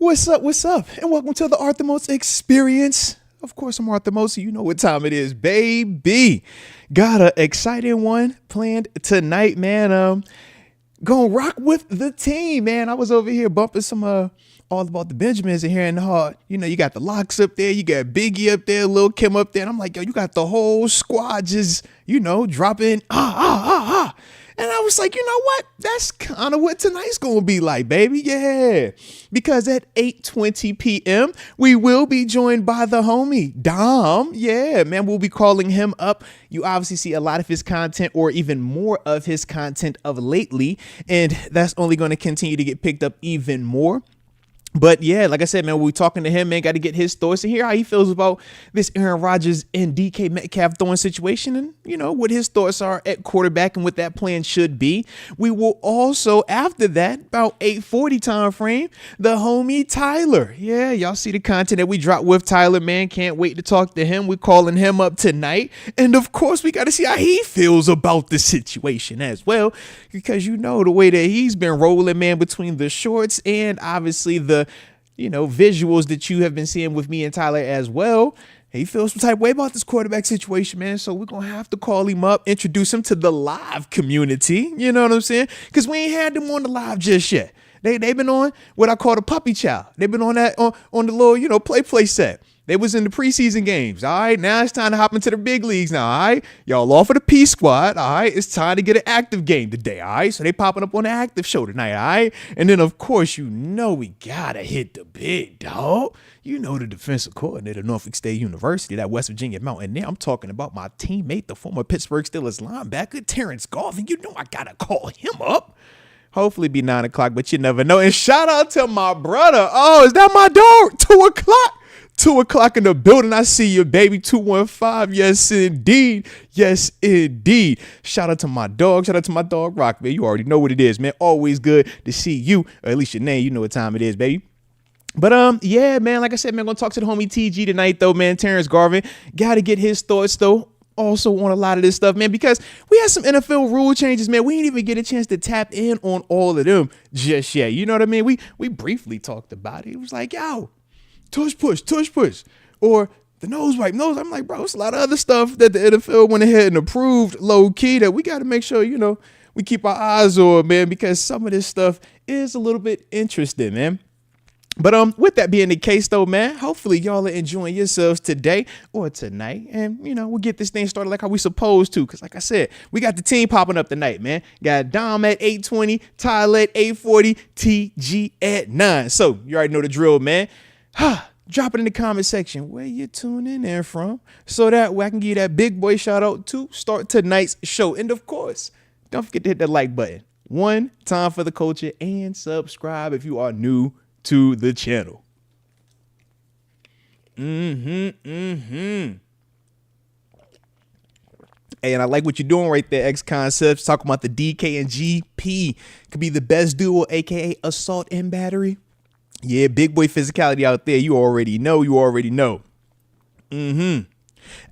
What's up? What's up? And welcome to the Arthur Moats Experience. Of course, I'm Arthur Moats. You know what time it is, baby. Got an exciting one planned tonight, man. Gonna rock with the team, man. I was over here bumping some all about the Benjamins in here in the heart. You know, you got the Locks up there, you got Biggie up there, Lil Kim up there, and I'm like, yo, you got the whole squad just, dropping And I was like, you know what? That's kind of what tonight's going to be like, baby. Yeah. Because at 8:20 p.m., we will be joined by the homie, Dom. Yeah, man, we'll be calling him up. You obviously see a lot of his content or even more of his content of lately. And that's only going to continue to get picked up even more. But yeah, like I said, man, we're talking to him, man, got to get his thoughts and hear how he feels about this Aaron Rodgers and DK Metcalf throwing situation and, what his thoughts are at quarterback and what that plan should be. We will also, after that, about 8:40 time frame, the homie Tyler. Yeah, y'all see the content that we dropped with Tyler, man. Can't wait to talk to him. We're calling him up tonight. And of course, we got to see how he feels about the situation as well, because the way that he's been rolling, man, between the shorts and obviously the visuals that you have been seeing with me and Tyler as well. He feels some type of way about this quarterback situation, man. So we're going to have to call him up, introduce him to the live community. You know what I'm saying? Because we ain't had them on the live just yet. They've been on what I call the puppy child. They've been on that on the little, play set. They was in the preseason games. All right. Now it's time to hop into the big leagues now. All right. Y'all off of the P squad. All right. It's time to get an active game today. All right. So they popping up on the active show tonight. All right. And then, of course, we got to hit the big dog. The defensive coordinator of Norfolk State University, that West Virginia Mountaineer. I'm talking about my teammate, the former Pittsburgh Steelers linebacker, Terence Garvin. I got to call him up. Hopefully be 9 o'clock, but you never know. And shout out to my brother. Oh, is that my dog? 2 o'clock. 2 o'clock in the building. I see you, baby. 215. Yes, indeed. Yes, indeed. Shout out to my dog. Shout out to my dog, Rock, man. You already know what it is, man. Always good to see you, or at least your name. You know what time it is, baby. But, yeah, man, like I said, man, I'm going to talk to the homie TG tonight, though, man. Terence Garvin. Got to get his thoughts, though, also on a lot of this stuff, man, because we had some NFL rule changes, man. We didn't even get a chance to tap in on all of them just yet. You know what I mean? We briefly talked about it. It was like, yo, tush push, or the nose wipe. I'm like, bro, it's a lot of other stuff that the NFL went ahead and approved low key that we got to make sure, we keep our eyes on, man, because some of this stuff is a little bit interesting, man. But with that being the case, though, man, hopefully y'all are enjoying yourselves today or tonight. And, we'll get this thing started like how we supposed to. Because like I said, we got the team popping up tonight, man. Got Dom at 8:20, Tyler at 8:40, TG at 9. So you already know the drill, man. Drop it in the comment section where you tuning in from so that way I can give you that big boy shout out to start tonight's show. And of course, don't forget to hit that like button. One time for the culture and subscribe if you are new to the channel. Hey, and I like what you're doing right there, X Concepts. Talking about the DK and GP could be the best duo, aka assault and battery. Yeah, big boy physicality out there. You already know. Hey,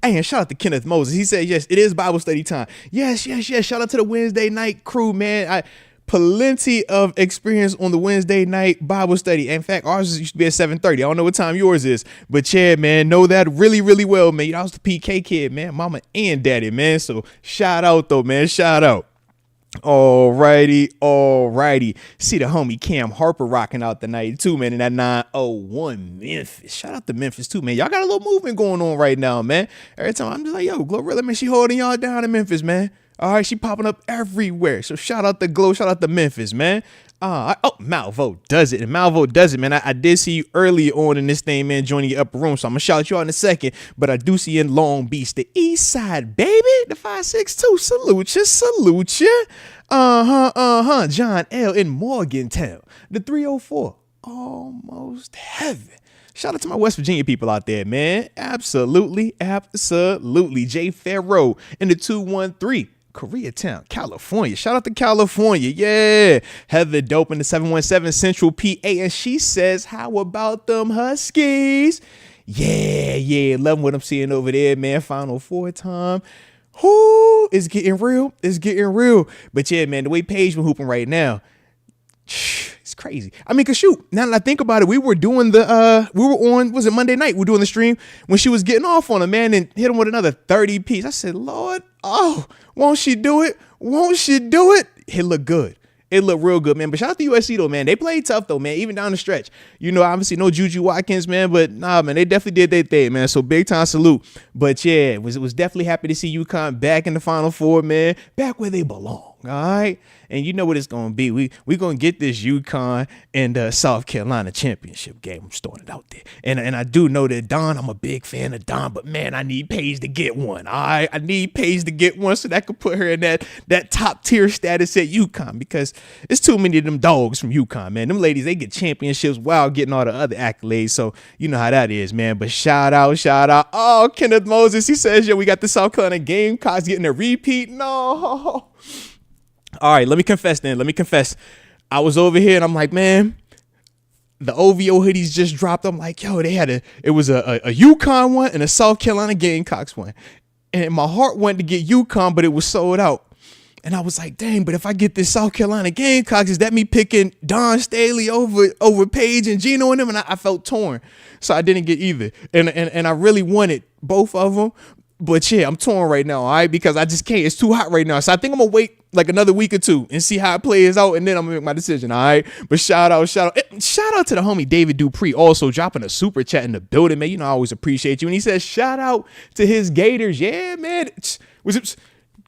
and shout out to Kenneth Moses. He said, yes, it is Bible study time. Yes. Shout out to the Wednesday night crew, man. Plenty of experience on the Wednesday night Bible study. In fact, ours used to be at 7:30. I don't know what time yours is, but yeah, man, know that really, really well, man. I was the PK kid, man, mama and daddy, man. So shout out though, man. Shout out. Alrighty. See the homie Cam Harper rocking out the night too, man, in that 901 Memphis. Shout out to Memphis too, man. Y'all got a little movement going on right now, man. Every time I'm just like, yo, Glorilla, man, she holding y'all down in Memphis, man. All right, she popping up everywhere. So shout out to Glow, shout out to Memphis, man. Malvo does it. And Malvo does it, man. I did see you early on in this thing, man, joining your upper room. So I'm going to shout you out in a second. But I do see you in Long Beach, the east side, baby. The 562. Salute you. John L. in Morgantown. The 304. Almost heaven. Shout out to my West Virginia people out there, man. Absolutely. Jay Ferro in the 213. Koreatown, California. Shout out to California. Yeah. Heather Dope in the 717 Central PA. And she says, how about them Huskies? Yeah. Loving what I'm seeing over there, man. Final four time. Whoo, it's getting real. But yeah, man, the way Paige been hooping right now, it's crazy. I mean, cause shoot, now that I think about it, we were on, was it Monday night? We were doing the stream when she was getting off on him, man, and hit him with another 30 piece. I said, Lord, won't she do it? Won't she do it? It looked good. It looked real good, man. But shout out to USC, though, man. They played tough, though, man, even down the stretch. Obviously no Juju Watkins, man, but nah, man, they definitely did their thing, man. So big time salute. But yeah, it was definitely happy to see UConn back in the Final Four, man, back where they belong. All right. And you know what it's going to be. We going to get this UConn and South Carolina championship game. I'm starting it out there. And I do know that Don, I'm a big fan of Don, but man, I need Paige to get one. All right. I need Paige to get one so that could put her in that top tier status at UConn, because it's too many of them dogs from UConn, man. Them ladies, they get championships while getting all the other accolades. So you know how that is, man. But shout out. Oh, Kenneth Moses, he says, we got the South Carolina Gamecocks getting a repeat. No. All right, let me confess. I was over here and I'm like, man, the OVO hoodies just dropped. I'm like, yo, it was a UConn one and a South Carolina Gamecocks one. And my heart wanted to get UConn, but it was sold out. And I was like, dang, but if I get this South Carolina Gamecocks, is that me picking Don Staley over Paige and Gino and them? And I felt torn. So I didn't get either. And I really wanted both of them. But yeah, I'm torn right now, all right? Because I just can't. It's too hot right now. So I think I'm going to wait like another week or two and see how it plays out, and then I'm going to make my decision, all right? But shout out to the homie David Dupree, also dropping a super chat in the building, man. I always appreciate you. And he says, shout out to his Gators. Yeah, man. Was it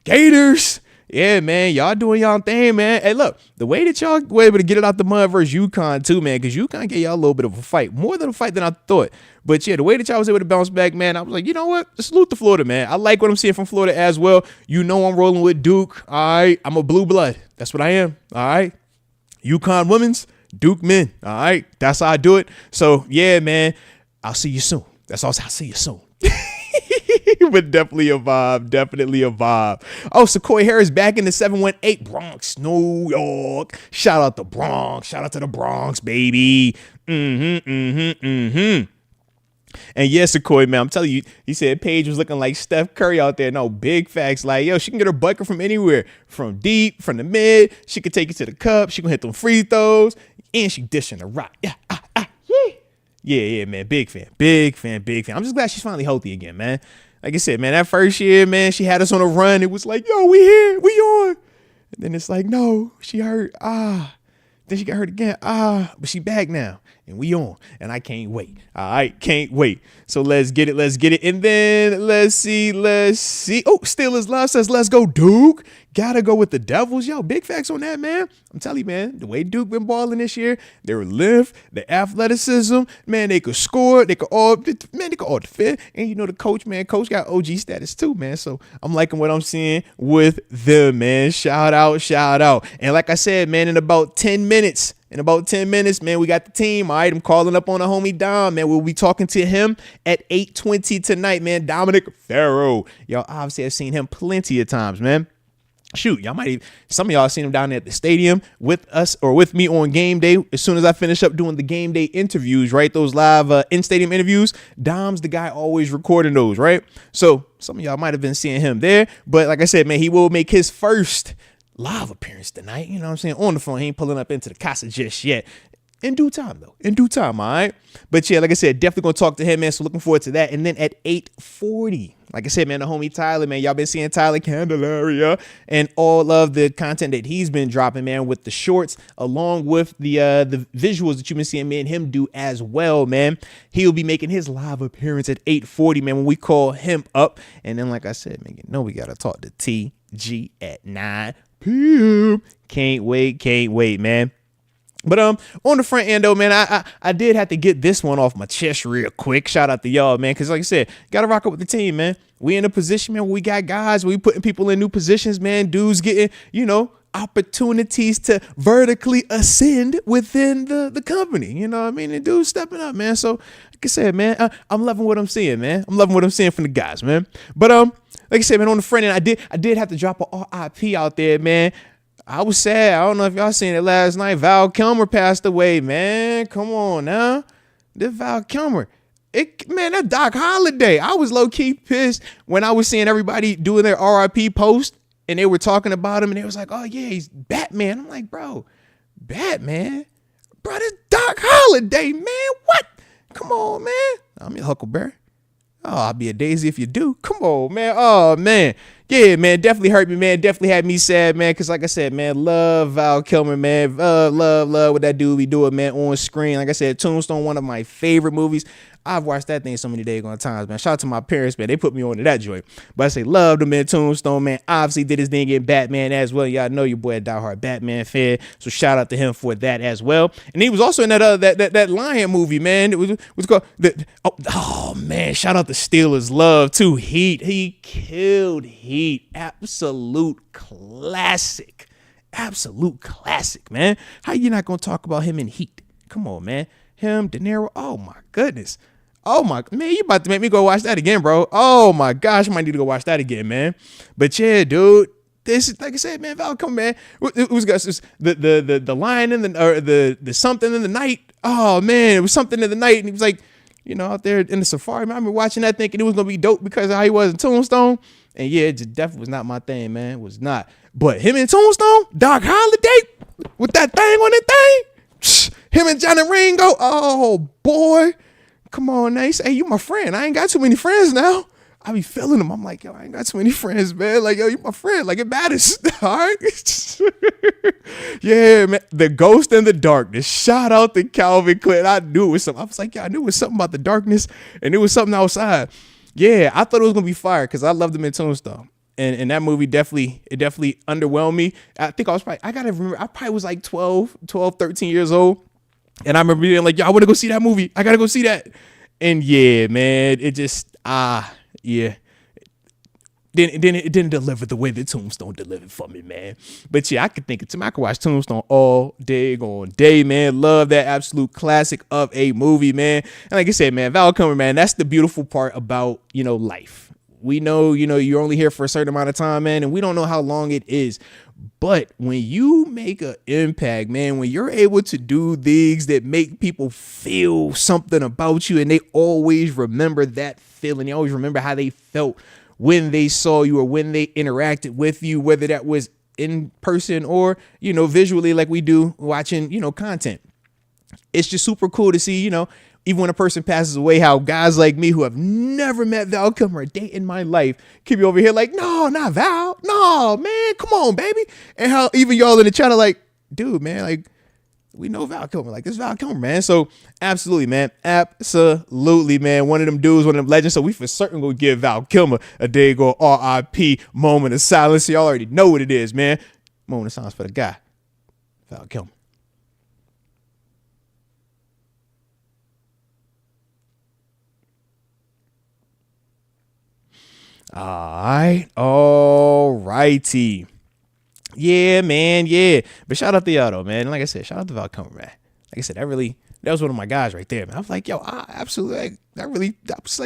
Gators? Yeah, man, y'all doing y'all thing, man. Hey, look, the way that y'all were able to get it out the mud versus UConn too, man, because UConn gave y'all a little bit of a fight, more than a fight than I thought. But yeah, the way that y'all was able to bounce back, man, I was like, you know what? Salute to Florida, man. I like what I'm seeing from Florida as well. I'm rolling with Duke. All right, I'm a blue blood. That's what I am. All right, UConn women's, Duke men. All right, that's how I do it. So yeah, man, I'll see you soon. That's all. I'll see you soon. But definitely a vibe. Oh, Sequoia Harris back in the 718 Bronx, New York. Shout out to Bronx. Shout out to the Bronx, baby. And yes, Sequoia, man, I'm telling you, he said Paige was looking like Steph Curry out there. No, big facts. Like, yo, she can get her bucket from anywhere, from deep, from the mid. She could take you to the cup. She can hit them free throws, and she dishing the rock. Yeah, man. Big fan. I'm just glad she's finally healthy again, man. Like I said, man, that first year, man, she had us on a run. It was like, yo, we here, we on. And then it's like, no, she hurt. Then she got hurt again. But she back now. And we on. And I can't wait. All right, can't wait. So let's get it. And then let's see. Oh, Steelers Love says, let's go, Duke. Gotta go with the Devils. Yo, big facts on that, man. I'm telling you, man, the way Duke been balling this year, their length, the athleticism, man, they could score. They could all defend. And the coach, man, coach got OG status too, man. So I'm liking what I'm seeing with them, man. Shout out. And like I said, man, in about 10 minutes, man, we got the team. All right, I'm calling up on the homie Dom, man. We'll be talking to him at 8:20 tonight, man. Dominic Ferro. Y'all obviously have seen him plenty of times, man. Shoot, some of y'all seen him down there at the stadium with us or with me on game day. As soon as I finish up doing the game day interviews, right? Those live in-stadium interviews, Dom's the guy always recording those, right? So some of y'all might have been seeing him there. But like I said, man, he will make his first live appearance tonight. You know what I'm saying? On the phone. He ain't pulling up into the casa just yet. In due time, though. All right? But yeah, like I said, definitely going to talk to him, man. So looking forward to that. And then at 8:40, like I said, man, the homie Tyler, man, y'all been seeing Tyler Candelaria and all of the content that he's been dropping, man, with the shorts, along with the visuals that you've been seeing me and him do as well, man. He'll be making his live appearance at 8:40, man, when we call him up. And then, like I said, man, we got to talk to TG at 9 p.m. Can't wait, man. But on the front end, though, man, I did have to get this one off my chest real quick. Shout out to y'all, man, because like I said, got to rock up with the team, man. We in a position, man, where we got guys, we putting people in new positions, man. Dudes getting, opportunities to vertically ascend within the company. You know what I mean? And dudes stepping up, man. So like I said, man, I'm loving what I'm seeing, man. I'm loving what I'm seeing from the guys, man. But like I said, man, on the front end, I did have to drop a RIP out there, man. I was sad. I don't know if y'all seen it last night. Val Kilmer passed away, man. Come on now. This Val Kilmer. That Doc Holliday. I was low-key pissed when I was seeing everybody doing their RIP post and they were talking about him and they was like, oh, yeah, he's Batman. I'm like, bro, Batman? bro, this Doc Holliday, man. What? Come on, man. I'm your Huckleberry. Oh, I'll be a daisy if you do. Come on, man. Oh, man. Yeah, man. Definitely hurt me, man. Definitely had me sad, man. Because like I said, man, love Val Kilmer, man. Love what that dude be doing, man, on screen. Like I said, Tombstone, one of my favorite movies. I've watched that thing so many daggone times, man. Shout out to my parents, man. They put me on to that joint. But I say, love the man, Tombstone, man. Obviously did his thing in Batman as well. Y'all know your boy a diehard Batman fan. So shout out to him for that as well. And he was also in that Lion movie, man. It was called oh man, shout out to Steelers Love too. Heat. He killed Heat. Absolute classic. Absolute classic, man. How you not gonna talk about him in Heat? Come on, man. Him, De Niro. Oh my goodness. Oh my, man, you about to make me go watch that again, bro. Oh my gosh, I might need to go watch that again, man. But yeah, dude, this is, like I said, man, Val, come, man. It was the lion in the something in the night. Oh man, it was something in the night, and he was like, you know, out there in the safari. I remember watching that thinking it was gonna be dope because of how he was in Tombstone. And yeah, it just definitely was not my thing, man. It was not. But him in Tombstone, Doc Holliday, with that thing on that thing. Him and Johnny Ringo. Oh boy. Come on now. He say, hey, you my friend. I ain't got too many friends now. I be feeling them. I'm like, yo, I ain't got too many friends, man. Like, yo, you my friend. Like, it matters. All right. Yeah, man. The Ghost in the Darkness. Shout out to Calvin Klein. I knew it was something. I was like, yeah, I knew it was something about the darkness. And it was something outside. Yeah, I thought it was gonna be fire because I loved him in Tombstone. And that movie definitely underwhelmed me. I think I gotta remember, I probably was like 12, 13 years old. And I remember being like, yo, I want to go see that movie. I got to go see that. And yeah, man, it just, yeah. Then it didn't deliver the way that Tombstone delivered for me, man. But yeah, I could think of I could watch Tombstone all day on day, man. Love that absolute classic of a movie, man. And like I said, man, Val Kilmer, man, that's the beautiful part about, you know, life. We know, you know, you're only here for a certain amount of time, man, and we don't know how long it is. But when you make an impact, man, when you're able to do things that make people feel something about you and they always remember that feeling, they always remember how they felt when they saw you or when they interacted with you, whether that was in person or, you know, visually like we do watching, you know, content. It's just super cool to see, you know, even when a person passes away, how guys like me who have never met Val Kilmer a day in my life keep you over here like, no, not Val. No, man, come on, baby. And how even y'all in the chat are like, dude, man, like, we know Val Kilmer. Like, this Val Kilmer, man. So absolutely, man. Absolutely, man. One of them dudes, one of them legends. So we for certain gonna give Val Kilmer a daggone RIP moment of silence. So y'all already know what it is, man. Moment of silence for the guy, Val Kilmer. All righty. Yeah, man. Yeah. But shout out to y'all though, man. Like I said, shout out to Val Kilmer, man. Like I said, that was one of my guys right there, man. I was like, yo, I was like,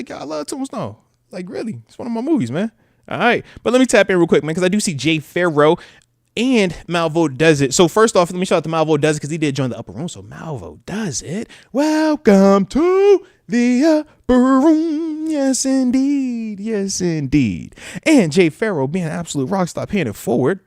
yo, I love Tombstone. Like, really, it's one of my movies, man. All right. But let me tap in real quick, man, because I do see Jay Ferro and Malvo does it. So first off, let me shout out to Malvo does it because he did join the upper room. So Malvo does it. Welcome to the upper room. Yes, indeed. Yes, indeed. And Jay Ferro, being an absolute rock star, paying it forward,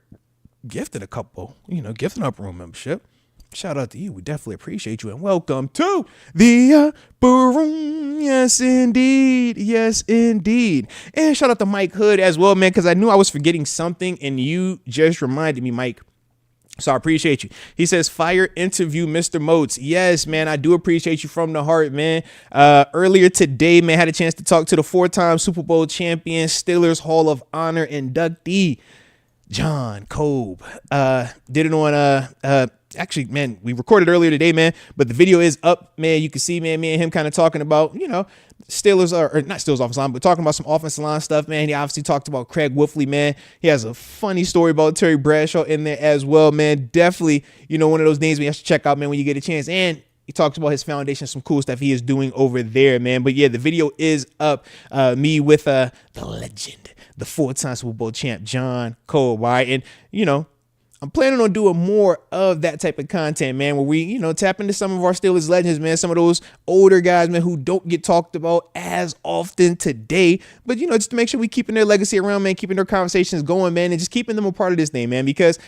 gifted a couple, gifted an upper room membership. Shout out to you. We definitely appreciate you. And welcome to the upper room. Yes, indeed. Yes, indeed. And shout out to Mike Hood as well, man, because I knew I was forgetting something and you just reminded me, Mike. So I appreciate you. He says, fire interview, Mr. Moats. Yes, man, I do appreciate you from the heart, man. Earlier today, man, had a chance to talk to the 4-time Super Bowl champion, Steelers Hall of Honor inductee, John Kolb. Did it on, actually, man, we recorded earlier today, man, but the video is up, man. You can see, man, me and him kind of talking about, Steelers or not Steelers offensive line, but talking about some offensive line stuff, man. He obviously talked about Craig Wolfley, man. He has a funny story about Terry Bradshaw in there as well, man. Definitely, one of those names we have to check out, man, when you get a chance. And he talks about his foundation, some cool stuff he is doing over there, man. But yeah, the video is up. Me with the legend, the 4-time Super Bowl champ, John Kolb, right? And, I'm planning on doing more of that type of content, man, where we, tap into some of our Steelers legends, man, some of those older guys, man, who don't get talked about as often today, but, just to make sure we keeping their legacy around, man, keeping their conversations going, man, and just keeping them a part of this thing, man, because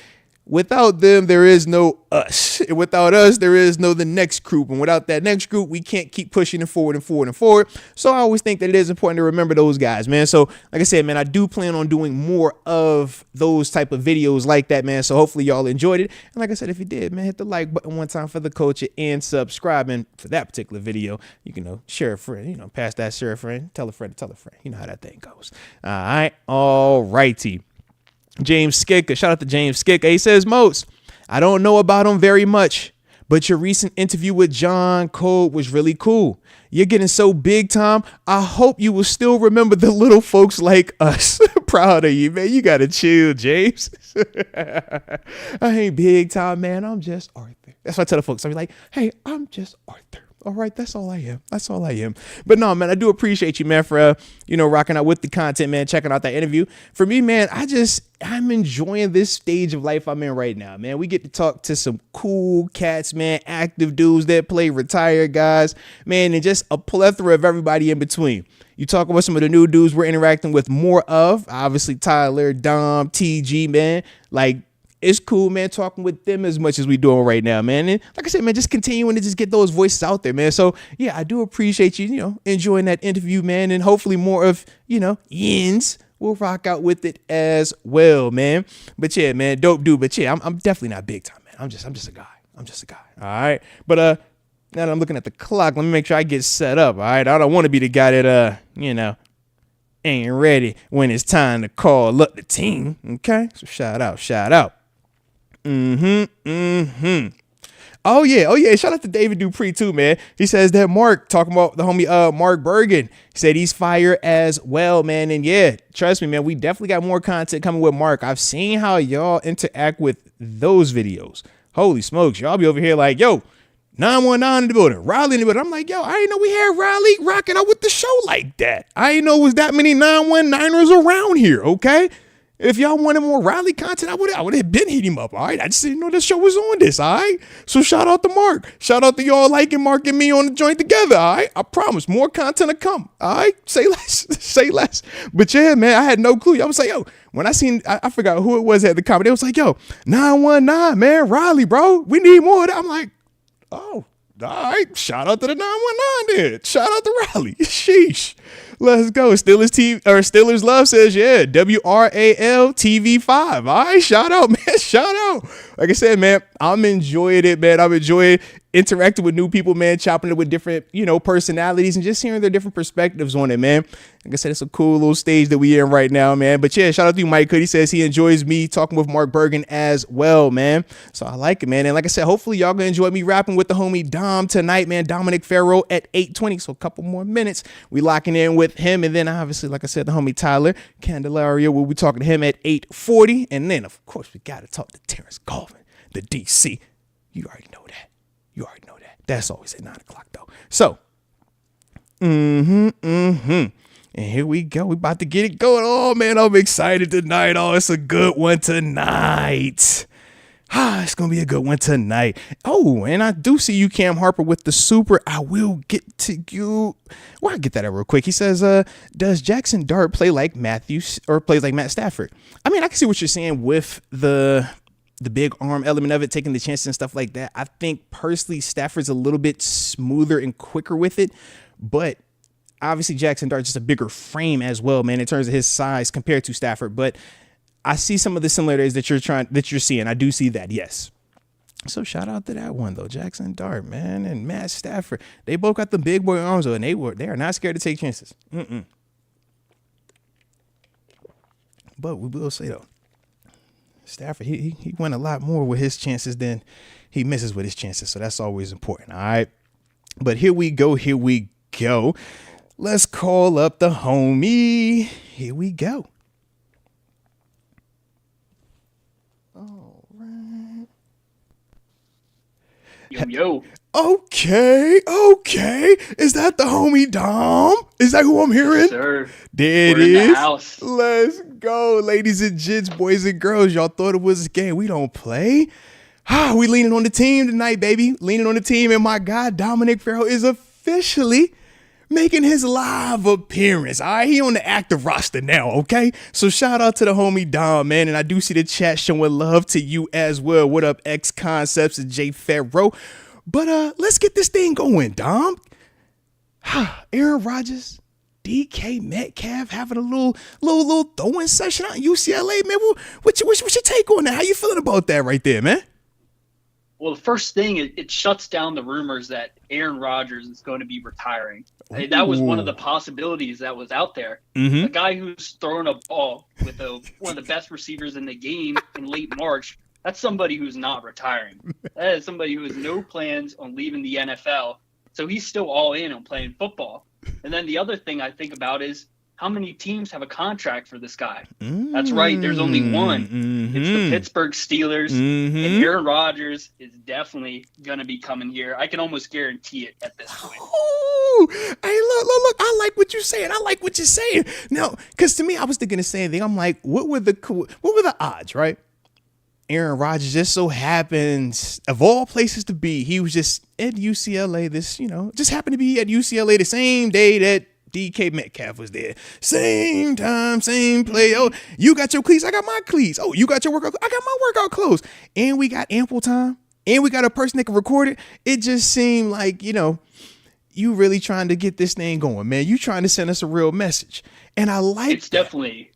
without them, there is no us. And without us, there is no the next group. And without that next group, we can't keep pushing it forward and forward and forward. So I always think that it is important to remember those guys, man. So like I said, man, I do plan on doing more of those type of videos like that, man. So hopefully y'all enjoyed it. And like I said, if you did, man, hit the like button one time for the culture and subscribe. And for that particular video, you can share a friend, pass that, share a friend, tell a friend to tell a friend. You know how that thing goes. All right. All righty. James Skicka, shout out to James Skicka. He says, Moats, I don't know about him very much, but your recent interview with John Code was really cool. You're getting so big time. I hope you will still remember the little folks like us. Proud of you, man. You got to chill, James. I ain't big time, man. I'm just Arthur. That's what I tell the folks. I be like, hey, I'm just Arthur. All right, that's all I am. That's all I am. But no, man, I do appreciate you, man, for rocking out with the content, man, checking out that interview. For me, man, I'm enjoying this stage of life I'm in right now, man. We get to talk to some cool cats, man, active dudes that play, retired guys, man, and just a plethora of everybody in between. You talk about some of the new dudes we're interacting with more of, obviously Tyler, Dom, TG, man, like, it's cool, man, talking with them as much as we doing right now, man. And like I said, man, just continuing to just get those voices out there, man. So, yeah, I do appreciate you, enjoying that interview, man. And hopefully more of, Yins will rock out with it as well, man. But, yeah, man, dope dude. But, yeah, I'm definitely not big time, man. I'm just a guy. I'm just a guy. All right. But now that I'm looking at the clock, let me make sure I get set up. All right. I don't want to be the guy that, ain't ready when it's time to call up the team. Okay. So shout out. Oh yeah. Shout out to David Dupree too, man. He says that Mark, talking about the homie Mark Bergen, he said he's fire as well, man. And yeah, trust me, man, we definitely got more content coming with Mark. I've seen how y'all interact with those videos. Holy smokes, y'all be over here like, yo, 919 in the building, Riley in the building. I'm like, yo, I didn't know we had Riley rocking out with the show like that. I didn't know it was that many 919ers around here, okay? If y'all wanted more Riley content, I would have been hit him up, all right? I just didn't know this show was on this, all right? So shout out to Mark. Shout out to y'all liking Mark and me on the joint together, all right? I promise, more content to come, all right? Say less. But yeah, man, I had no clue. I was like, yo, when I seen, I forgot who it was at the comment. They was like, yo, 919, man, Riley, bro. We need more of that. I'm like, oh, all right. Shout out to the 919 then. Shout out to Riley. Sheesh. Let's go. Steelers Love says, yeah, WRAL TV5. All right, shout out, man. Shout out. Like I said, man, I'm enjoying it, man. I'm enjoying interacting with new people, man, chopping it with different, personalities and just hearing their different perspectives on it, man. Like I said, it's a cool little stage that we in right now, man. But yeah, shout out to you, Mike Hood. He says he enjoys me talking with Mark Bergen as well, man. So I like it, man. And like I said, hopefully y'all gonna enjoy me rapping with the homie Dom tonight, man. Dominic Ferro at 8:20. So a couple more minutes. We locking in with him. And then obviously, like I said, the homie Tyler Candelaria, we'll be talking to him at 8:40. And then, of course, we got to talk to Terence Garvin, the DC. You already know that. That's always at 9 o'clock, though. So, and here we go. We about to get it going. Oh, man, I'm excited tonight. Oh, it's a good one tonight. It's going to be a good one tonight. Oh, and I do see you, Cam Harper, with the super. I will get to you. Well, I'll get that out real quick. He says, does Jackson Dart play like Matthews or plays like Matt Stafford? I mean, I can see what you're saying with the big arm element of it, taking the chances and stuff like that. I think personally Stafford's a little bit smoother and quicker with it, but obviously Jackson Dart's just a bigger frame as well, man, in terms of his size compared to Stafford. But I see some of the similarities that you're seeing. I do see that, yes. So shout out to that one though, Jackson Dart, man, and Matt Stafford. They both got the big boy arms, though, and they are not scared to take chances. But we will say though, Stafford, he went a lot more with his chances than he misses with his chances. So that's always important. All right. But here we go. Let's call up the homie. Here we go. All right. Yo. Okay. Is that the homie Dom? Is that who I'm hearing? Yes, sir. There We're it in is. the house. Let's go, ladies and gents, boys and girls. Y'all thought it was a game. We don't play. We leaning on the team tonight, baby. Leaning on the team. And my guy, Dominic Ferro, is officially making his live appearance. All right, he on the active roster now, okay? So shout out to the homie Dom, man. And I do see the chat showing love to you as well. What up, X Concepts and J Ferro? But let's get this thing going, Dom. Aaron Rodgers, DK Metcalf having a little throwing session out in UCLA, man. What's your take on that? How you feeling about that right there, man? Well, the first thing, it shuts down the rumors that Aaron Rodgers is going to be retiring. That was one of the possibilities that was out there. Mm-hmm. A guy who's throwing a ball with one of the best receivers in the game in late March, that's somebody who's not retiring. That is somebody who has no plans on leaving the NFL. So he's still all in on playing football. And then the other thing I think about is how many teams have a contract for this guy? That's right. There's only one. Mm-hmm. It's the Pittsburgh Steelers. Mm-hmm. And Aaron Rodgers is definitely going to be coming here. I can almost guarantee it at this point. Ooh, hey, look. I like what you're saying. I like what you're saying. Now, because to me, I was thinking the same thing. I'm like, what were the odds, right? Aaron Rodgers just so happens, of all places to be, he was just at UCLA just happened to be at UCLA the same day that DK Metcalf was there. Same time, same play. Oh, you got your cleats, I got my cleats. Oh, you got your workout, I got my workout clothes. And we got ample time. And we got a person that can record it. It just seemed like, you really trying to get this thing going, man. You trying to send us a real message. And I like It's definitely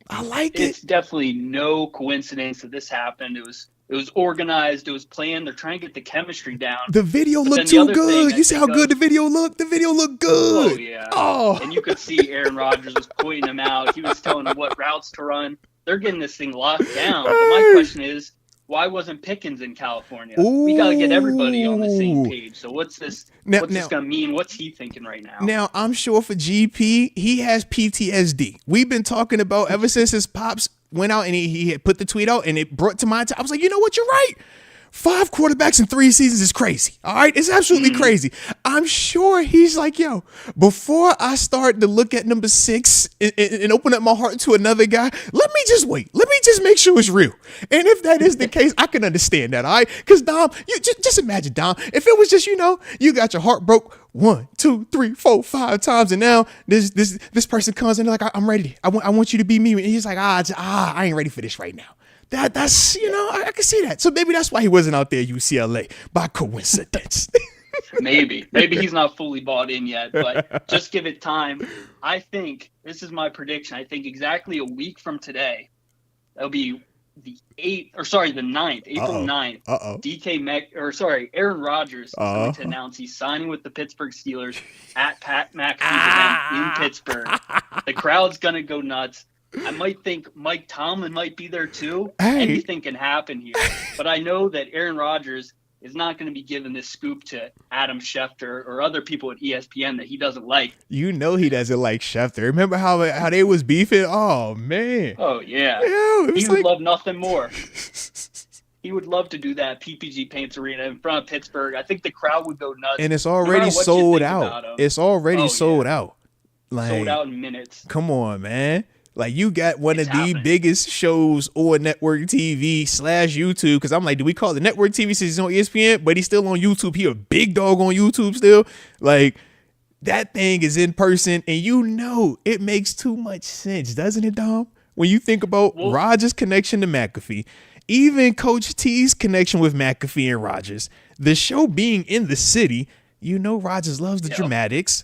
no coincidence that this happened. It was organized. It was planned. They're trying to get the chemistry down. The video looked too good. You see how good the video looked? The video looked good. Oh, yeah. Oh. And you could see Aaron Rodgers was pointing them out. He was telling them what routes to run. They're getting this thing locked down. But my question is, why wasn't Pickens in California? Ooh. We got to get everybody on the same page. So what's this going to mean? What's he thinking right now? Now, I'm sure for GP, he has PTSD. We've been talking about ever since his pops went out and he had put the tweet out and it brought to mind. I was like, you know what? You're right. 5 quarterbacks in 3 seasons is crazy. All right. It's absolutely crazy. I'm sure he's like, yo, before I start to look at number 6 and open up my heart to another guy, let me just wait. Let me just make sure it's real. And if that is the case, I can understand that. All right. Because Dom, you just imagine, Dom, if it was just, you got your heart broke 1, 2, 3, 4, 5 times. And now this person comes in like, I'm ready. I want you to be me. And he's like, I ain't ready for this right now. That's I can see that. So maybe that's why he wasn't out there at UCLA by coincidence. Maybe he's not fully bought in yet, but just give it time. I think this is my prediction. I think exactly a week from today, that'll be the 9th, April 9th. Aaron Rodgers is going to announce he's signing with the Pittsburgh Steelers at Pat McAfee's event in Pittsburgh. The crowd's gonna go nuts. I might think Mike Tomlin might be there too. Hey. Anything can happen here. But I know that Aaron Rodgers is not going to be giving this scoop to Adam Schefter or other people at ESPN that he doesn't like. He doesn't like Schefter. Remember how they was beefing? Oh, man. Oh, yeah. He would love nothing more. He would love to do that PPG Paints Arena in front of Pittsburgh. I think the crowd would go nuts. And it's already sold out. It's already sold out. Sold out in minutes. Come on, man. Like, you got one of the biggest shows on network TV / YouTube. Because I'm like, do we call it network TV since he's on ESPN? But he's still on YouTube. He a big dog on YouTube still. Like, that thing is in person. And it makes too much sense, doesn't it, Dom? When you think about Rodgers' connection to McAfee, even Coach T's connection with McAfee and Rodgers, the show being in the city, Rodgers loves the dramatics.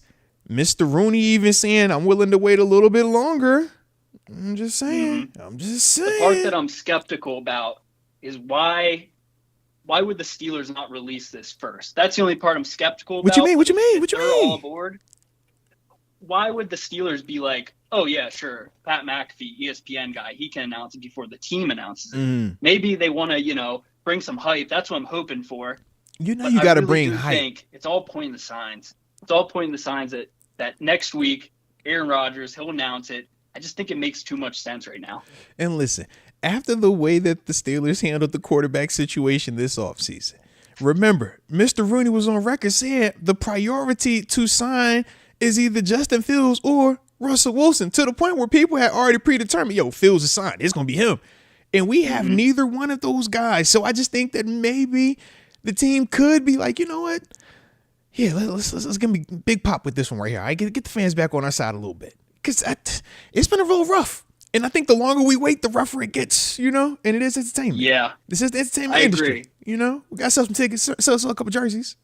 Mr. Rooney even saying, I'm willing to wait a little bit longer. I'm just saying. The part that I'm skeptical about is why would the Steelers not release this first? That's the only part I'm skeptical about. What you mean? They're all aboard. Why would the Steelers be like, oh, yeah, sure, Pat McAfee, ESPN guy, he can announce it before the team announces it. Maybe they want to, bring some hype. That's what I'm hoping for. You got to bring hype. I think it's all pointing the signs. It's all pointing the signs that next week, Aaron Rodgers, he'll announce it. I just think it makes too much sense right now. And listen, after the way that the Steelers handled the quarterback situation this offseason, remember, Mr. Rooney was on record saying the priority to sign is either Justin Fields or Russell Wilson, to the point where people had already predetermined, Fields is signed. It's going to be him. And we have neither one of those guys. So I just think that maybe the team could be like, you know what? Yeah, let's give me big pop with this one right here. I get the fans back on our side a little bit because it's been a real rough. And I think the longer we wait, the rougher it gets, and it is entertainment. Yeah. This is the entertainment I industry. agree. We got to sell some tickets, sell a couple jerseys.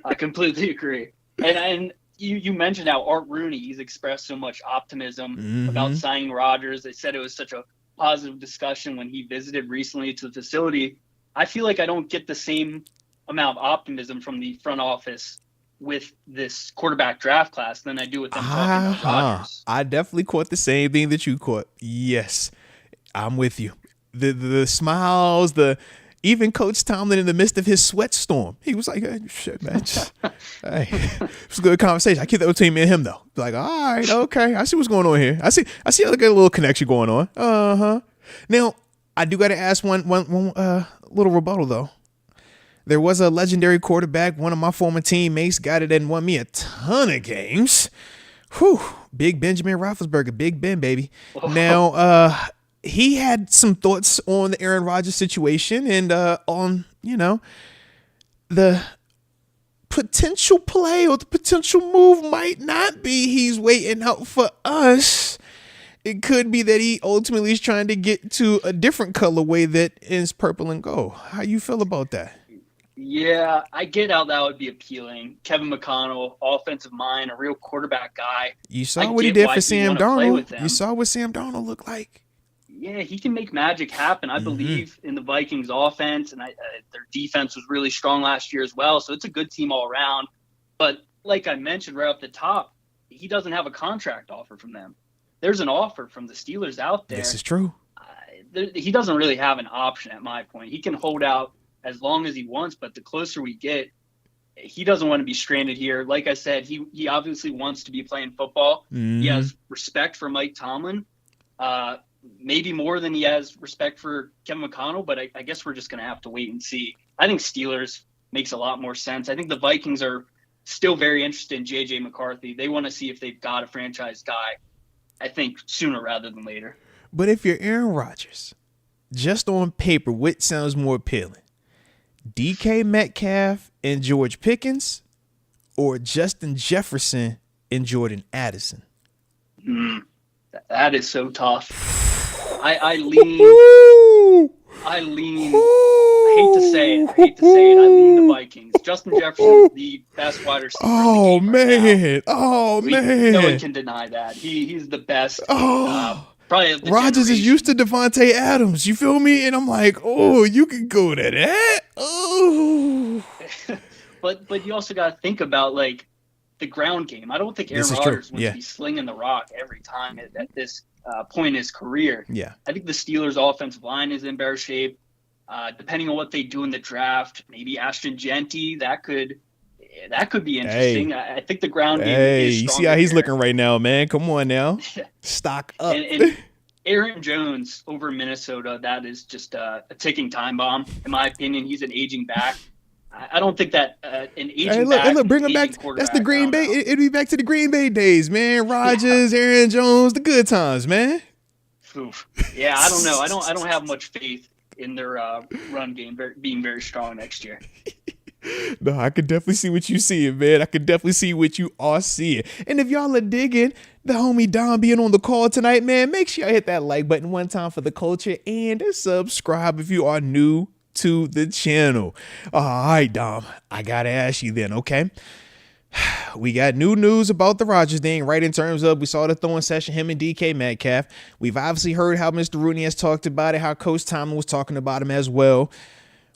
I completely agree. And you mentioned how Art Rooney, he's expressed so much optimism about signing Rodgers. They said it was such a positive discussion when he visited recently to the facility. I feel like I don't get the same amount of optimism from the front office with this quarterback draft class than I do with them talking about Rodgers. I definitely caught the same thing that you caught. Yes, I'm with you. The smiles, even Coach Tomlin in the midst of his sweat storm, he was like, hey, shit, man. Hey, it was a good conversation. I keep that between me and him, though. Like, all right, okay. I see what's going on here. I see like a little connection going on. Uh-huh. Now, I do got to ask one little rebuttal, though. There was a legendary quarterback, one of my former teammates, got it and won me a ton of games. Whew. Big Benjamin Roethlisberger, Big Ben, baby. Oh. Now, he had some thoughts on the Aaron Rodgers situation and on, the potential play or the potential move might not be he's waiting out for us. It could be that he ultimately is trying to get to a different colorway that is purple and gold. How you feel about that? Yeah, I get how that would be appealing. Kevin McConnell, offensive mind, a real quarterback guy. You saw what he did for Sam Darnold. You saw what Sam Darnold looked like. Yeah, he can make magic happen. I believe in the Vikings offense, and their defense was really strong last year as well. So it's a good team all around. But like I mentioned right off the top, he doesn't have a contract offer from them. There's an offer from the Steelers out there. This is true. He doesn't really have an option at my point. He can hold out as long as he wants, but the closer we get, he doesn't want to be stranded here. Like I said, he obviously wants to be playing football. He has respect for Mike Tomlin, maybe more than he has respect for Kevin McConnell, but I guess we're just going to have to wait and see. I think Steelers makes a lot more sense. I think the Vikings are still very interested in J.J. McCarthy. They want to see if they've got a franchise guy, I think, sooner rather than later. But if you're Aaron Rodgers, just on paper, which sounds more appealing? DK Metcalf and George Pickens, or Justin Jefferson and Jordan Addison? That is so tough. I hate to say it. I lean the Vikings. Justin Jefferson is the best wide receiver. Oh, in the game man. Right now. Man. No one can deny that. He's the best. Probably of the Rodgers generation. is used to Devontae Adams. You feel me? And I'm like, oh, you can go to that. Oh. But you also got to think about like the ground game. I don't think Aaron Rodgers wants to be slinging the rock every time at this point in his career. Yeah. I think the Steelers' offensive line is in better shape. Depending on what they do in the draft, maybe Ashton Genty, that could be interesting. I think the ground game is you see how he's looking right now, man. Come on now. Stock up. And Aaron Jones over Minnesota, that is just a ticking time bomb. In my opinion, he's an aging back. I don't think that an aging back. Look, bring him back. That's the Green Bay. It'd be back to the Green Bay days, man. Rodgers, Aaron Jones, the good times, man. Oof. Yeah, I don't know. I don't have much faith in their run game being very strong next year. No, I could definitely see what you seeing, man. I could definitely see what you are seeing. And if y'all are digging the homie Dom being on the call tonight, man, make sure you hit that like button one time for the culture and subscribe if you are new to the channel. All right, Dom, I gotta ask you then, okay? We got new news about the Rodgers thing, right? In terms of, we saw the throwing session, him and DK Metcalf. We've obviously heard how Mr. Rooney has talked about it, how Coach Tomlin was talking about him as well.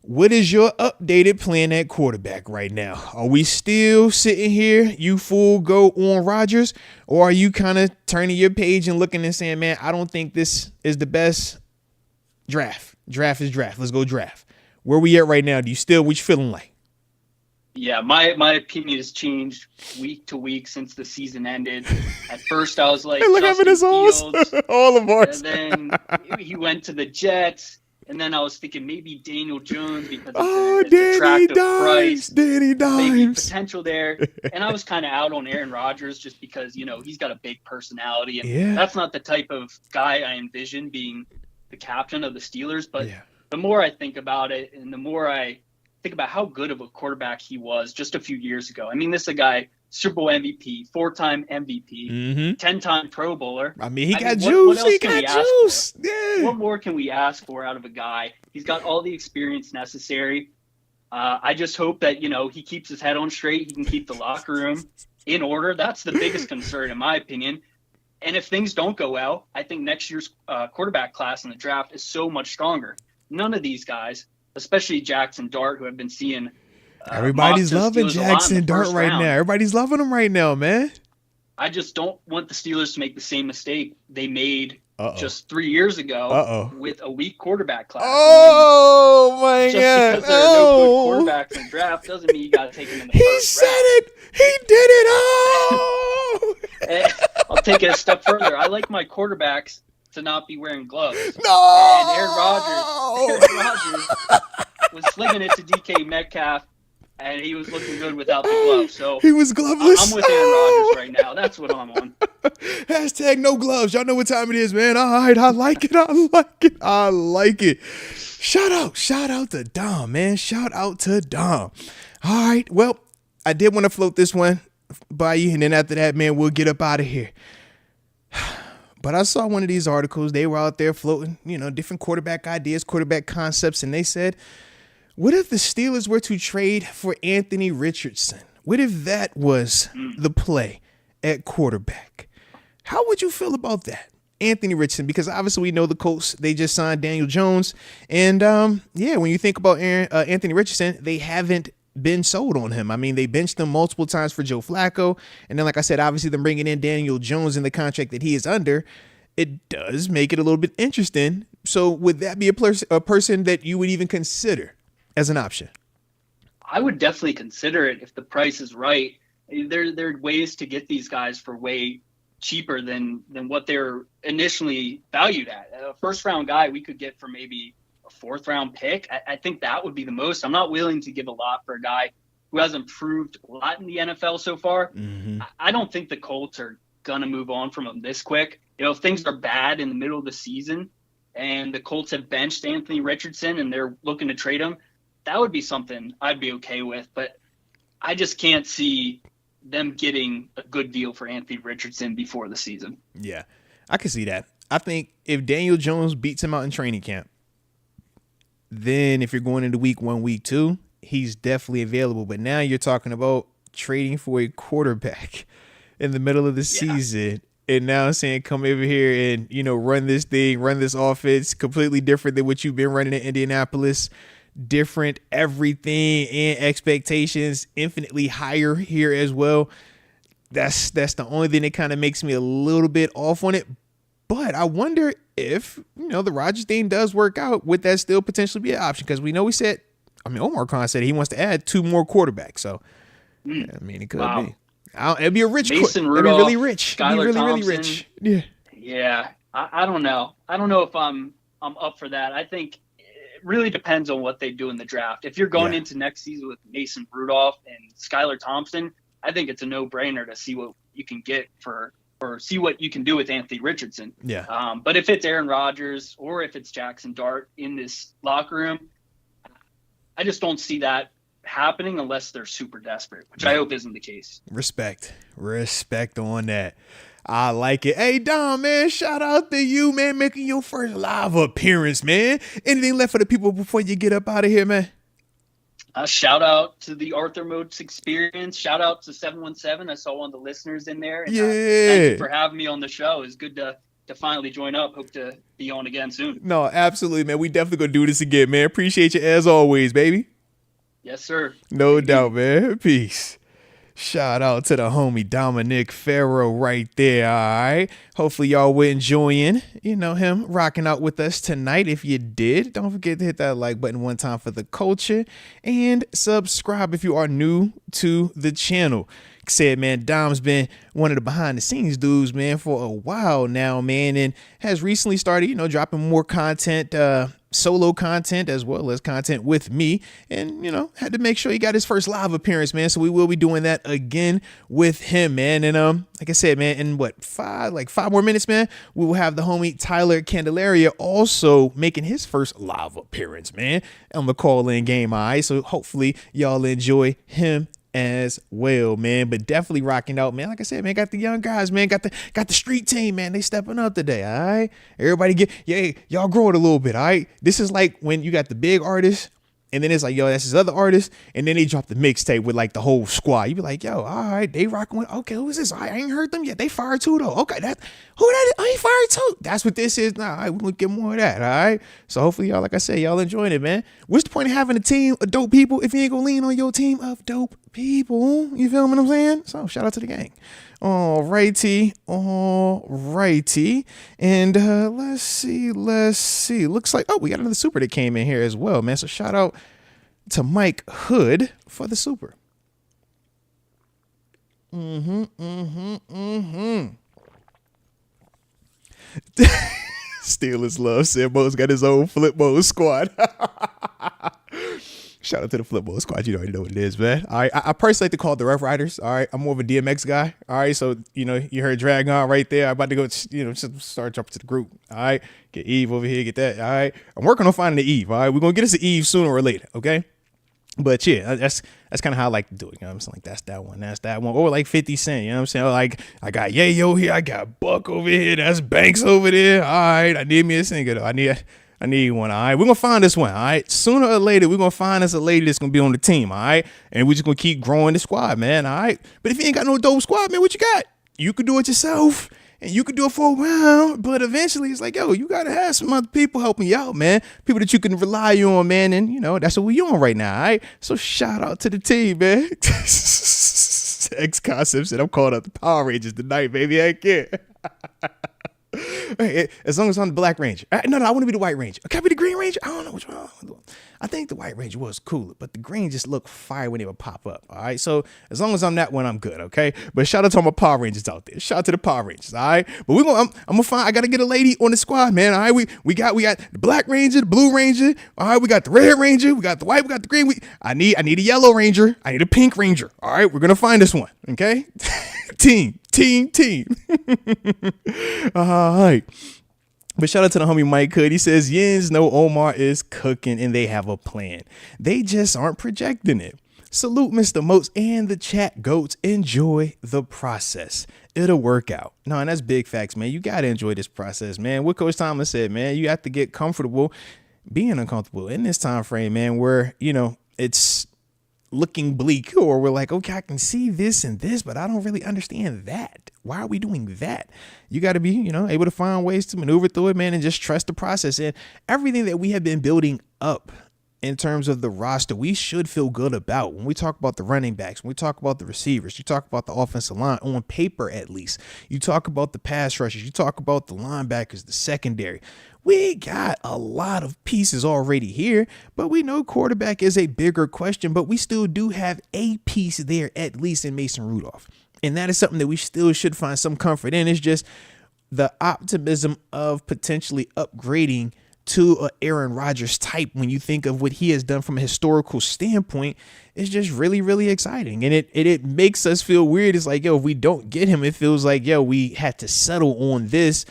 What is your updated plan at quarterback right now? Are we still sitting here, you full go on Rodgers, or are you kind of turning your page and looking and saying, man, I don't think this is the best draft. Draft is draft. Let's go draft. Where we at right now? What you feeling like? Yeah, my opinion has changed week to week since the season ended. At first, I was like, look at his Fields, all of ours. And then he went to the Jets. And then I was thinking maybe Daniel Jones because it's an attractive price. Danny Dimes. Maybe potential there. And I was kind of out on Aaron Rodgers just because, he's got a big personality. And that's not the type of guy I envision being the captain of the Steelers. But the more I think about it and the more I think about how good of a quarterback he was just a few years ago. I mean, this is a guy, Super Bowl MVP, 4-time MVP, 10-time Pro Bowler. I mean, he got juice. What else He can we got ask juice. for? Yeah. What more can we ask for out of a guy? He's got all the experience necessary. I just hope that, he keeps his head on straight. He can keep the locker room in order. That's the biggest concern, in my opinion. And if things don't go well, I think next year's quarterback class in the draft is so much stronger. None of these guys, especially Jackson Dart, who have been seeing everybody's loving Jackson Dart right now. Everybody's loving him right now, man. I just don't want the Steelers to make the same mistake they made just 3 years ago with a weak quarterback class. Oh, my God. Just because there are no good quarterbacks in the draft doesn't mean you got to take them in the first round. He said it. He did it. Oh. I'll take it a step further. I like my quarterbacks to not be wearing gloves. No. And Aaron Rodgers was slinging it to DK Metcalf, and he was looking good without the glove. So he was gloveless. I'm with Aaron Rodgers right now. That's what I'm on. Hashtag no gloves. Y'all know what time it is, man. All right, I like it. I like it. Shout out to Dom, man. Shout out to Dom. All right, well, I did want to float this one by you, and then after that, man, we'll get up out of here. But I saw one of these articles. They were out there floating, different quarterback ideas, quarterback concepts, and they said, what if the Steelers were to trade for Anthony Richardson? What if that was the play at quarterback? How would you feel about that? Anthony Richardson, because obviously we know the Colts, they just signed Daniel Jones. And, when you think about Anthony Richardson, they haven't been sold on him. I mean, they benched him multiple times for Joe Flacco. And then, like I said, obviously them bringing in Daniel Jones in the contract that he is under, it does make it a little bit interesting. So would that be a person that you would even consider as an option? I would definitely consider it if the price is right. There are ways to get these guys for way cheaper than what they're initially valued at. A first round guy we could get for maybe a fourth round pick. I think that would be the most. I'm not willing to give a lot for a guy who hasn't proved a lot in the NFL so far. I don't think the Colts are going to move on from him this quick. If things are bad in the middle of the season and the Colts have benched Anthony Richardson and they're looking to trade him, that would be something I'd be okay with. But I just can't see them getting a good deal for Anthony Richardson before the season. Yeah, I can see that. I think if Daniel Jones beats him out in training camp, then if you're going into week 1, week 2, he's definitely available. But now you're talking about trading for a quarterback in the middle of the season. And now saying, come over here and, run this thing, run this offense completely different than what you've been running in Indianapolis. Different everything and expectations infinitely higher here as well. That's the only thing that kind of makes me a little bit off on it. But I wonder if, the Rodgers thing does work out, would that still potentially be an option? Because we know Omar Khan said he wants to add 2 more quarterbacks. So, it could be. It'd be a rich Mason Rudolph, it'd be really rich. It'd be really rich. Yeah. Yeah. I don't know. I don't know if I'm up for that. I think it really depends on what they do in the draft. If you're going into next season with Mason Rudolph and Skylar Thompson, I think it's a no-brainer to see what you can get or see what you can do with Anthony Richardson. Yeah. But if it's Aaron Rodgers or if it's Jackson Dart in this locker room, I just don't see that happening unless they're super desperate, which I hope isn't the case. Respect on that. I like it. Hey, Dom, man, shout out to you, man, making your first live appearance, man. Anything left for the people before you get up out of here, man? Shout out to the Arthur Moats experience. Shout out to 717. I saw one of the listeners in there. And, thank you for having me on the show. It's good to finally join up. Hope to be on again soon. No, absolutely, man. We definitely gonna do this again, man. Appreciate you as always, baby. Yes, sir. No doubt, man. Peace. Shout out to the homie Dominic Ferro right there, all right? Hopefully y'all were enjoying, him rocking out with us tonight. If you did, don't forget to hit that like button one time for the culture and subscribe if you are new to the channel. Said, man, Dom's been one of the behind the scenes dudes, man, for a while now, man, and has recently started, dropping more content, solo content as well as content with me, and had to make sure he got his first live appearance, man. So we will be doing that again with him, man. And like I said, man, in five more minutes, man, we will have the homie Tyler Candelaria also making his first live appearance, man, on the call-in game. All right, so hopefully y'all enjoy him as well, man. But definitely rocking out, man. Like I said, man, got the young guys, man, got the street team, man. They stepping up today. All right, everybody y'all grow it a little bit. All right, this is like when you got the big artists, and then it's like, yo, that's his other artist, and then they drop the mixtape with like the whole squad. You be like, yo, all right, they rocking with, okay, who is this? I ain't heard them yet. They fired too though. Okay, he fired too. That's what this is now. All right, we're gonna get more of that. All right, so hopefully y'all, like I said, y'all enjoying it, man. What's the point of having a team of dope people if you ain't gonna lean on your team of dope people? You feel what I'm saying? So shout out to the gang. All righty. And let's see. Looks like, we got another super that came in here as well, man. So shout out to Mike Hood for the super. Steelers love said Moats got his own flip mode squad. Shout out to the flip mode squad. You already know what it is, man. All right, I personally like to call it the Rough Riders. All right, I'm more of a DMX guy. All right, so you heard Dragon right there. I'm about to go, just start jumping to the group. All right, get Eve over here, get that. All right, I'm working on finding the Eve. All right, we're gonna get us an Eve sooner or later. Okay. But yeah, that's kind of how I like to do it. You know what I'm saying? Like, that's that one. Or like 50 Cent, you know what I'm saying? Like, I got Yayo here, I got Buck over here, that's Banks over there. All right, I need me a singer though. I need one. All right, we're gonna find this one. All right, sooner or later we're gonna find us a lady that's gonna be on the team. All right, and we're just gonna keep growing the squad, man. All right, but if you ain't got no dope squad, man, what you got? You could do it yourself. And you could do it for a while, but eventually it's like, yo, you got to have some other people helping you out, man. People that you can rely on, man. And, that's what we on right now, all right? So shout out to the team, man. X-Concept said, I'm calling out the Power Rangers tonight, baby. Heck yeah. Hey, as long as I'm the Black Ranger. No, I want to be the White Ranger. Can I be the Green Ranger? I don't know which one. I think the White Ranger was cooler, but the green just looked fire when they would pop up. All right, so as long as I'm that one, I'm good. Okay, but shout out to all my Power Rangers out there. Shout out to the Power Rangers. All right, but I'm gonna find. I gotta get a lady on the squad, man. All right, we got the Black Ranger, the Blue Ranger. All right, we got the Red Ranger, we got the White, we got the Green. I need a Yellow Ranger. I need a Pink Ranger. All right, we're gonna find this one. Okay, team. All right. But shout out to the homie Mike Hood. He says, Yins know Omar is cooking and they have a plan. They just aren't projecting it. Salute Mr. Moats and the chat goats. Enjoy the process. It'll work out. No, and that's big facts, man. You got to enjoy this process, man. What Coach Tomlin said, man, you have to get comfortable being uncomfortable in this time frame, man, where, it's looking bleak, or we're like, okay, I can see this and this, but I don't really understand that. Why are we doing that? You got to be, able to find ways to maneuver through it, man, and just trust the process. And everything that we have been building up in terms of the roster, we should feel good about. When we talk about the running backs, when we talk about the receivers, you talk about the offensive line on paper, at least. You talk about the pass rushers, you talk about the linebackers, the secondary. We got a lot of pieces already here, but we know quarterback is a bigger question, but we still do have a piece there, at least in Mason Rudolph. And that is something that we still should find some comfort in. It's just the optimism of potentially upgrading to a Aaron Rodgers type when you think of what he has done from a historical standpoint is just really, really exciting. And it makes us feel weird. It's like, yo, if we don't get him, it feels like, yo, we had to settle on this,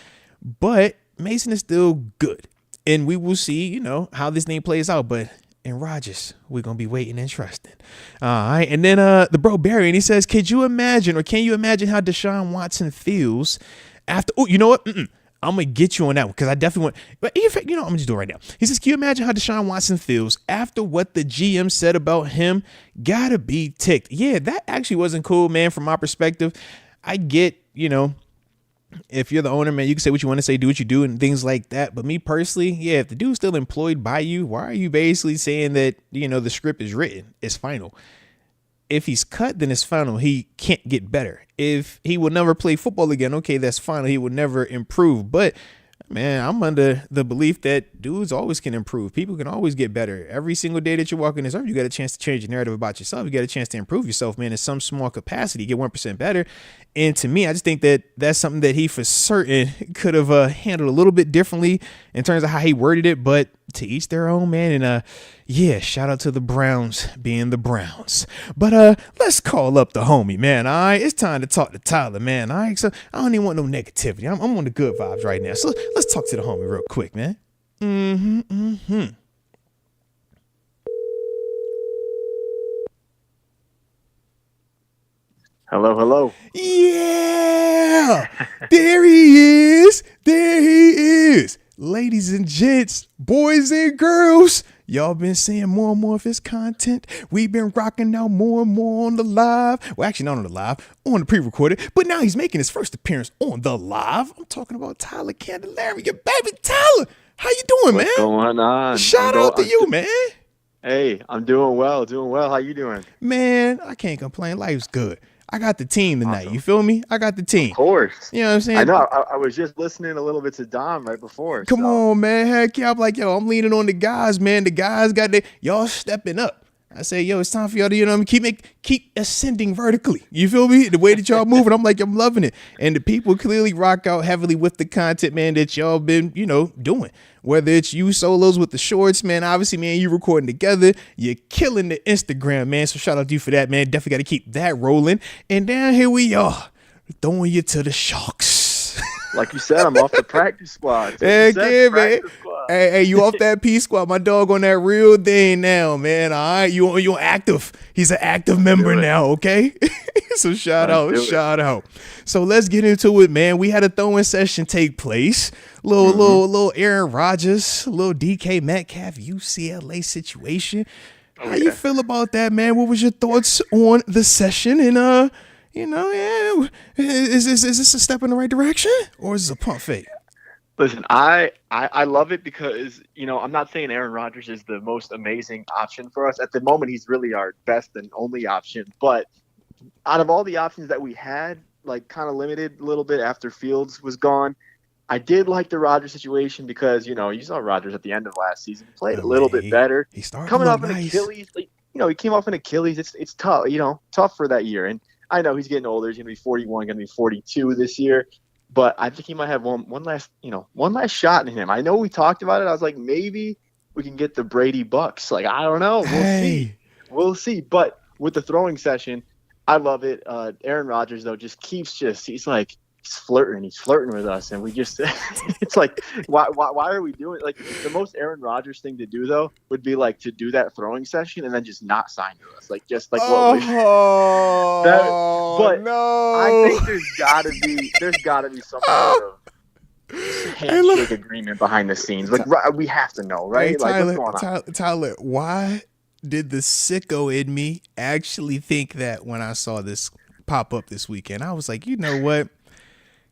but Mason is still good. And we will see, how this thing plays out. But in Rodgers, we're going to be waiting and trusting. All right. And then the bro Barry, and he says, can you imagine how Deshaun Watson feels after, you know what? I'm going to get you on that one because I definitely want, but in fact, I'm going to just do it right now. He says, can you imagine how Deshaun Watson feels after what the GM said about him? Gotta be ticked. Yeah, that actually wasn't cool, man, from my perspective. I get, if you're the owner, man, you can say what you want to say, do what you do and things like that. But me personally, yeah, if the dude's still employed by you, why are you basically saying that, the script is written, it's final? If he's cut, then it's final. He can't get better. If he will never play football again, okay, that's final. He will never improve. But man, I'm under the belief that dudes always can improve. People can always get better. Every single day that you're walking this earth, you got a chance to change your narrative about yourself. You got a chance to improve yourself, man, in some small capacity, get 1% better. And to me, I just think that that's something that he for certain could have handled a little bit differently in terms of how he worded it. But to each their own, man. And yeah, shout out to the Browns being the Browns. But let's call up the homie, man. All right, it's time to talk to Tyler, man. All right, so I don't even want no negativity. I'm on the good vibes right now. So let's talk to the homie real quick, man. Hello. Yeah, there he is. There he is. Ladies and gents, boys and girls, y'all been seeing more and more of his content. We've been rocking out more and more on the live. Well, actually, not on the live, on the pre-recorded. But now he's making his first appearance on the live. I'm talking about Tyler Candelaria, baby Tyler. How you doing, man? What's going on? Shout out to you, man. Hey, I'm doing well. How you doing? Man, I can't complain. Life's good. I got the team tonight. Awesome. You feel me? I got the team. Of course. You know what I'm saying? I know. I was just listening a little bit to Dom right before. Come on, man. Heck yeah. I'm like, yo, I'm leaning on the guys, man. The guys got y'all stepping up. I say, yo, it's time for y'all to, you know, keep ascending vertically. You feel me? The way that y'all moving, I'm like, I'm loving it. And the people clearly rock out heavily with the content, man, that y'all been, you know, doing. Whether it's you solos with the shorts, man, obviously, man, you recording together, you're killing the Instagram, man. So shout out to you for that, man. Definitely got to keep that rolling. And down here we are, throwing you to the Sharks. Like you said, I'm off the practice squad. Heck yeah, man. Hey, you off that P squad? My dog on that real thing now, man. All right, you active. He's an active member now, okay? So shout out. So let's get into it, man. We had a throwing session take place. Little Aaron Rodgers, little DK Metcalf UCLA situation. How you feel about that, man? What was your thoughts on the session? And you know, yeah, is this a step in the right direction, or is this a pump fake? Listen, I love it because, you know, I'm not saying Aaron Rodgers is the most amazing option for us. At the moment, he's really our best and only option. But out of all the options that we had, like kind of limited a little bit after Fields was gone, I did like the Rodgers situation because, you know, you saw Rodgers at the end of last season played a little bit better. He started coming off nice. an Achilles. Like, you know, he came off an Achilles. It's tough, you know, tough for that year. And I know he's getting older. He's going to be 41, going to be 42 this year. But I think he might have one last shot in him. I know we talked about it. I was like, maybe we can get the Brady Bucks. Like, I don't know. We'll see. But with the throwing session, I love it. Aaron Rodgers, though, he's flirting with us. And we just, it's like, why are we doing it? Like, the most Aaron Rodgers thing to do, though, would be like to do that throwing session and then just not sign to us. Like, just like what we but no. I think there's gotta be some sort of handshake agreement behind the scenes. Like, we have to know, right? Hey, Tyler, what's going on? Tyler, why did the sicko in me actually think that when I saw this pop up this weekend? I was like, you know what?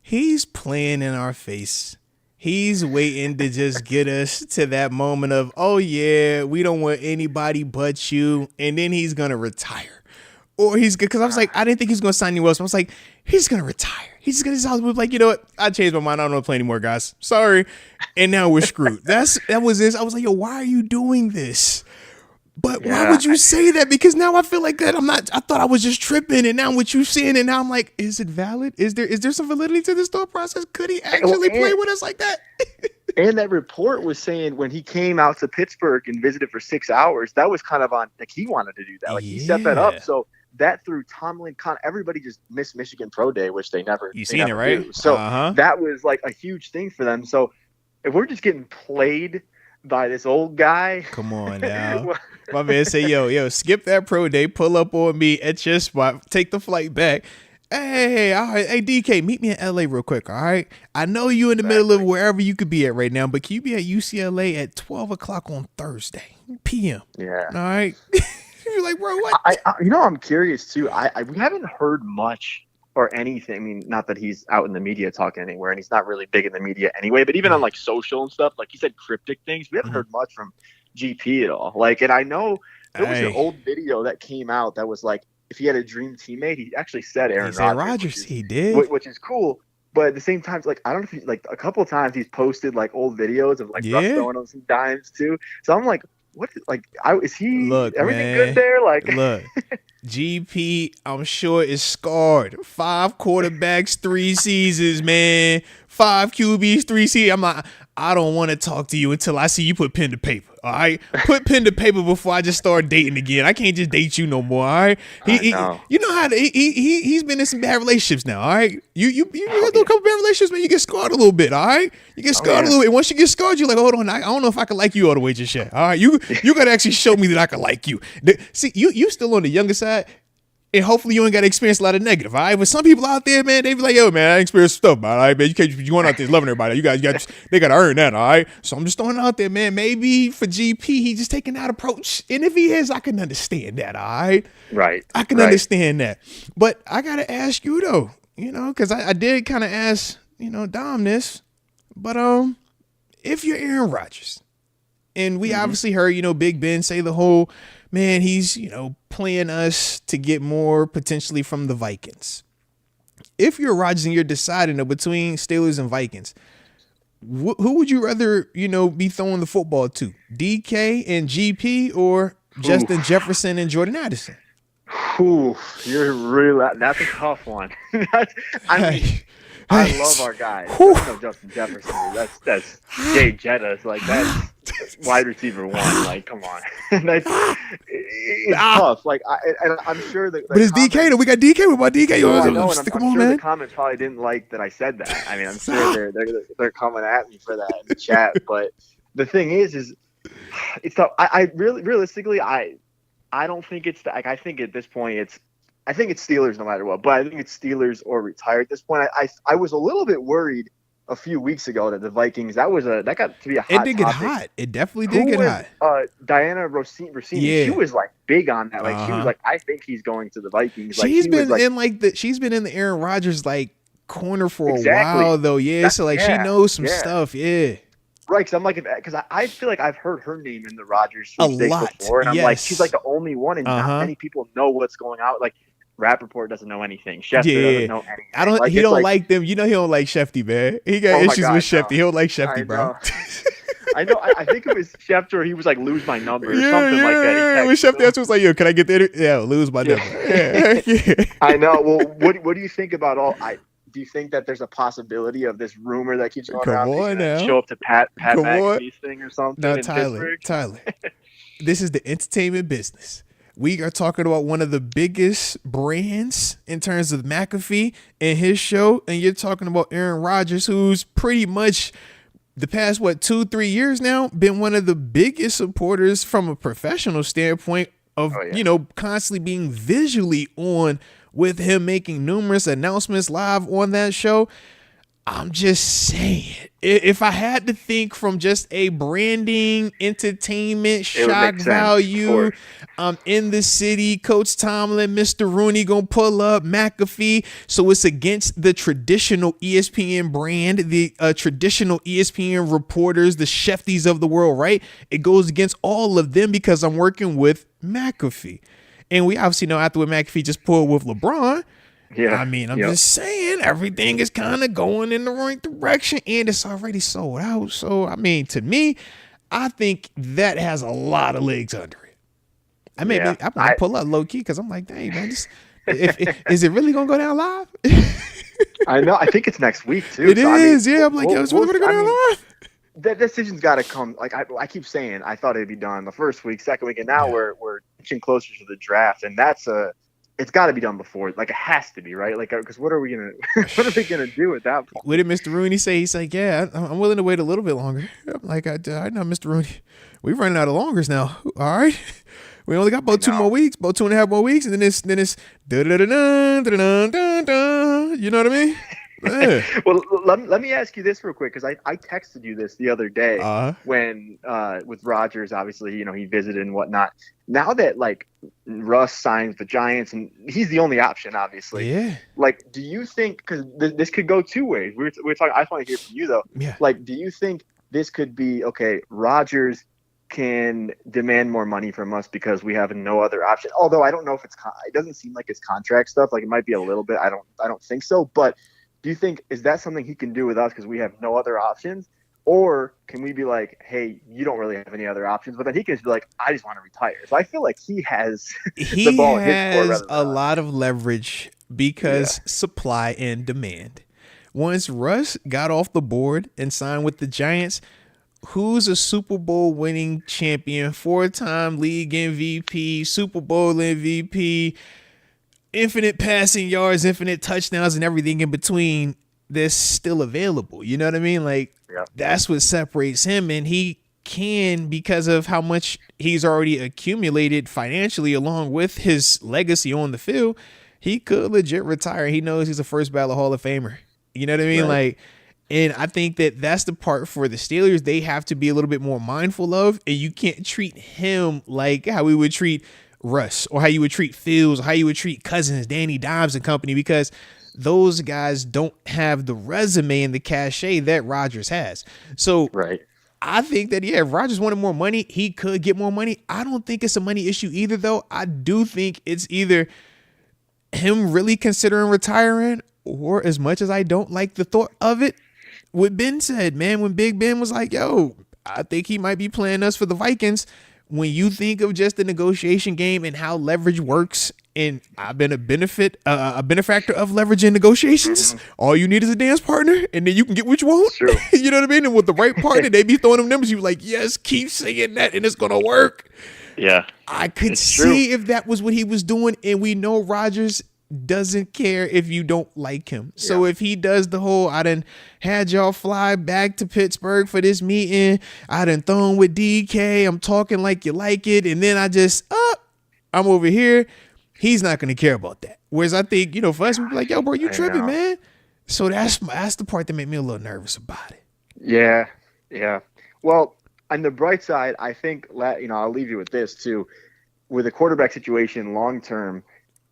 He's playing in our face. He's waiting to just get us to that moment of, oh, yeah, we don't want anybody but you. And then he's going to retire. Or because I was like, I didn't think he was going to sign anywhere else. I was like, he's going to retire. He's going to be like, you know what? I changed my mind. I don't want to play anymore, guys. Sorry. And now we're screwed. That was this. I was like, yo, why are you doing this? But why would you say that? Because now I feel like that I thought I was just tripping, and now what you saying, and now I'm like, is it valid? Is there some validity to this thought process? Could he actually play with us like that? And that report was saying when he came out to Pittsburgh and visited for 6 hours, that was kind of on, like, he wanted to do that. Like, he set that up. So that threw Tomlin, everybody just missed Michigan Pro Day, which they never seen it, right? Do. So that was like a huge thing for them. So if we're just getting played by this old guy. Come on now. My man say, yo, skip that pro day, pull up on me at your spot, take the flight back. Hey, all right. Hey, DK, meet me in LA real quick, all right? I know you in the middle of wherever you could be at right now, but can you be at UCLA at 12 o'clock on Thursday, p.m.? Yeah. All right? You're like, bro, what? I'm curious, too. We haven't heard much or anything. I mean, not that he's out in the media talking anywhere, and he's not really big in the media anyway, but even on, like, social and stuff, like he said cryptic things, we haven't heard much from GP at all. Like, and I know there was an old video that came out that was like, if he had a dream teammate, he actually said Aaron Rodgers. He did. Which is cool. But at the same time, like, I don't know if he, like, a couple of times he's posted, like, old videos of, like, Russ throwing him some dimes, too. So I'm like, what, like, is he, look, everything man, good there? Like, look, GP, I'm sure, is scarred. 5 quarterbacks, 3 seasons, man. 5 QBs, 3 seasons. I'm like, I don't want to talk to you until I see you put pen to paper. All right, put pen to paper before I just start dating again. I can't just date you no more. All right, you know how he's been in some bad relationships now. All right, you do a couple bad relationships, man. You get scarred a little bit. All right, you get scarred a little bit. And once you get scarred, you're like, hold on, I don't know if I can like you all the way just yet. All right, you got to actually show me that I can like you. See, you still on the younger side. And hopefully you ain't got to experience a lot of negative, all right? But some people out there, man, they be like, yo, man, I experienced stuff, man, all right, man? You can't be going out there loving everybody. They got to earn that, all right? So I'm just throwing it out there, man. Maybe for GP, he's just taking that approach. And if he is, I can understand that, all right? Right. I can understand that. But I got to ask you, though, because I did kind of ask, Dom this. But if you're Aaron Rodgers, and we obviously heard, Big Ben say the whole, man, he's, playing us to get more potentially from the Vikings. If you're Rodgers and you're deciding between Steelers and Vikings, who would you rather, be throwing the football to? DK and GP or Justin Jefferson and Jordan Addison? That's a tough one. I love our guys. Justin Jefferson. That's Jay Jettas. Like, that's wide receiver 1. Like, come on. It's tough. Like, I'm sure that. But it's DK though. We got DK. What about DK? I know, and I'm sure the comments probably didn't like that I said that. I mean, I'm sure they're coming at me for that in the chat. But the thing is it's tough. I really, realistically, I don't think it's like, I think at this point I think it's Steelers no matter what, but I think it's Steelers or retire at this point. I was a little bit worried a few weeks ago that the Vikings, that got to be a hot topic. It did get hot. It definitely did get hot. Diana Rossini, she was like big on that. Like she was like, I think he's going to the Vikings. Like, she's been in the Aaron Rodgers like corner for a while though. Yeah. So like she knows some stuff. Yeah. Right, because I'm like, because I feel like I've heard her name in the Rodgers sweepstakes before, and I'm like, she's like the only one, and not many people know what's going on. Like, Rappaport doesn't know anything. Schefter doesn't know anything. He don't like them. He don't like Shefty, man. He got issues with Shefty. He don't like Shefty, bro. I know. I think it was Schefter. He was like, lose my number or something like that. It was Shefty. That's was like, yo, can I get the Yeah, lose my number. Yeah. I know. Well, what do you think about all? Do you think that there's a possibility of this rumor that keeps going around? Come on now. Show up to Pat McAfee's thing or something? No, Tyler. This is the entertainment business. We are talking about one of the biggest brands in terms of McAfee and his show, and you're talking about Aaron Rodgers, who's pretty much the past 2-3 years now been one of the biggest supporters from a professional standpoint of constantly being visually on with him making numerous announcements live on that show. I'm just saying, if I had to think from just a branding, entertainment, shock value, in the city, Coach Tomlin, Mr. Rooney gonna pull up McAfee, so it's against the traditional ESPN brand, the traditional ESPN reporters, the Shefties of the world, right? It goes against all of them because I'm working with McAfee. And we obviously know after what McAfee just pulled with LeBron, I mean, I'm just saying everything is kind of going in the right direction and it's already sold out. So, I mean, to me, I think that has a lot of legs under it. I mean, I might pull up low key because I'm like, dang, man, is it really going to go down live? I know. I think it's next week, too. It is. I'm like, yo, it's really going to go down live? That decision's got to come. Like I keep saying, I thought it'd be done the first week, second week, and now we're inching closer to the draft, and it's got to be done before. Like it has to be, right? Like, because what are we gonna do at that point? What did Mr. Rooney say? He's like, yeah, I'm willing to wait a little bit longer. I'm like, I know, Mr. Rooney, we're running out of longers now. All right, we only got about 2 more weeks, about 2.5 more weeks, and then it's da-da-da-da-da-da-da-da. You know what I mean? Yeah. Well, let me ask you this real quick, because I texted you this the other day when with Rodgers, obviously, he visited and whatnot. Now that like Russ signs the Giants and he's the only option, obviously. Like, do you think, because this could go 2 ways? We're talking. I just want to hear from you though. Like, do you think this could be okay? Rodgers can demand more money from us because we have no other option. Although I don't know if it doesn't seem like it's contract stuff. Like it might be a little bit. I don't think so, but. Do you think is that something he can do with us because we have no other options, Or can we be like, hey, you don't really have any other options? But then he can just be like, I just want to retire. So I feel like he has the ball in his court rather than a lot of leverage because supply and demand. Once Russ got off the board and signed with the Giants, who's a Super Bowl winning champion, 4-time league MVP, Super Bowl MVP, infinite passing yards, infinite touchdowns, and everything in between that's still available? You know what I mean? Like, that's what separates him. And he can, because of how much he's already accumulated financially along with his legacy on the field, he could legit retire. He knows he's a first ballot Hall of Famer. You know what I mean? Right. Like, and I think that that's the part for the Steelers they have to be a little bit more mindful of. And you can't treat him like how we would treat Russ or how you would treat Fields or how you would treat Cousins, Danny Dimes and company, because those guys don't have the resume and the cachet that Rodgers has. So I think that, if Rodgers wanted more money, he could get more money. I don't think it's a money issue either, though. I do think it's either him really considering retiring, or, as much as I don't like the thought of it, what Ben said, man, when Big Ben was like, yo, I think he might be playing us for the Vikings. When you think of just the negotiation game and how leverage works, and I've been a benefactor of leverage in negotiations. All you need is a dance partner, and then you can get what you want. True. You know what I mean? And with the right partner, they be throwing them numbers. You like, yes, keep saying that, and it's gonna work. Yeah, I could see if that was what he was doing, and we know Rodgers doesn't care if you don't like him. So if he does the whole, I done had y'all fly back to Pittsburgh for this meeting, I done thrown with DK, I'm talking like you like it, and then I just I'm over here, he's not going to care about that. Whereas I think, for us, we'd be like, yo, bro, you tripping, man. So that's the part that made me a little nervous about it. Yeah. Well, on the bright side, I think, I'll leave you with this too. With the quarterback situation long term,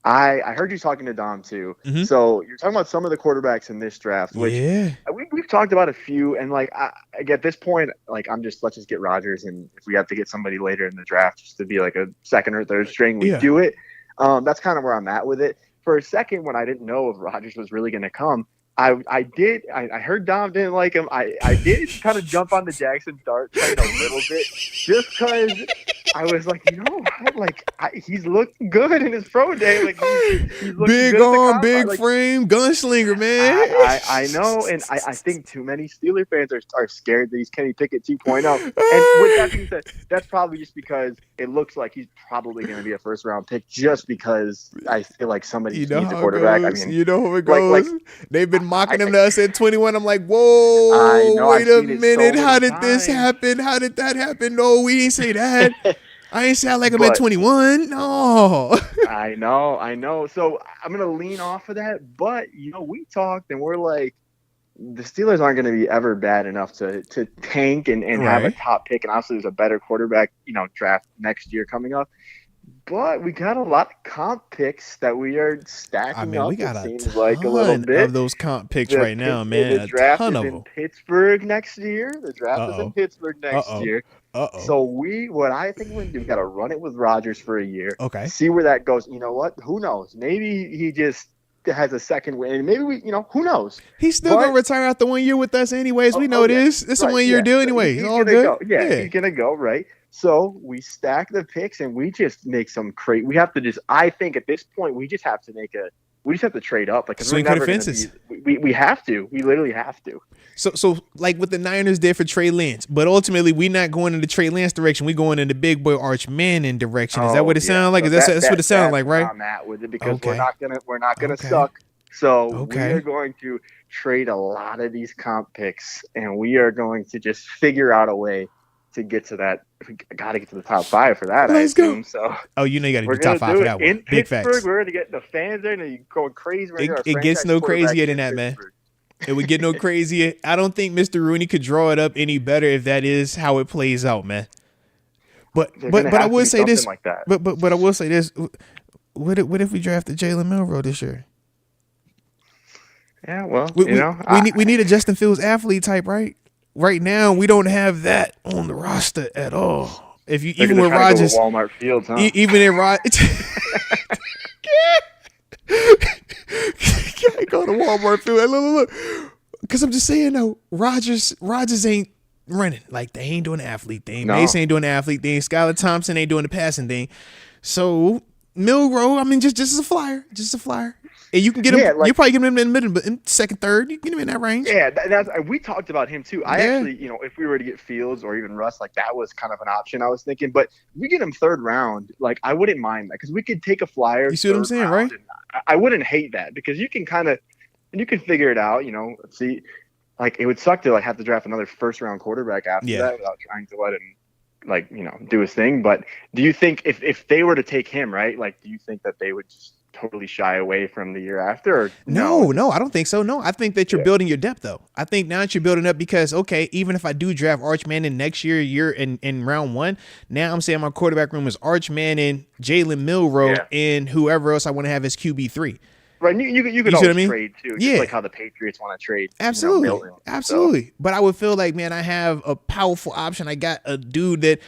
I heard you talking to Dom too. Mm-hmm. So you're talking about some of the quarterbacks in this draft, which we've talked about a few. And like, I at this point, like, let's just get Rodgers. And if we have to get somebody later in the draft just to be like a second or third string, we do it. That's kind of where I'm at with it. For a second, when I didn't know if Rodgers was really going to come, I heard Dom didn't like him. I did kind of jump on the Jackson Dart train a little bit, just because I was like, he's looked good in his pro day. Like, he's big arm, big frame, gunslinger, man. I know, and I think too many Steeler fans are scared that he's Kenny Pickett 2.0. And with that being said, that's probably just because it looks like he's probably going to be a first round pick, just because I feel like somebody needs a quarterback. I mean, you know how it goes. They've been mocking him to us at 21. I'm like, whoa, wait a minute. How did this happen? How did that happen? No, we didn't say that. I ain't sound like I'm at 21. No. I know. So I'm going to lean off of that. But, we talked and we're like, the Steelers aren't going to be ever bad enough to tank and have a top pick. And obviously there's a better quarterback, draft next year coming up. But we got a lot of comp picks that we are stacking up. We got a ton of those comp picks right now, man. The draft is in Pittsburgh next year. The draft is in Pittsburgh next year. So what I think we're going to do, we got to run it with Rodgers for a year. Okay. See where that goes. You know what? Who knows? Maybe he just has a second win. Maybe who knows? He's still going to retire after 1 year with us anyways. We know this. It's a 1 year deal anyway. He's all good. He's going to go, right? So we stack the picks and we just make some we have to I think at this point, we just have to trade up. Like, swing for the fences. We have to. We literally have to. So like what the Niners did for Trey Lance, but ultimately we're not going in the Trey Lance direction. We're going in the big boy Arch Manning direction. Is that what it sounds like? So that's what it sounds like, right? I'm at with it because we're not gonna suck. So we are going to trade a lot of these comp picks, and we are going to just figure out a way to get to that. We got to get to the top 5 for that. Let's go. So you know you got to do top 5 for that one. In Big Pittsburgh, facts. we're going to get the fans there, and you're going crazy. It gets no crazier than that, man. It would get no crazier. I don't think Mr. Rooney could draw it up any better if that is how it plays out, man. But I will say this. Like that. But I will say this. What if we drafted Jalen Milroe this year? Yeah, well, we need a Justin Fields athlete type, right? Right now, we don't have that on the roster at all. If you even with Rodgers, Walmart Fields, huh? Even in Rodgers, can't go to Walmart Field. Look, because I'm just saying though, Rodgers ain't running. Like, they ain't doing the athlete thing. No. Mason ain't doing the athlete thing. Skylar Thompson ain't doing the passing thing. So Milroe, I mean, just as a flyer, and you can get him. You probably get him in the middle, but in second, third, you get him in that range. Yeah, we talked about him too. I actually, if we were to get Fields or even Russ, like that was kind of an option I was thinking. But if we get him third round, like I wouldn't mind that because we could take a flyer. You see what I'm saying, right? I wouldn't hate that because you can figure it out. See, like it would suck to like have to draft another first round quarterback after that without trying to let him do his thing. But do you think if they were to take him, right? Like, do you think that they would just totally shy away from the year after? Or no, I don't think so. No, I think that you're building your depth though. I think now that you're building up because even if I do draft Arch Manning next year in round 1, now I'm saying my quarterback room is Arch Manning, Jalen Milroe, and whoever else I want to have as QB3. Right, you could always trade too, just like how the Patriots want to trade. Absolutely, absolutely. So. But I would feel like, man, I have a powerful option. I got a dude that,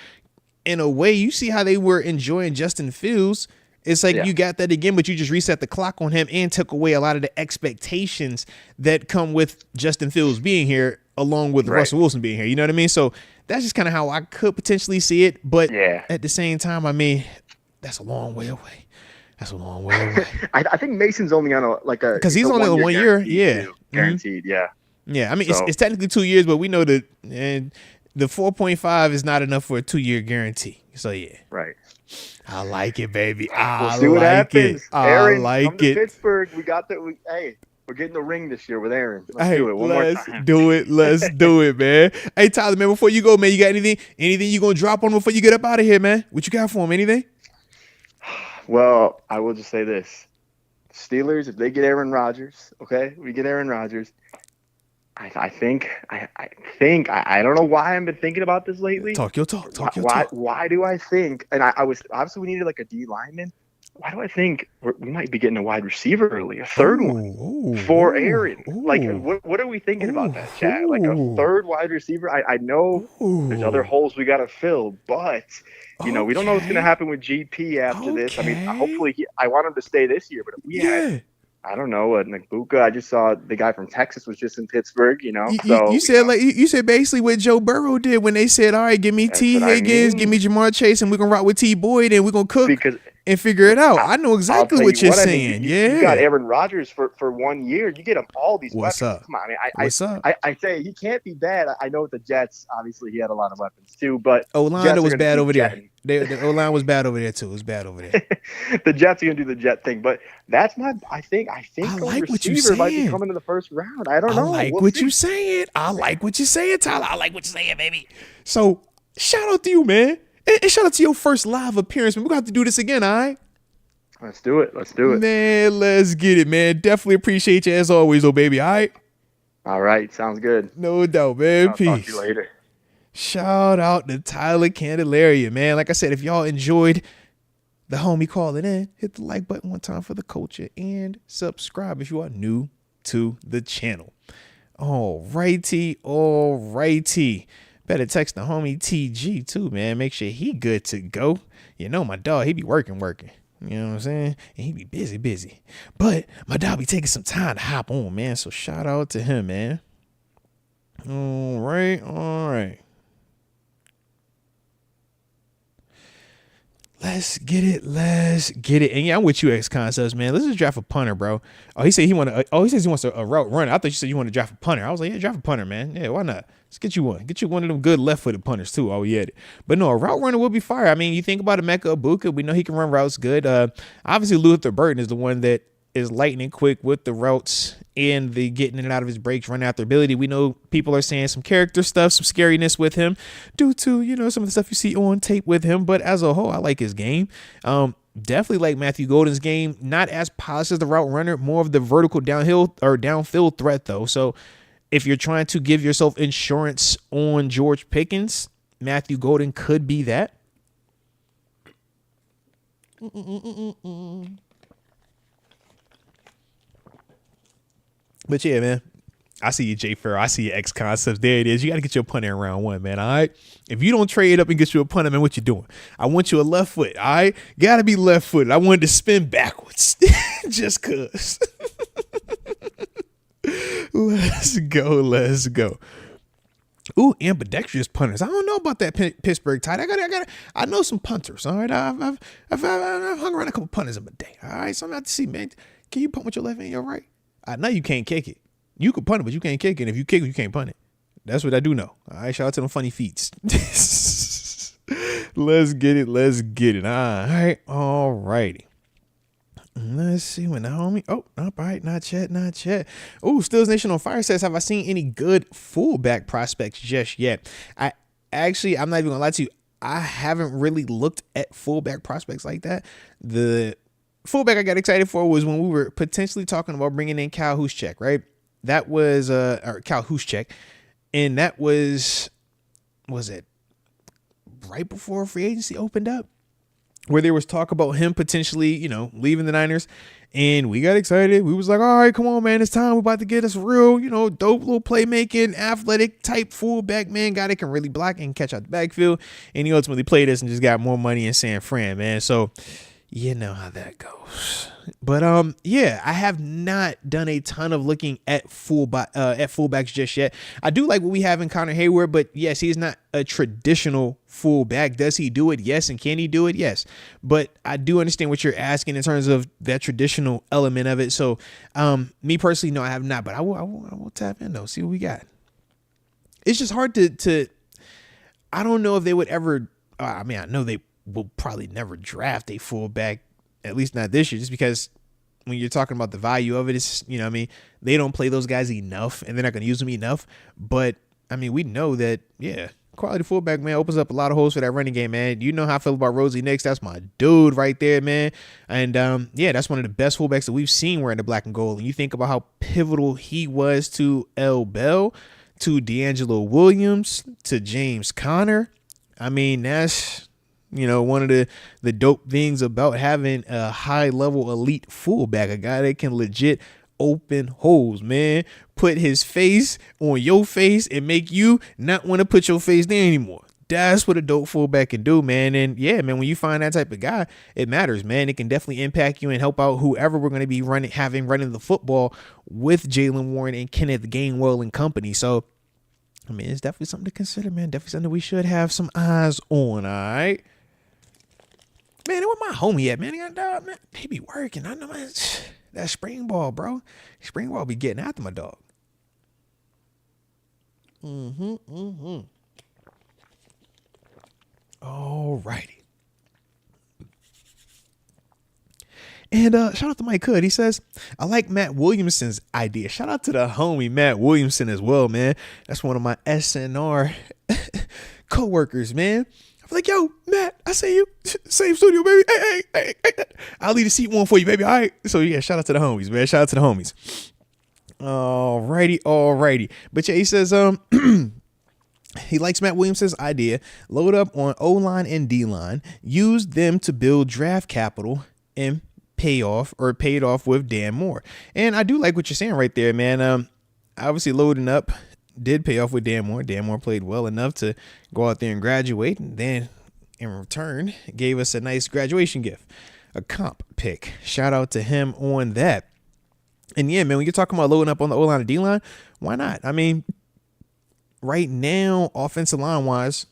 in a way, you see how they were enjoying Justin Fields. It's like you got that again, but you just reset the clock on him and took away a lot of the expectations that come with Justin Fields being here, along with Russell Wilson being here. You know what I mean? So that's just kind of how I could potentially see it. But at the same time, I mean, that's a long way away. I think Mason's only on because he's only on 1 year. Guaranteed. Mm-hmm. Yeah. I mean, it's technically 2 years, but we know that the 4.5 is not enough for a 2-year guarantee. So right. I like it, baby. We'll see what happens. Aaron, come to Pittsburgh. We got that. We're getting the ring this year with Aaron. Let's do it one more time. Let's do it, man. Hey, Tyler, man, before you go, man, you got anything you going to drop on before you get up out of here, man? What you got for him? Anything? Well, I will just say this. Steelers, if they get Aaron Rodgers, we get Aaron Rodgers. I think I don't know why I've been thinking about this lately. Talk your talk. Why do I think? And I was obviously we needed like a D lineman. Why do I think we might be getting a wide receiver early, a third one for Aaron? Like, what are we thinking about that, Chad? Like a third wide receiver? I know there's other holes we got to fill, but we don't know what's going to happen with GP after this. I mean, hopefully I want him to stay this year, but if we had, I don't know, Nabuka. I just saw the guy from Texas was just in Pittsburgh, You said basically what Joe Burrow did when they said, all right, give me T. Higgins, give me Jamar Chase, and we're going to rock with T. Boyd, and we're going to cook and figure it out. I know exactly what you're saying. You got Aaron Rodgers for 1 year. You get him all these weapons. Up? Come on, What's up? I say he can't be bad. I know with the Jets, obviously he had a lot of weapons too, but O-line was bad over there. The O-line was bad over there too. It was bad over there. The Jets are gonna do the Jet thing, but that's I think I like what you're saying. Might be coming to the first round. I don't know. I like what you're saying. I like what you're saying, Tyler. I like what you're saying, baby. So shout out to you, man. And shout out to your first live appearance, man. We're gonna have to do this again, all right? Let's do it. Man, let's get it, man. Definitely appreciate you as always, oh baby, all right? All right, sounds good. No doubt, man. Peace. Talk to you later. Shout out to Tyler Candelaria, man. Like I said, if y'all enjoyed the homie calling in, hit the like button one time for the culture and subscribe if you are new to the channel. All righty. Better text the homie TG too, man. Make sure he good to go. My dog, he be working. You know what I'm saying? And he be busy. But my dog be taking some time to hop on, man. So shout out to him, man. All right. Let's get it. And yeah, I'm with you, X Concepts, man. Let's just draft a punter, bro. He says he wants a route runner. I thought you said you want to draft a punter. I was like, yeah, draft a punter, man. Yeah, why not? Let's get you one. Get you one of them good left-footed punters too. Oh, yeah. But no, a route runner will be fire. I mean, you think about Emeka Ibuka. We know he can run routes good. Obviously, Luther Burton is the one that is lightning quick with the routes and the getting in and out of his breaks, run out their ability. We know people are saying some character stuff, some scariness with him due to, some of the stuff you see on tape with him. But as a whole, I like his game. Definitely like Matthew Golden's game. Not as polished as the route runner, more of the vertical downhill or downfield threat though. So if you're trying to give yourself insurance on George Pickens, Matthew Golden could be that. But yeah, man, I see you, Jay Ferro. I see your X Concepts. There it is. You got to get your punter in round 1, man. All right. If you don't trade up and get you a punter, man, what you doing? I want you a left foot. All right. Got to be left footed. I wanted to spin backwards just cause. Let's go. Ooh, ambidextrous punters. I don't know about that Pittsburgh tight. I know some punters. All right, I've hung around a couple punters in my day. All right, so I'm about to see, man. Can you punt with your left hand, your right? I know you can't kick it. You can punt it, but you can't kick it. And if you kick it, you can't punt it. That's what I do know. All right, shout out to them funny feats. Let's get it. All righty. Let's see when the homie. Oh, all right, not yet. Oh, Steelers Nation on Fire says, have I seen any good fullback prospects just yet? I'm not even gonna lie to you. I haven't really looked at fullback prospects like that. The fullback I got excited for was when we were potentially talking about bringing in Kyle Juszczyk, right? That was or Kyle Juszczyk, and that was it right before free agency opened up, where there was talk about him potentially, leaving the Niners, and we got excited. We was like, all right, come on, man, it's time. We're about to get us real, dope little playmaking, athletic type fullback, man, guy that can really block and catch out the backfield. And he ultimately played us and just got more money in San Fran, man. So you know how that goes. But yeah, I have not done a ton of looking at fullbacks just yet. I do like what we have in Connor Hayward, but yes, he's not a traditional fullback. Does he do it? Yes. And can he do it? Yes. But I do understand what you're asking in terms of that traditional element of it. So me personally, no, I have not, but I will tap in though, see what we got. It's just hard to I don't know if they would ever, I know they will probably never draft a fullback, at least not this year, just because when you're talking about the value of it, it's, they don't play those guys enough and they're not going to use them enough. But we know that, yeah, quality fullback, man, opens up a lot of holes for that running game, man. You know how I feel about Rosie Nix. That's my dude right there, man. And yeah, that's one of the best fullbacks that we've seen wearing the black and gold. And you think about how pivotal he was to L. Bell, to D'Angelo Williams, to James Conner. That's one of the dope things about having a high level elite fullback, a guy that can legit open holes, man, put his face on your face and make you not want to put your face there anymore. That's what a dope fullback can do, man. And yeah, man, when you find that type of guy, it matters, man. It can definitely impact you and help out whoever we're going to be running the football with Jaylen Warren and Kenneth Gainwell and company. So it's definitely something to consider, man. Definitely something we should have some eyes on. All right. Man, where my homie at, man? He be working. I know, man. That spring ball, bro. Spring ball be getting after my dog. All righty. And shout out to Mike Hood. He says, I like Matt Williamson's idea. Shout out to the homie Matt Williamson as well, man. That's one of my SNR co-workers, man. I'm like, yo, Matt, I see you. Same studio, baby. Hey. I'll leave the seat one for you, baby. All right. So, yeah, shout out to the homies, man. Shout out to the homies. Alrighty. But, yeah, he says he likes Matt Williamson's idea. Load up on O-line and D-line. Use them to build draft capital and paid off with Dan Moore. And I do like what you're saying right there, man. Obviously, loading up did pay off with Dan Moore. Dan Moore played well enough to go out there and graduate, and then in return gave us a nice graduation gift, a comp pick. Shout out to him on that. And yeah, man, when you're talking about loading up on the O-line and D-line, why not? Right now, offensive line wise,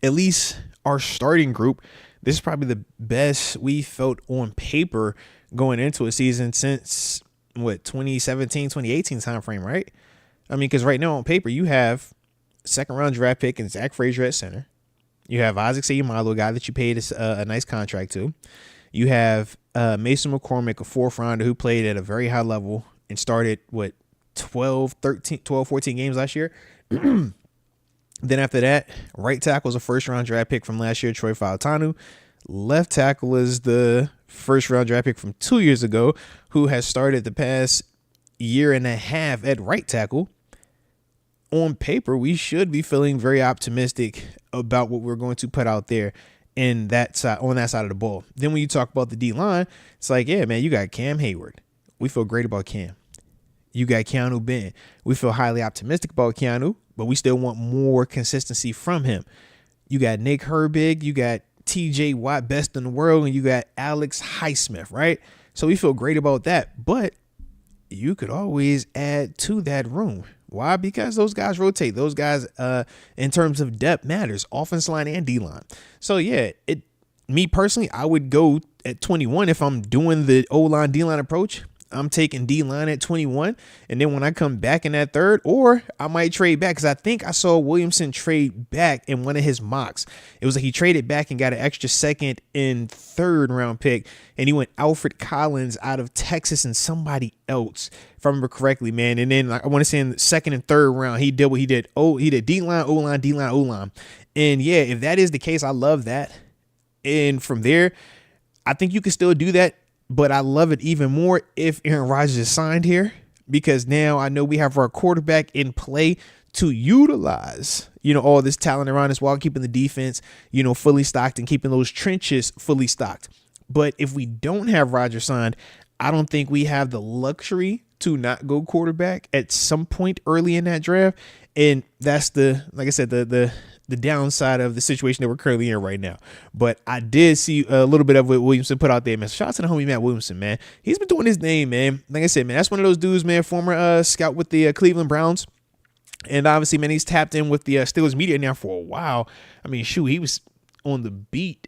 at least our starting group, this is probably the best we felt on paper going into a season since 2017, 2018 timeframe, right? Because right now on paper, you have second round draft pick and Zach Frazier at center. You have Isaac Seumalo, a guy that you paid a nice contract to. You have Mason McCormick, a fourth rounder who played at a very high level and started 12, 14 games last year. Then after that, right tackle was a first round draft pick from last year, Troy Fautanu. Left tackle is the first round draft pick from 2 years ago, who has started the past year and a half at right tackle. On paper, we should be feeling very optimistic about what we're going to put out there in that side, on that side of the ball. Then when you talk about the D-line, it's like, yeah, man, you got Cam Hayward. We feel great about Cam. You got Keanu Ben. We feel highly optimistic about Keanu, but we still want more consistency from him. You got Nick Herbig. You got TJ Watt, best in the world, and you got Alex Highsmith, right? So we feel great about that, but you could always add to that room. Why? Because those guys rotate. Those guys, in terms of depth, matters. Offense line and D line. So yeah, me personally, I would go at 21 if I'm doing the O line D line approach. I'm taking D line at 21, and then when I come back in that third, or I might trade back because I think I saw Williamson trade back in one of his mocks. It was like he traded back and got an extra second and third round pick, and he went Alfred Collins out of Texas and somebody else, if I remember correctly, man. And then I want to say in the second and third round, he did what he did. Oh, he did D line, O line, D line, O line, and yeah, if that is the case, I love that. And from there, I think you can still do that. But I love it even more if Aaron Rodgers is signed here, because now I know we have our quarterback in play to utilize, all this talent around us while keeping the defense, fully stocked and keeping those trenches fully stocked. But if we don't have Rodgers signed, I don't think we have the luxury to not go quarterback at some point early in that draft. And that's like I said, the downside of the situation that we're currently in right now. But I did see a little bit of what Williamson put out there, man. Shout out to the homie Matt Williamson, man. He's been doing his name, man. Like I said, man, that's one of those dudes, man, former scout with the Cleveland Browns. And obviously, man, he's tapped in with the Steelers media now for a while. I mean, shoot, he was on the beat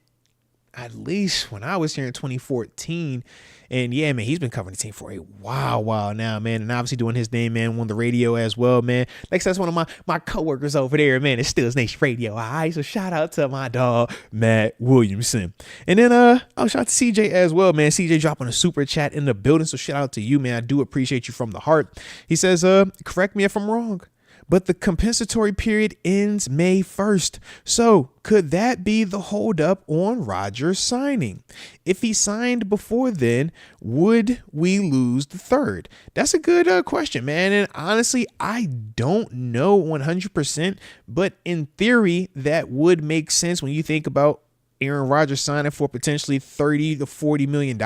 at least when I was here in 2014. And yeah, man, he's been covering the team for a while now, man. And obviously doing his name, man, on the radio as well, man. Like that's one of my coworkers over there, man. It's Steelers Nation Radio. All right, so shout out to my dog, Matt Williamson. And then shout out to CJ as well, man. CJ dropping a super chat in the building. So shout out to you, man. I do appreciate you from the heart. He says, correct me if I'm wrong, but the compensatory period ends May 1st. So could that be the holdup on Rodgers signing? If he signed before then, would we lose the third? That's a good question, man. And honestly, I don't know 100%, but in theory, that would make sense when you think about Aaron Rodgers signing for potentially $30 to $40 million.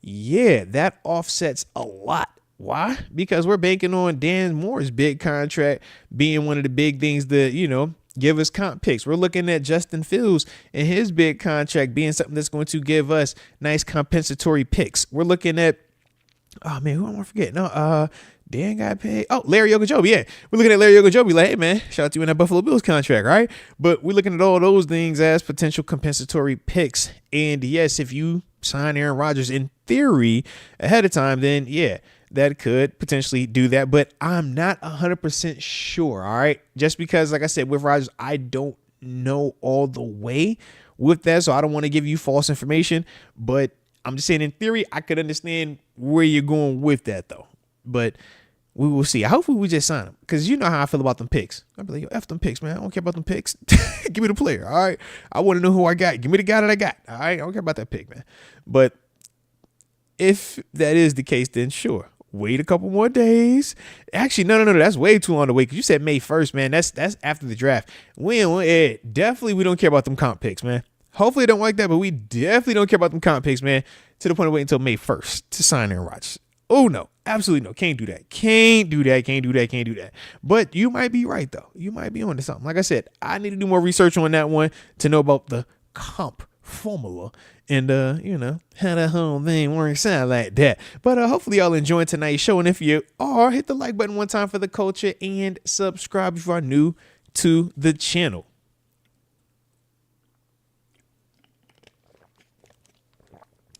Yeah, that offsets a lot. Why? Because we're banking on Dan Moore's big contract being one of the big things that, give us comp picks. We're looking at Justin Fields and his big contract being something that's going to give us nice compensatory picks. We're looking at, oh man, who am I forgetting? No, Dan got paid. Oh, Larry Ogunjobi. Yeah. We're looking at Larry Ogunjobi like, hey man, shout out to you in that Buffalo Bills contract, right? But we're looking at all those things as potential compensatory picks. And yes, if you sign Aaron Rodgers in theory ahead of time, then yeah, that could potentially do that, but I'm not 100% sure. All right. Just because, like I said, with Rodgers, I don't know all the way with that. So I don't want to give you false information, but I'm just saying in theory, I could understand where you're going with that though. But we will see. Hopefully we just sign him, because you know how I feel about them picks. I'll be like, yo, F them picks, man. I don't care about them picks. Give me the player. All right. I want to know who I got. Give me the guy that I got. All right. I don't care about that pick, man. But if that is the case, then sure. Wait a couple more days. Actually, no. That's way too long to wait, because you said May 1st, man. That's after the draft. Definitely we don't care about them comp picks, man. Hopefully they don't like that, but we definitely don't care about them comp picks, man, to the point of waiting until May 1st to sign Aaron Rodgers. Oh, no. Absolutely no. Can't do that. Can't do that. But you might be right, though. You might be onto something. Like I said, I need to do more research on that one to know about the comp formula and how the whole thing works out like that. But hopefully y'all enjoying tonight's show, and if you are, hit the like button one time for the culture and subscribe if you are new to the channel.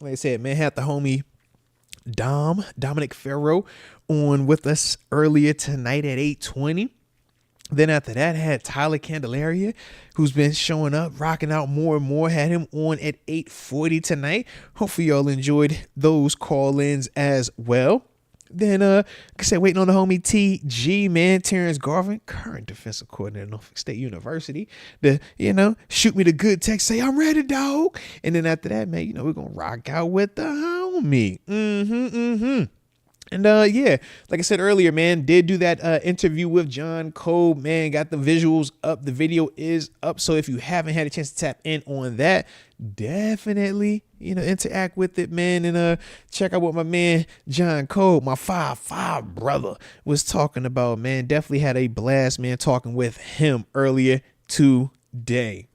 Like I said, man, had the homie Dominic Ferro on with us earlier tonight at 8:20. Then after that, had Tyler Candelaria, who's been showing up, rocking out more and more. Had him on at 8:40 tonight. Hopefully y'all enjoyed those call-ins as well. Then, like I said, waiting on the homie TG, man, Terence Garvin, current defensive coordinator at Norfolk State University, to, shoot me the good text, say, I'm ready, dog. And then after that, man, we're going to rock out with the homie. And yeah, like I said earlier, man, did do that interview with John Cole, man, got the visuals up. The video is up. So if you haven't had a chance to tap in on that, definitely, interact with it, man. And check out what my man John Cole, my 5'5" brother, was talking about, man. Definitely had a blast, man, talking with him earlier today.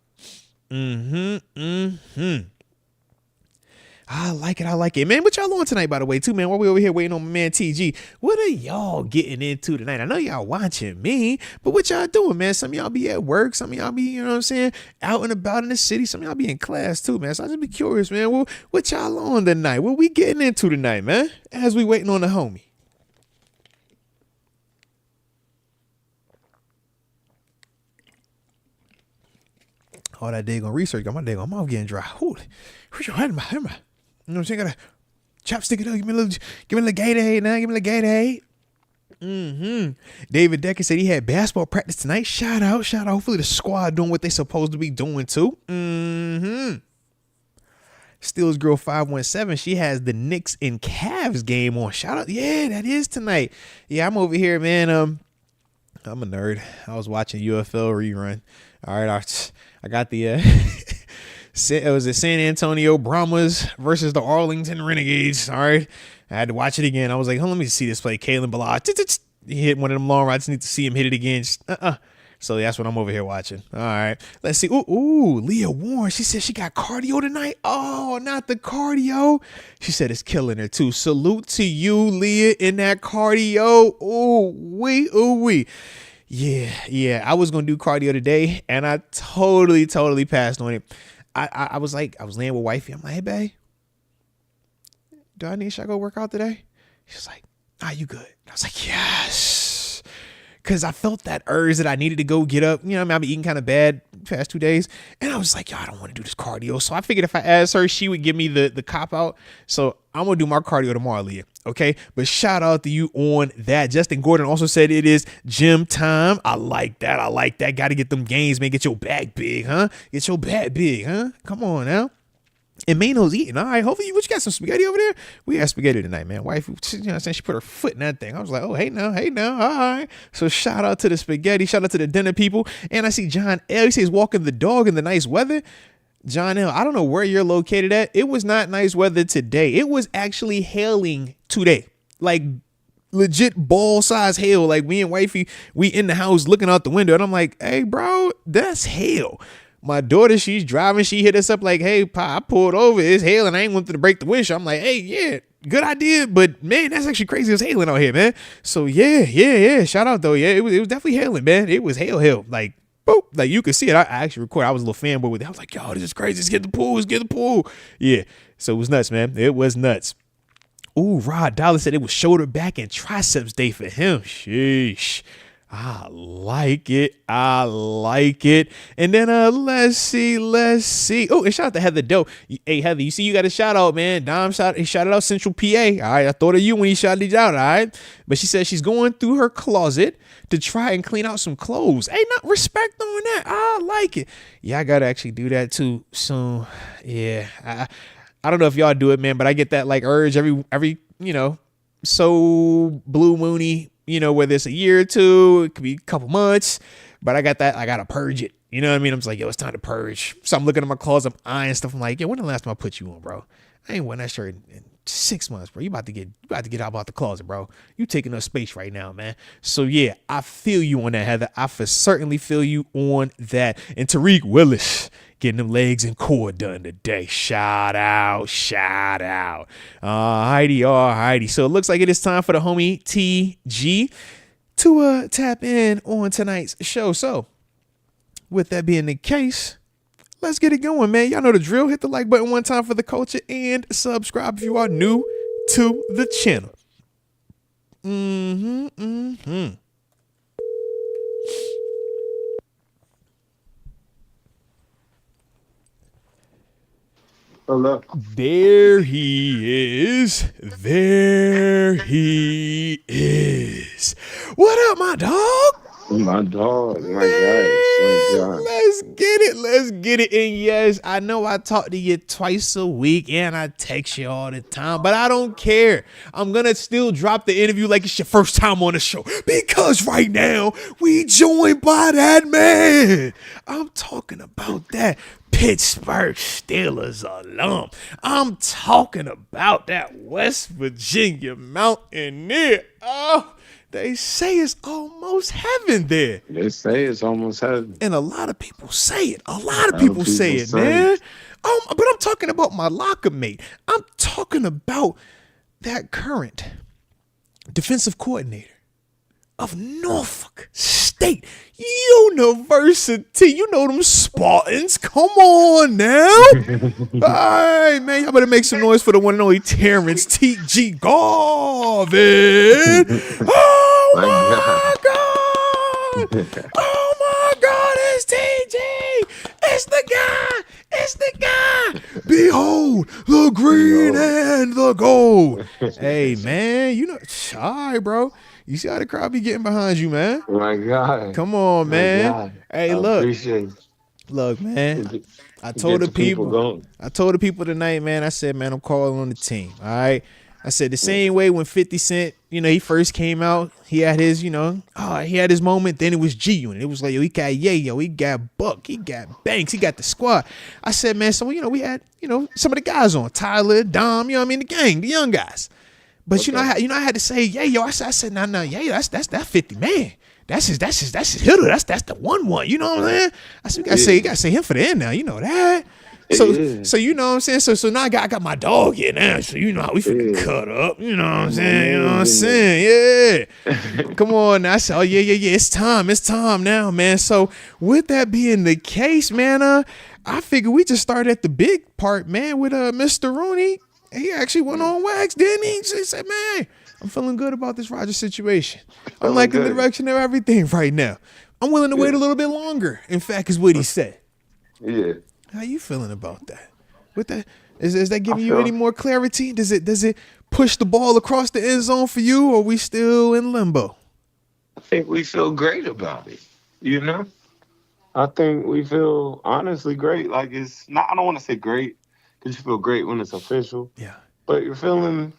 I like it, man. What y'all on tonight, by the way, too, man? While we over here waiting on my man TG, what are y'all getting into tonight? I know y'all watching me, but what y'all doing, man? Some of y'all be at work, some of y'all be, you know what I'm saying, out and about in the city. Some of y'all be in class too, man. So I just be curious, man. Well, what y'all on tonight? What we getting into tonight, man? As we waiting on the homie. All that daggone research got my daggone mouth getting dry. Holy, you know what I'm saying? Gotta chopstick it up. Give me a little Gatorade now. Give me a little Gatorade. David Decker said he had basketball practice tonight. Shout out. Hopefully the squad doing what they supposed to be doing too. Steelers Girl 517. She has the Knicks and Cavs game on. Shout out. Yeah, that is tonight. Yeah, I'm over here, man. I'm a nerd. I was watching UFL rerun. All right, I got the it was the San Antonio Brahmas versus the Arlington Renegades. All right, I had to watch it again. I was like, let me see this play. Kalen Ballard, he hit one of them long rides. I just need to see him hit it again. So that's what I'm over here watching. All right, let's see. Ooh, Leah Warren. She said she got cardio tonight. Oh, not the cardio. She said it's killing her too. Salute to you, Leah, in that cardio. Ooh wee. Yeah. I was gonna do cardio today, and I totally passed on it. I was laying with wifey. I'm like, hey, babe, should I go work out today? She's like, you good? I was like, yes. Because I felt that urge that I needed to go get up. You know, I've been eating kind of bad the past 2 days. And I was like, I don't want to do this cardio. So I figured if I asked her, she would give me the cop out. So I'm going to do my cardio tomorrow, Leah. Okay. But shout out to you on that. Justin Gordon also said it is gym time. I like that. Got to get them gains, man. Get your back big, huh? Come on now. And Mano's eating. All right, hopefully, what you got, some spaghetti over there? We had spaghetti tonight, man. Wife, you know what I'm saying? She put her foot in that thing. I was like, oh, hey now. All right. So shout out to the spaghetti. Shout out to the dinner people. And I see John L. He says walking the dog in the nice weather. John L., I don't know where you're located at. It was not nice weather today. It was actually hailing today. Like legit ball size hail. Like me and wifey, we in the house looking out the window. And I'm like, hey, bro, that's hail. My daughter, she's driving. She hit us up like, hey, Pa, I pulled over. It's hailing. I ain't wanted to break the windshield. I'm like, hey, yeah, good idea. But, man, that's actually crazy. It's hailing out here, man. So, yeah. Shout out, though. Yeah, it was definitely hailing, man. It was hail. Like, boop. Like, you could see it. I actually recorded. I was a little fanboy with it. I was like, yo, this is crazy. Let's get the pool. Yeah. So, it was nuts, man. It was nuts. Ooh, Rod Dollar said it was shoulder, back, and triceps day for him. Sheesh. I like it. And then let's see. Oh, and shout out to Heather Doe. Hey, Heather, you see you got a shout out, man. Dom shouted out Central PA. All right, I thought of you when he shouted these out. All right, but she said she's going through her closet to try and clean out some clothes. Hey, not respect on that. I like it. Yeah, I gotta actually do that too soon. Yeah, I don't know if y'all do it, man, but I get that like urge every so blue moony. Whether it's a year or two, it could be a couple months, but I got to purge it. You know what I mean? I'm just like, yo, it's time to purge. So I'm looking at my closet, I'm eyeing stuff. I'm like, yo, when the last time I put you on, bro? I ain't wearing that shirt in 6 months, bro. You about to get out about the closet, bro. You taking up space right now, man. So yeah, I feel you on that, Heather. I certainly feel you on that. And Tariq Willis getting them legs and core done today. Shout out. Alrighty. So it looks like it is time for the homie TG to tap in on tonight's show. So with that being the case, let's get it going, man. Y'all know the drill. Hit the like button one time for the culture and subscribe if you are new to the channel. Hello. There he is. What up, my dog? My dog, my guy. Let's get it. And yes, I know I talk to you twice a week and I text you all the time, but I don't care. I'm gonna still drop the interview like it's your first time on the show, because right now we joined by that man. I'm talking about that Pittsburgh Steelers alum. I'm talking about that West Virginia Mountaineer. Oh, they say it's almost heaven there. They say it's almost heaven. And a lot of people say it. Man. But I'm talking about my locker mate. I'm talking about that current defensive coordinator of Norfolk State University. You know them Spartans. Come on now. All right, man. Y'all better make some noise for the one and only Terence T.G. Garvin. Oh, my God. Oh, my God. It's T.G. It's the guy. It's the guy. Behold, the green and the gold. Hey, man. You know, all right, bro. You see how the crowd be getting behind you, man? My God. Come on, man. God. Hey, I look. appreciate Look, man. it. I told Get the people going. tonight, man, I said, man, I'm calling on the team. All right. I said the same way when 50 Cent, he first came out, he had his, he had his moment. Then it was G Unit. It was like, yo, he got Yayo, he got Buck, he got Banks, he got the squad. I said, man, so we had, some of the guys on Tyler, Dom, the gang, the young guys. But I had to say, Yayo. I said, no, Yayo, that's that 50 man. That's his hitter. That's the one. You know what I'm saying? I said, you gotta say him for the end now. You know that. So you know what I'm saying? So now I got my dog here now. So you know how we finna cut up. You know what I'm saying? You know what I'm saying? Yeah. Come on now. I said, oh yeah. It's time now, man. So with that being the case, man, I figure we just start at the big part, man, with Mr. Rooney. He actually went on wax, didn't he? He said, man, I'm feeling good about this Rodgers situation. I'm liking the direction of everything right now. I'm willing to wait a little bit longer. In fact, is what he said. Yeah. How you feeling about that? With that, is that giving you any more clarity? Does it push the ball across the end zone for you, or are we still in limbo? I think we feel great about it. I think we feel honestly great. Like it's not. I don't want to say great because you feel great when it's official. Yeah. But you're feeling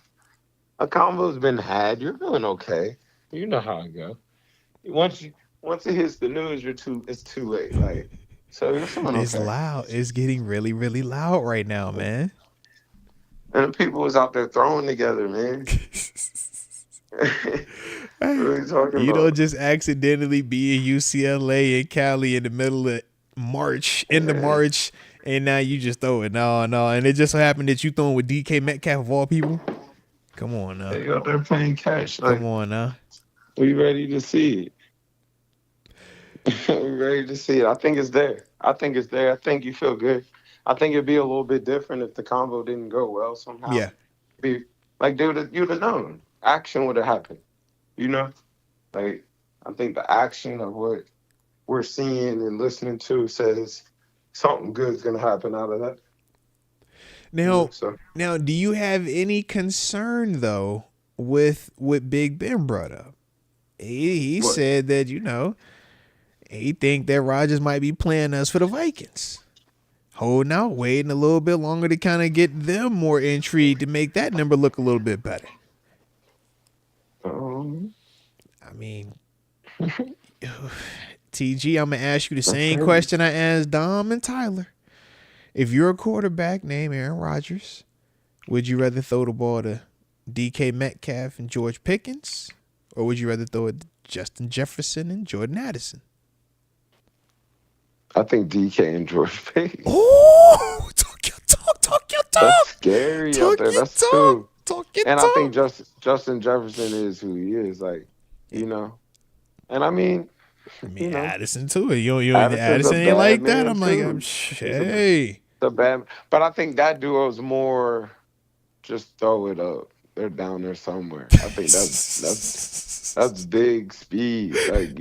a combo's been had. You're feeling okay. You know how it go. Once it hits the news, it's too late. Like. So you're feeling okay. It's loud. It's getting really, really loud right now, man. And the people was out there throwing together, man. What are you talking about? Don't just accidentally be in UCLA and Cali in the middle of March, March, and now you just throw it. No. And it just so happened that you throwing with DK Metcalf of all people. Come on now. They out there playing cash. Come on now. We ready to see it. We're ready to see it. I think it's there. I think you feel good. I think it'd be a little bit different if the combo didn't go well somehow. Yeah. Be like, dude, you'd have known. Action would have happened. Like, I think the action of what we're seeing and listening to says something good's gonna happen out of that. Now, do you have any concern though with what Big Ben brought up? He said that he think that Rodgers might be playing us for the Vikings. Holding out, waiting a little bit longer to kind of get them more intrigued to make that number look a little bit better. I mean, TG, I'm going to ask you the same question I asked Dom and Tyler. If you're a quarterback named Aaron Rodgers, would you rather throw the ball to DK Metcalf and George Pickens, or would you rather throw it to Justin Jefferson and Jordan Addison? I think DK and George Pickens. Oh, talk your talk. That's scary out there. That's true. I think Justin Jefferson is who he is, like, And I mean, Addison too. You Addison ain't like that. I'm like, hey. The bad, but I think that duo is more just throw it up. They're down there somewhere. I think that's big speed. Like,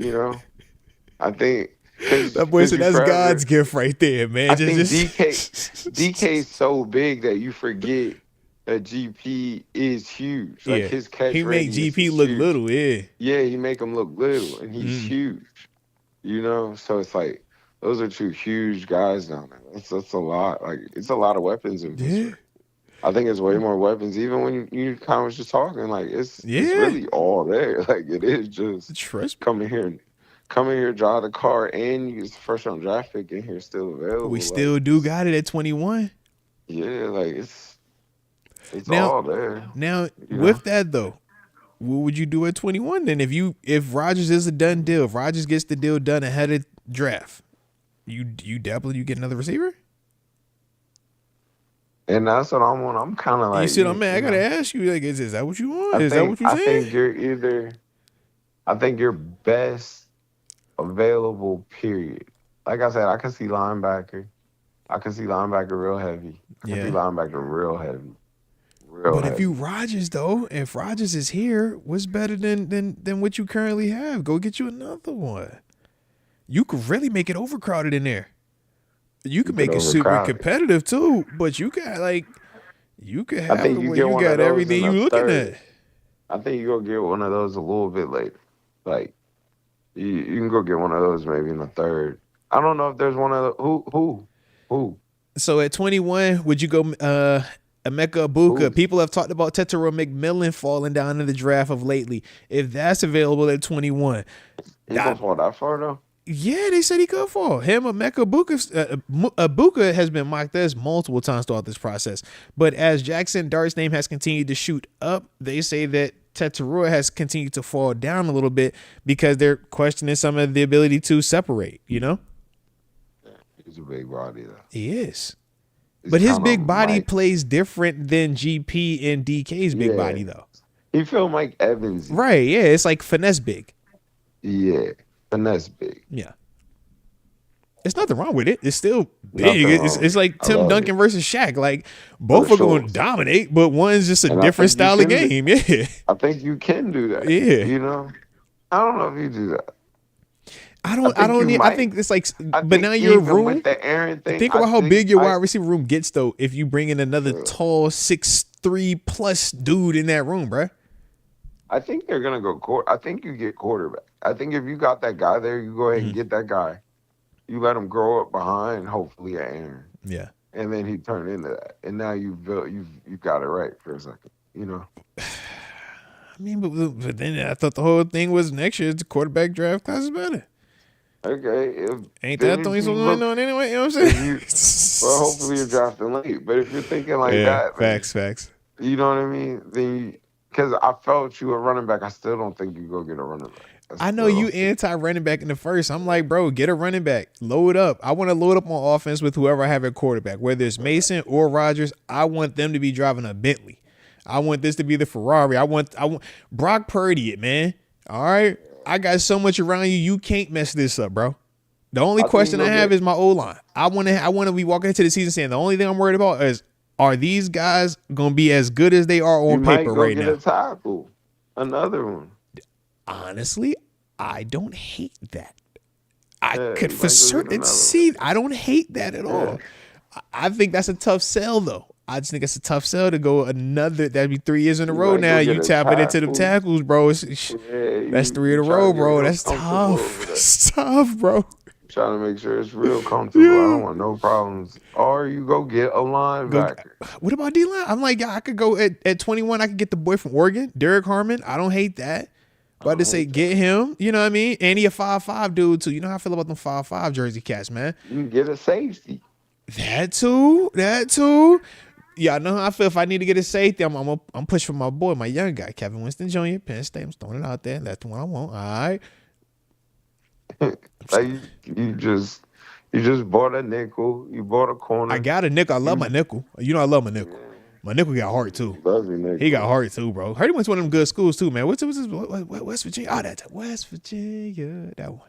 I think. That boy said that's God's gift right there, man. I think DK's so big that you forget that GP is huge. Like his catch he make GP look huge. Little, yeah. Yeah, he make him look little, and he's huge. So it's like those are two huge guys down there. That's a lot. Like it's a lot of weapons in Pittsburgh. I think it's way more weapons. Even when you kind of was just talking, like it's really all there. Like it is just coming here, drive the car, and you get the first round draft pick in here still available. We still do got it at 21. Yeah, like it's now, all there. Now, with that though, what would you do at 21 then? If Rodgers is a done deal, if Rodgers gets the deal done ahead of draft, you get another receiver? And that's what I'm on. I'm kind of You like, see what I mean? I you gotta know, ask you, like, is that what you want? Is that what you I saying? think you're either, I think you're best available, period. Like I said, I can see linebacker. I can see linebacker real heavy. I can see Yeah. linebacker real heavy. Real But if you heavy. Rodgers though, if Rodgers is here, what's better than what you currently have? Go get you another one. You could really make it overcrowded in there. You You could get make it super overcrowded. competitive too, but you got like you could I have think it you where get you one of got those everything in you the looking at. third. I think you're gonna get one of those a little bit later. Like you can go get one of those maybe in the third. I don't know if there's one of the who So at 21, would you go Emeka Ibuka? who People have talked about Tetero McMillan falling down in the draft of lately. If that's available at 21, he gonna fall that far though. yeah, they said he could fall. Him, Emeka Ibuka has been mocked as multiple times throughout this process. But as Jackson Dart's name has continued to shoot up, they say that Tetero has continued to fall down a little bit because they're questioning some of the ability to separate, you know? He's a big body though. He is. He's But his kinda big body Mike. plays different than GP and DK's big Yeah. body, though. He feel Mike Evans. Right, yeah. It's like finesse big. Yeah. Finesse big. Yeah. There's nothing wrong with it. It's still Nothing big. wrong It's with like it. I Tim love Duncan it. versus Shaq. Like, both For are going sure. to dominate, but one's just a And I different think you style of can game. Yeah. I think you can do that. Yeah. You know? I don't know if you do that. I don't you need, I might. think it's like, I but think now your even room. with the Aaron thing, Think I about how think big your I- wide receiver room gets, though, if you bring in another tall 6'3" plus dude in that room, bruh. I think they're gonna go I think you get quarterback. I think if you got that guy there, you go ahead and get that guy. You let him grow up behind, hopefully, Aaron, Yeah. and then he turned into that. And now you've got it right for a second. You know. I mean, but then I thought the whole thing was next year's quarterback draft class is better. Okay. Ain't then that thing if you going look- on anyway? You know what I'm if saying? Well, hopefully you're drafting late. But if you're thinking like yeah, that, then, facts. you know what I mean? Then because I felt you a running back, I still don't think you go get a running back. I know you anti-running back in the first. I'm like, bro, get a running back. Load up. I want to load up on offense with whoever I have at quarterback, whether it's Mason or Rodgers. I want them to be driving a Bentley. I want this to be the Ferrari. I want Brock Purdy it, man. All right. I got so much around you. You can't mess this up, bro. The only question I have is my O-line. I want to be walking into the season saying the only thing I'm worried about is, are these guys going to be as good as they are on paper right now? You might go get a tackle. Another one. Honestly, I don't hate that. I Yeah, could you for might go get certain another see. I don't hate that at all. I think that's a tough sell, though. I just think it's a tough sell to go another. That'd be 3 years in a You row might go now. get You a tapping into them tackle. tackles, bro. Yeah, That's 3 in a you trying row, to get bro. real That's comfortable over tough. there. It's tough, bro. Trying to make sure it's real comfortable. Yeah. I don't want no problems. Or you go get a linebacker. What about D-line? I'm like, yeah, I could go at 21. I could get the boy from Oregon, Derek Harmon. I don't hate that. About to say, get him. You know what I mean? And he a 5'5" dude too. You know how I feel about them 5'5" jersey cats, man. You can get a safety. That too. Yeah, I know how I feel. If I need to get a safety, I'm pushing for my boy, my young guy, Kevin Winston Jr., Penn State. I'm throwing it out there. That's the one I want. All right. Like you just bought a nickel. You bought a corner. I got a nickel. I love my nickel. You know I love my nickel. My nickel got heart too. Love you, nickel. He got heart too, bro. Heard he went to one of them good schools too, man. What's this? West Virginia? Oh, that's West Virginia. That one.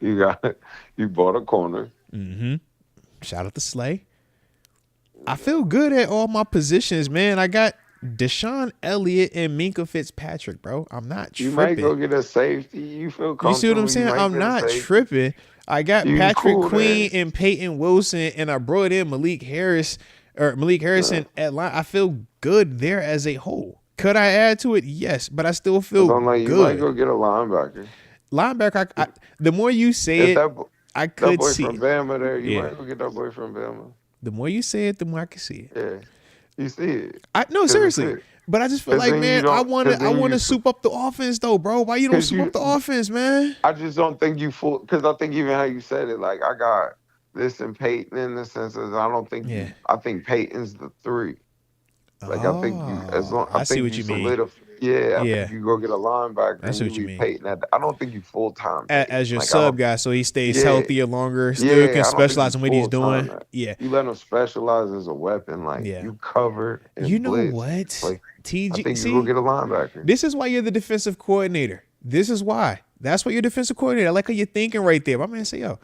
You bought a corner. Mm-hmm. Shout out to Slay. I feel good at all my positions, man. I got Deshaun Elliott and Minkah Fitzpatrick, bro. I'm not tripping. You might go get a safety. You feel comfortable. You see what I'm saying? I'm not tripping. I got Patrick Queen and Peyton Wilson, and I brought in Malik Harrison at line. I feel good there as a whole. Could I add to it? Yes, but I still feel good. You might go get a linebacker. Linebacker, the more you say it, I could see that boy from Bama there. You might go get that boy from Bama. The more you say it, the more I can see it. Yeah, you see it. No, seriously. But I just feel like, man, I want to soup up the offense, though, bro. Why you don't soup up the offense, man? I just don't think you full, because I think even how you said it, like I got this and Peyton in the sense of I don't think I think Peyton's the 3. Like I think you, as long I see think what you mean. Yeah, I Yeah. think you go get a linebacker That's and what you you leave mean. Peyton at. I don't think you full time As your Like, I sub don't. guy, so he stays Yeah, healthier longer, still yeah. can I don't think specialize you in what he's full time doing. that. Yeah. You let him specialize as a weapon. Like Yeah. you cover You and know blitz. what? Like I TG, think you go see, get a linebacker. this is why you're the defensive coordinator. This is why. That's why you're defensive coordinator. I like how you're thinking right there. My man say, yo,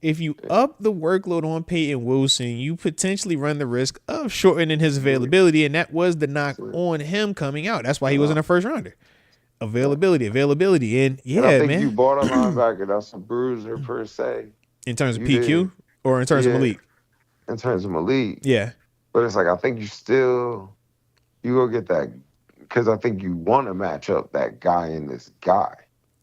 if you up the workload on Peyton Wilson, you potentially run the risk of shortening his availability, and that was the knock on him coming out. That's why he wasn't a first rounder. Availability, and And I yeah, think you man. bought a linebacker that's a bruiser per se. In terms of You did. PQ or in terms of Yeah, Malik, in terms of Malik. yeah, But it's like I think you go get that because I think you want to match up that guy and this guy.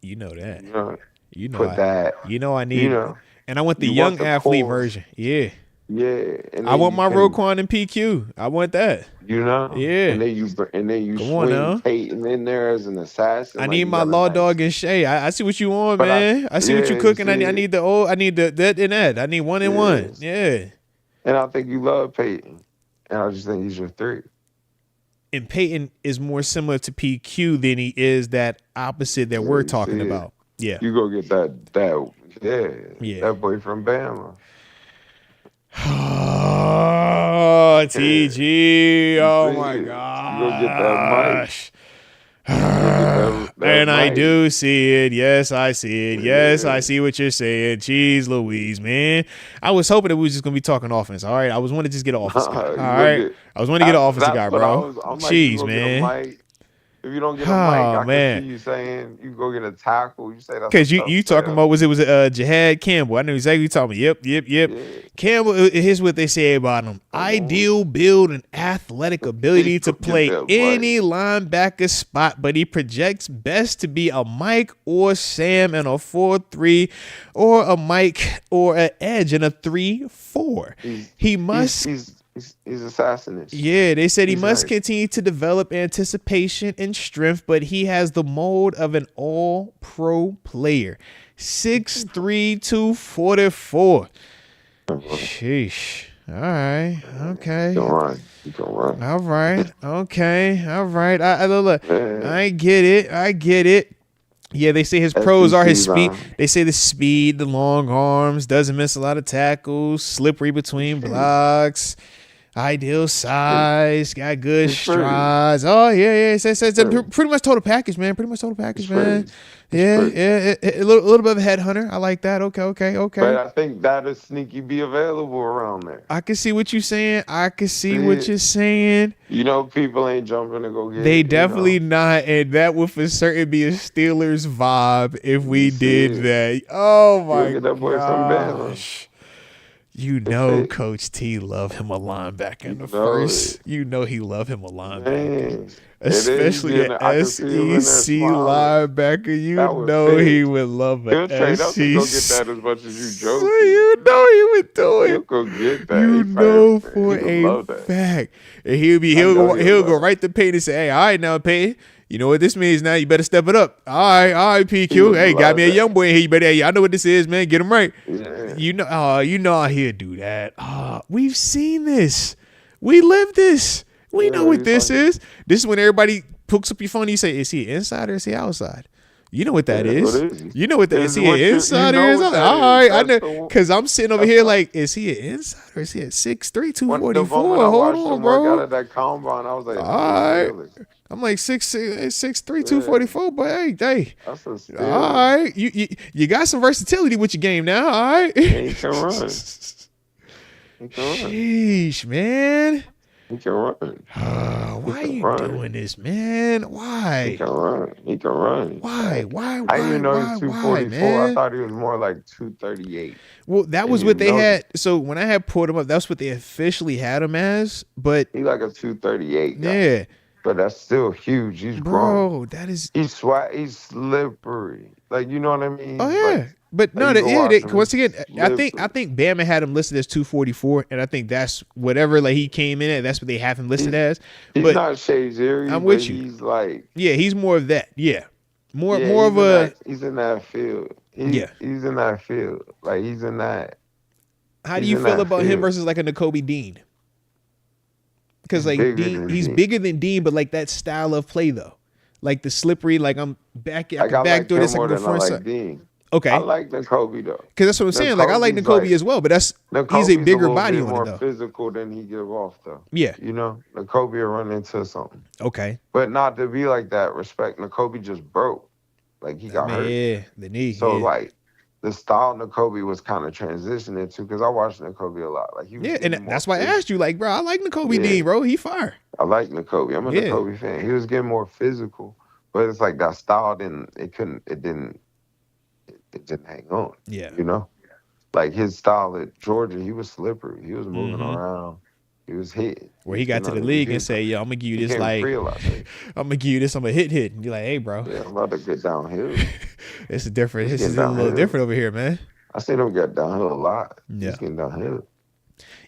you know that. You know, You know put that. I need, You know, and I want the you young want the athlete core. version. Yeah, Yeah, and I then want you my can, Roquan and PQ. I want that. you know, Yeah. and then you Come on swing now. Peyton in there as an assassin. I like, need you my got a law nice- dog and Shay. I see what you want, But man. I see what you you cooking. I see need it. the old. I need the that and that. I need 1 and 1. Yeah. And I think you love Peyton, and I just think he's your 3. And Peyton is more similar to PQ than he is that opposite that Yeah, we're you talking see it. about. Yeah. You go get Yeah. that boy from Bama. Oh, TG. Oh see my it. You go get that mic. gosh. You go get that And I mic. do see it. Yes, I see it. Yes, Yeah. I see what you're saying. Jeez Louise, man. I was hoping that we was just gonna be talking offense. All right. I was wanting to just get an offense guy. All You go right. get- I was wanting to get an offensive guy, That's what I bro. was. I'm like, you Jeez, go man. get a mic. If you don't get a mic, Oh, I man. can see you saying you go get a tackle. You say that's Because a you tough talking sell. about was Jihad Campbell. I knew exactly what you're talking about. Yep. Yeah. Campbell, here's what they say about him. Ideal build and athletic ability to Get play that any linebacker spot, but he projects best to be a Mike or Sam in a 4-3 or a Mike or an edge in a 3-4. He must... He's assassinate. Yeah, they said he He's must nice. continue to develop anticipation and strength, but he has the mold of an all-pro player. 6'3", 244. Sheesh. All right. Okay. He can run. He can run. All right. Okay. All right. Look, Man. I get it. Yeah, they say his pros are his SEC speed. line. They say the speed, the long arms, doesn't miss a lot of tackles, slippery between blocks, ideal size, got good He's pretty. strides. Oh yeah. It's Pretty. pretty much total package, man. Pretty much total package, He's man. pretty. Yeah. A little bit of a headhunter. I like that. Okay. But I think that'll sneaky be available around there. I can see what you're saying. See what it. you're saying. You know, people ain't jumping to go get. They you definitely know. not, and that would for certain be a Steelers vibe if we You did see it. that. Oh my get that boy from Bama. gosh! You know, it. Coach T love him a linebacker in the You know first. it. You know he love him a linebacker, Man, especially it is. an I can see him in there SEC smiling. linebacker. You That would know fit. he would love He'll a trade up to go SEC. get that as much as you So joking. you know he would do He'll it. go get that. You He know fast, man. for He would a love that. fact. And know he'll he'll go love right to Peyton and say, hey, all right now, Peyton. You know what this means now? You better step it up. All right, He PQ. would Hey, got love me a that. young boy in here. You better, hey, I know what this is, man. Get him right. Yeah. You know how he'll do that. We've seen this. We live this. We know what he's this like- is. This is when everybody pokes up your phone and you say, is he inside or is he outside? You know what that Yeah, is. what is he? You know what that is. Is He what an you inside know or is what outside? that All is. right, I That's know. the- Because I'm sitting over that's here the- like, is he an inside or is he at 6'3", When the 244? moment I Hold watched on, him work out bro. at that combine, I was like, All right. really? I'm like 6'3", 244, but hey. That's a steal. All right. You got some versatility with your game now, all right? And he can run. He can run. Sheesh, man. He can run. Why are can you run. doing this, man? He Why? can run. He can run. Why? I didn't even know he was Why, 244. I man? thought he was more like 238. Well, that was didn't what they even know had. So when I had pulled him up, that's what they officially had him as. But He like a 238 guy. yeah, But that's still huge. He's grown. bro, that is. He's he's slippery. Like, you know what I mean? Oh Like, yeah, but no, you go watch him, once again, I think slippery. Bama had him listed as 244, and I think that's whatever like he came in at. That's what they have him listed as. he's But not Shazier. I'm but with you. He's like yeah, he's more of that. Yeah, more yeah, of a. he's in that field. Yeah. He's in that field. Like he's in that. How do he's you in feel that about him field. versus like a N'Kobe Dean? Because like Bigger Dean, than he's Dean. bigger than Dean, but like that style of play though. Like the slippery, like I'm back. I Like, can backdoor this. I more can go than I front like side. Dean. Okay. I like N'Kobe though. Because that's what I'm saying. Like I like N'Kobe's N'Kobe as well, but he's a bigger body on more it though. physical than he give off though. Yeah. You know, N'Kobe will run into something. Okay. But not to be like that. Respect. N'Kobe just broke. Like he got hurt. Yeah, the knee. So yeah. like the style N'Kobe was kind of transitioning to, because I watched N'Kobe a lot. Like he was and that's why I asked you. Like, bro, I like N'Kobe Yeah. Dean, bro. He fire. I like N'Kobe. I'm a Yeah. N'Kobe fan. He was getting more physical, but it's like that style it didn't hang on. Yeah. You know? Like his style at Georgia, he was slippery. He was moving around. He was hitting. Where he got to the league and say, yo, I'm gonna give you this, like, I'm gonna give you this, I'm gonna hit. And be like, hey, bro. Yeah, I'm about to get downhill. It's different. He's This is a getting little downhill. different over here, man. I seen him get downhill a lot. Yeah. He's getting downhill.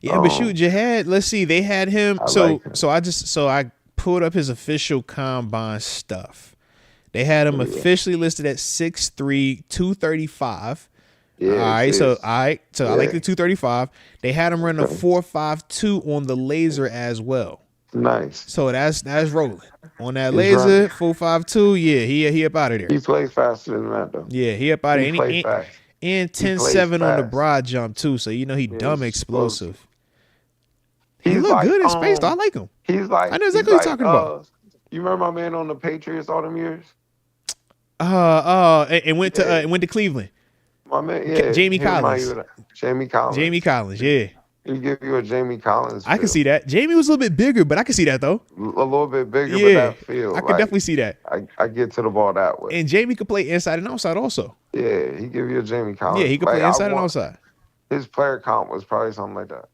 Yeah, but shoot, Jihad, let's see. They had him. I So like him. so I pulled up his official combine stuff. They had him officially listed at 6'3", 235. Yeah, All right, so I like the Yeah. 235. They had him run a 4.52 on the laser as well. Nice. So that's rolling on that He's laser running. 4.52. Yeah, he up out of there. He plays faster than that though. Yeah, he up out of He there. plays fast. And plays 10.7 on the fast. broad jump too. So you know he dumb he's explosive. He He's look like, good in space though. I like him. He's like, I know exactly what you're talking about. You remember my man on the Patriots all them years? And went to Yeah. went to Cleveland. My man, yeah. Jamie He remind Collins. you of that. Jamie Collins. Jamie Collins, yeah. He give you a Jamie Collins. I can feel. see that. Jamie was a little bit bigger, but I can see that though. A little bit bigger, Yeah, but that feel. I could definitely see that. I get to the ball that way. And Jamie could play inside and outside also. Yeah, he give you a Jamie Collins. Yeah, he could Like, play I inside and want- outside. His player comp was probably something like that.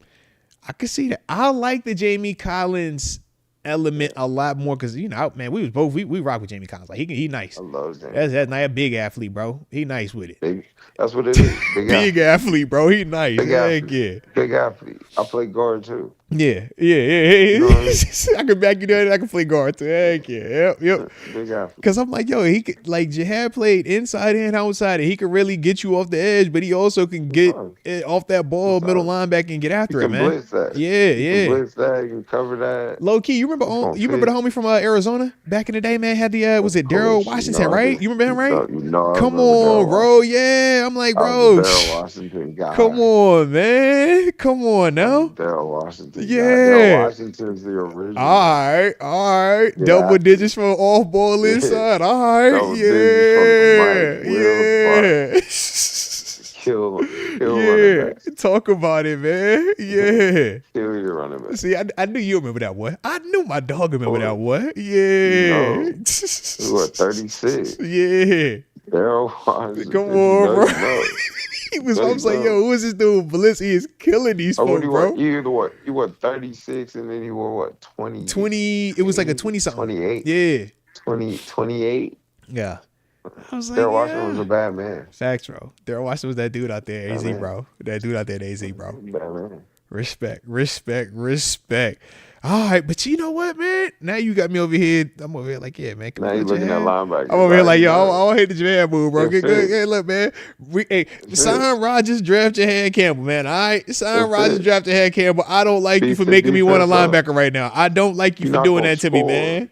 I could see that. I like the Jamie Collins element a lot more because man, we rock with Jamie Collins. Like he nice. I love Jamie. That's not a big athlete, bro. He nice with it. Big, that's what it is. Big athlete, bro. He nice. Big Heck athlete. yeah. Big athlete. I play guard too. Yeah. You know what I mean? I can back you down. I can play guard too. Heck yeah. Yep. Big athlete. Because I'm like, yo, he could, like, Jihad played inside and outside, and he could really get you off the edge, but he also can get it off that ball, middle linebacker, and get after He it, can man. blitz that. Yeah, He yeah. can blitz that. He can cover that. Low key, you remember the homie from Arizona back in the day, man? Had the was it Daryl Washington, right? You remember him, right? Come on, bro. Yeah, I'm like, bro. Daryl Washington guy. Come on, man. Come on now. Daryl Washington. Yeah. Daryl Washington's the original. All right. Yeah. Double digits from off ball inside. All right, Double digits from the mic. yeah. Kill running Yeah, backs. talk about it, man. Yeah. Kill your running back. See, I knew you remember that one. I knew my dog remember that one. You Yeah. know, you were 36. Yeah. Daryl Washington. Come on, bro. You know. I was like, yo, who is this dude? Blitz, he is killing these Oh, folks, bro. You were 36 and then you were what, 20? 20, it was like a 20 something. 28. Yeah. 28. Yeah. I was like, Daryl Washington was a bad man. Facts, bro. Daryl Washington was that dude out there, AZ, man. bro. That dude out there, AZ, bro. Bad man. Respect. All right, but you know what, man? Now you got me over here. I'm over here like, yeah, man. Come Now on, you looking at Jihad. linebackers. I'm over here like, yo, you I don't hate the Jihad move, bro. That's Good. it. Hey, look, man. Sign Rodgers, draft Jihad Campbell, man. All right, sign That's Rodgers, it. draft Jihad Campbell. I don't like you Beef for the making me want a defense up. linebacker right now. I don't like you You're for not doing gonna that to me, score. man.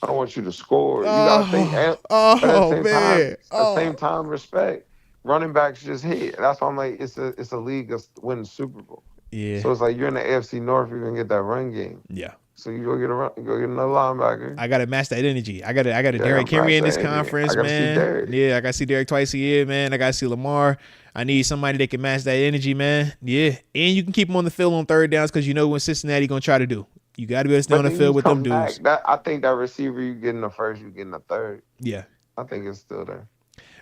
I don't want you to score. You gotta think. But at Oh, the same man. Time, at the same time, respect. Running backs just hit. That's why I'm like, it's a league of winning Super Bowl. Yeah. So it's like you're in the AFC North, you're gonna get that run game. Yeah. So you go get another linebacker. I gotta match that energy. I got to Yeah, Derrick Henry in match this that energy. conference, I gotta see man. Derrick. Yeah, I gotta see Derrick twice a year, man. I gotta see Lamar. I need somebody that can match that energy, man. Yeah, and you can keep him on the field on third downs because you know what Cincinnati gonna try to do. You got to be able to stay on the then field you with them come dudes. back. I think that receiver you get in the first, you get in the third. Yeah, I think it's still there.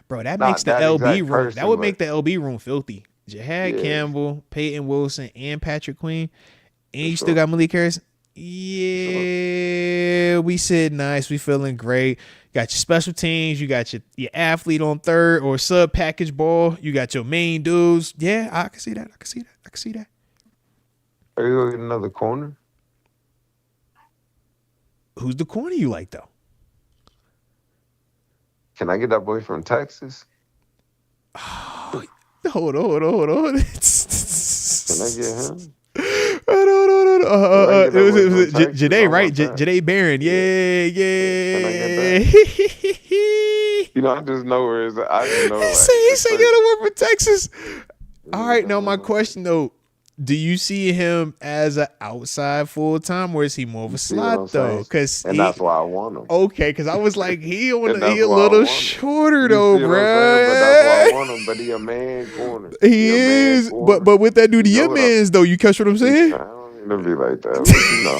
bro, that Not makes the that LB exact room. person, That would but- make the LB room filthy. Jihad Yeah. Campbell, Peyton Wilson, and Patrick Queen, and you For still sure. got Malik Harris. Yeah, we said nice. We feeling great. Got your special teams. You got your athlete on third or sub package ball. You got your main dudes. Yeah, I can see that. I can see that. Are you gonna get another corner? Who's the corner you like though? Can I get that boy from Texas? Hold on. Can I get him? Hold on. hold on. It was Janae, right? Janae. Janae Barron. Yeah. You know, I just know where it's at. I just know. He said, you gotta work for Texas. All right, now my question though. Do you see him as an outside full time, or is he more of a slot though? Because that's why I want him. Okay, because I was like, he a little shorter though, bro. But that's why I want him. But he a man corner. He is, but with that dude, your man's though. You catch what I'm saying? I don't mean to be like that, but you know.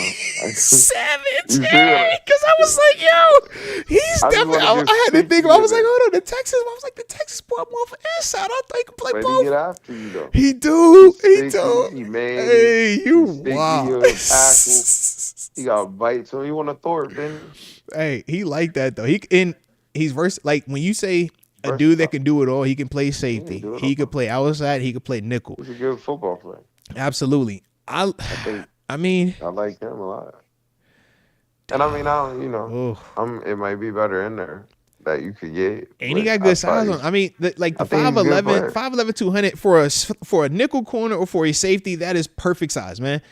Savage, because I was like, yo, he's definitely. I had to think. I was like, hold on, the Texas boy more for inside. I thought he could play both. He get after you though. He do. Man, hey, you wow. He got bites, so he want to thwart, then. Hey, he like that though. He's versatile. Like when you say a dude that can do it all, he can play safety. He could play outside. He could play nickel. He's a good football player. Absolutely. I mean, I like him a lot. And I mean, I don't, you know, it might be better in there that you could get. And he got good size on. I mean, like the 5'11", 200 for a nickel corner or for a safety, that is perfect size, man.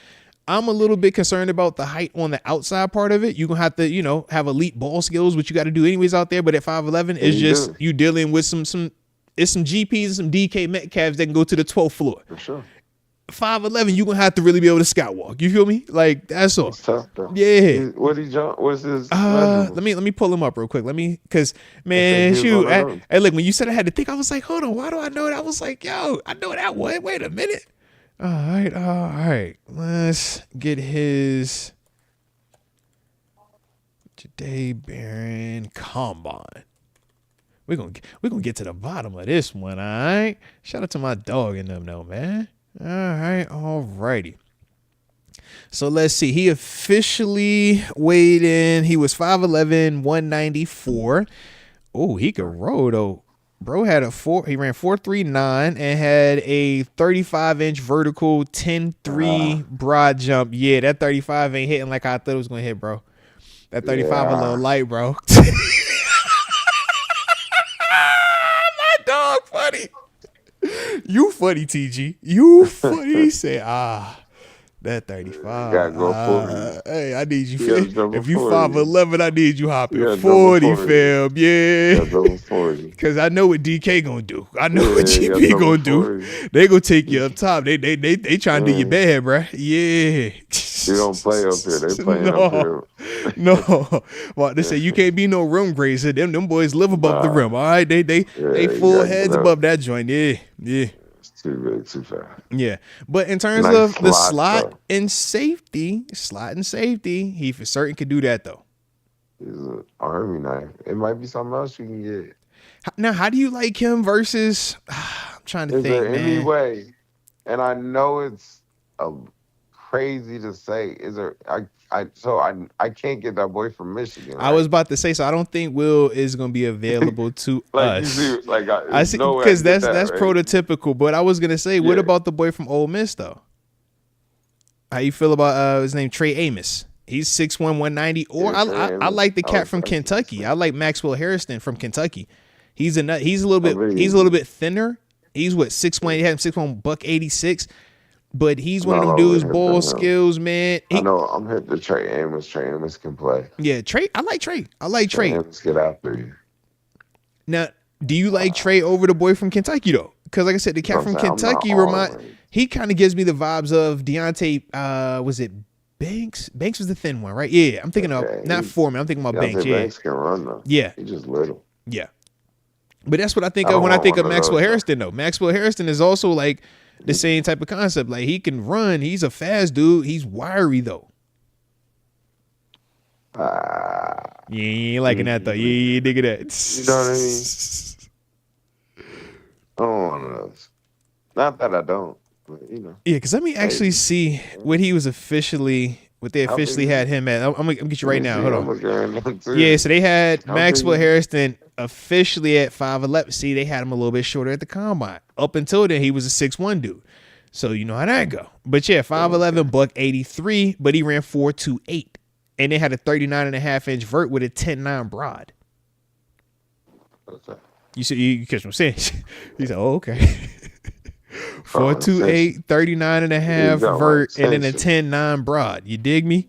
I'm a little bit concerned about the height on the outside part of it. You're going to have to, you know, have elite ball skills, which you got to do anyways out there. But at 5'11", it's just you dealing with some GPs and some DK Metcalves that can go to the 12th floor. For sure. 5'11", you're going to have to really be able to scout walk. You feel me? Like, that's all. It's tough, though. Yeah. What's his let me pull him up real quick. Cause man, shoot. Hey, look, when you said I had to think, I was like, hold on, why do I know that? I was like, yo, I know that one. Wait a minute. All right. Let's get his Janae Barron combine. We're gonna get to the bottom of this one, all right? Shout out to my dog and them though, man. All righty. So let's see. He officially weighed in. He was 5'11", 194. Oh, he could roll though. Bro had he ran 4.39 and had a 35-inch vertical 10.3 broad jump. Yeah, that 35 ain't hitting like I thought it was gonna hit, bro. That 35 a little light, bro. My dog funny. You funny, TG. You funny. He said, that 35. Gotta go 40. Hey, I need you. If you 5'11", I need you hopping 40, fam. Yeah. 40. Because I know what DK gonna do. I know what GP gonna do. They gonna take you up top. They trying to do your bad, bro. Yeah. They don't play up here. They playing up here. No. Well, they say you can't be no rim grazer. Them boys live above the rim. All right. They full heads above that joint. Yeah. Too big, too fast. Yeah, but in terms of the slot and safety, he for certain could do that though. He's an army knife. It might be something else you can get. Now, how do you like him versus? I'm trying to think. Is there any way? And I know it's crazy to say. Is there? I can't get that boy from Michigan. Right? I was about to say, so I don't think Will is going to be available to us. I see, because that's right? Prototypical. But I was going to say, what about the boy from Ole Miss though? How you feel about his name Trey Amos? He's 6'1", 190. Or I like the cat from Kentucky. I like Maxwell Harrison from Kentucky. He's a little bit thinner. He's 6'1". He had him 6'1", $186. But he's one of them dudes, ball skills, man. I know. I'm hit the Trey Amos. Trey Amos can play. Yeah, Trey. I like Trey. Trey Amos get after you. Now, do you like Trey over the boy from Kentucky though? Because like I said, the cat from Kentucky he kind of gives me the vibes of Deontay. Was it Banks? Banks was the thin one, right? Yeah, I'm thinking of not Foreman. I'm thinking about Banks. Yeah, Banks can run though. Yeah, he's just little. Yeah, but that's what I think of when I think of Maxwell Harrison though. Maxwell Harrison is also like the same type of concept. Like he can run. He's a fast dude. He's wiry though. You ain't liking that though. You ain't digging that. You know what I mean? I don't want those. Not that I don't, but you know. Yeah, because let me actually see what he was what they officially had him at. I'm gonna get you right now. Hold on. Yeah, so they had Maxwell Harrison officially at 5'11". See, they had him a little bit shorter at the combine. Up until then, he was a 6'1" dude. So you know how that go. But yeah, 5'11", $183, but he ran 4.28. And they had a 39.5-inch vert with a 10.9 broad. Okay. You catch what I'm saying? He said, oh, okay. 4.28, 39 and a half got my vert, and then a attention. 10.9 broad. You dig me?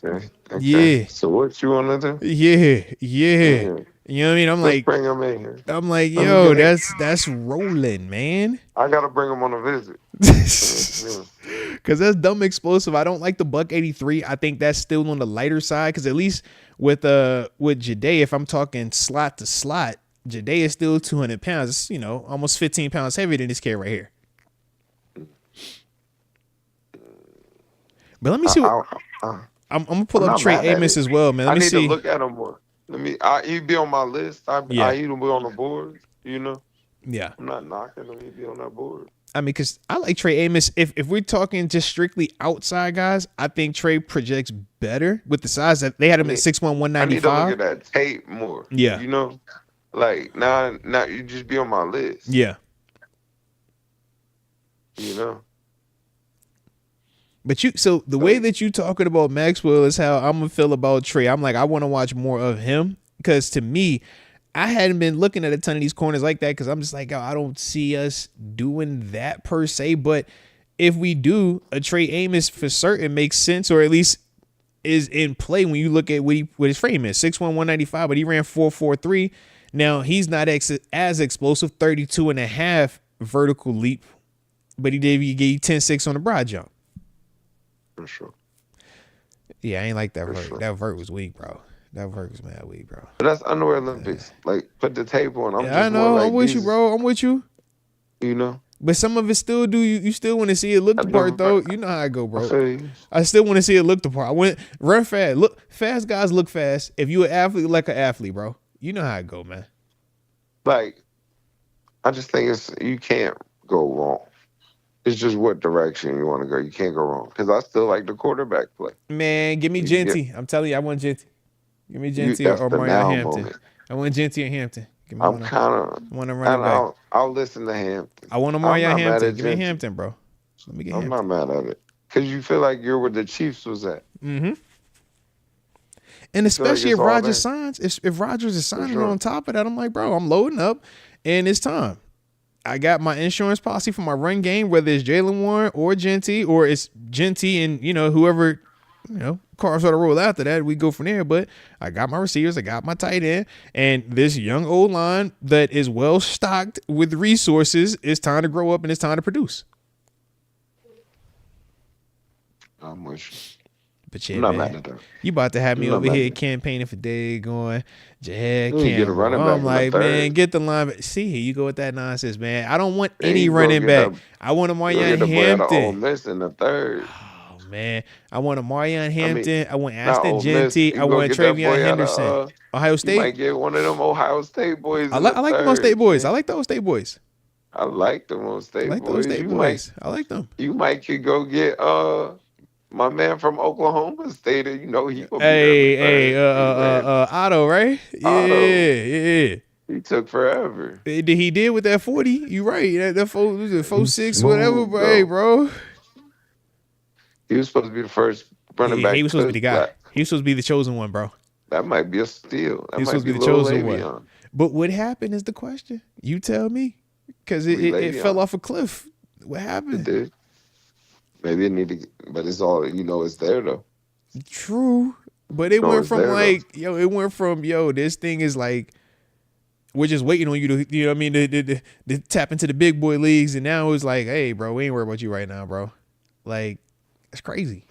Okay. Yeah. So what you want to do? Yeah. Yeah. You know what I mean? Let's bring him in here. I'm like, Let me yo, get him. that's rolling, man. I gotta bring him on a visit. Cause that's dumb explosive. I don't like the buck 83. I think that's still on the lighter side. Cause at least with Jade, if I'm talking slot to slot, Jade is still 200 pounds. It's, you know, almost 15 pounds heavier than this kid right here. But let me see what I'm gonna pull up Trey Amos as well, man. Let me see. I need to look at him more. He'd be on my list. He'd be on the board, you know? Yeah. I'm not knocking him. He'd be on that board. I mean, because I like Trey Amos. If we're talking just strictly outside guys, I think Trey projects better with the size that they had him at 6'1", 195. I need to look at that tape more. Yeah. You know? Like, now you just be on my list. Yeah. You know? But so the way that you talking about Maxwell is how I'm gonna feel about Trey. I'm like, I want to watch more of him because to me, I hadn't been looking at a ton of these corners like that because I'm just like, oh, I don't see us doing that per se. But if we do, a Trey Amos for certain makes sense, or at least is in play when you look at what his frame is. 6'1", 195, but he ran 4.43. Now he's not as explosive, 32 and a half vertical leap, but he gave you 10.6 on the broad jump. For sure. Yeah, I ain't like that vert. Sure. That vert was weak, bro. That vert was mad weak, bro. But that's underwear Olympics. Like, put the tape on. I know. I'm with you, bro. I'm with you. You know? But some of it still do. You still want to see it look the part, though. You know how I go, bro. I still want to see it look the part. I went run fast. Look, fast guys look fast. If you an athlete, like an athlete, bro. You know how I go, man. Like, I just think you can't go wrong. It's just what direction you want to go. You can't go wrong. Because I still like the quarterback play. Man, give me Genty. I'm telling you, I want Genty. Give me Genty or Mario Hampton. Moment. I want Genty or Hampton. Give me I'm kind of. I want to run it back. I'll listen to Hampton. I want a Mario Hampton. Give me Hampton, bro. Let me get Hampton. I'm not mad at it. Because you feel like you're where the Chiefs was at. Mm-hmm. And especially if Rodgers signs, if Rodgers is signing on top of that, I'm like, bro, I'm loading up and it's time. I got my insurance policy for my run game, whether it's Jaylen Warren or Genty, or it's Genty and, you know, whoever, you know, cars sort of roll after that. We go from there. But I got my receivers, I got my tight end, and this young old line that is well stocked with resources. It's time to grow up and it's time to produce. I'm with you. But yeah, I'm not man, mad at that. you about to have me over here campaigning for day going, Jahad get a running back. I'm like, man, get the line. See, here you go with that nonsense, man. I don't want any running back. I want a Marion Hampton. Ole Miss in the third. Oh man, I want a Marion Hampton. I want Aston Genty. I want Travion Henderson. Ohio State. You might get one of them Ohio State boys. I like the Ohio State boys. I like the Ohio State boys. I like the Ohio State boys. I like those State boys. I like them. You might could go get my man from Oklahoma State, you know, he gonna be Otto, right? Yeah. He took forever. He did with that 40. You right. That 4.6, whatever, bro. Hey, bro. He was supposed to be the first running back. He was supposed to be the guy. He was supposed to be the chosen one, bro. That might be a steal. He was supposed to be the chosen one. But what happened is the question. You tell me. Because it fell off a cliff. What happened? It did. Maybe it needed, but it's all, you know, it's there though. True. But it went from this thing is like, we're just waiting on you to, you know what I mean, to tap into the big boy leagues. And now it's like, hey, bro, we ain't worried about you right now, bro. Like, it's crazy.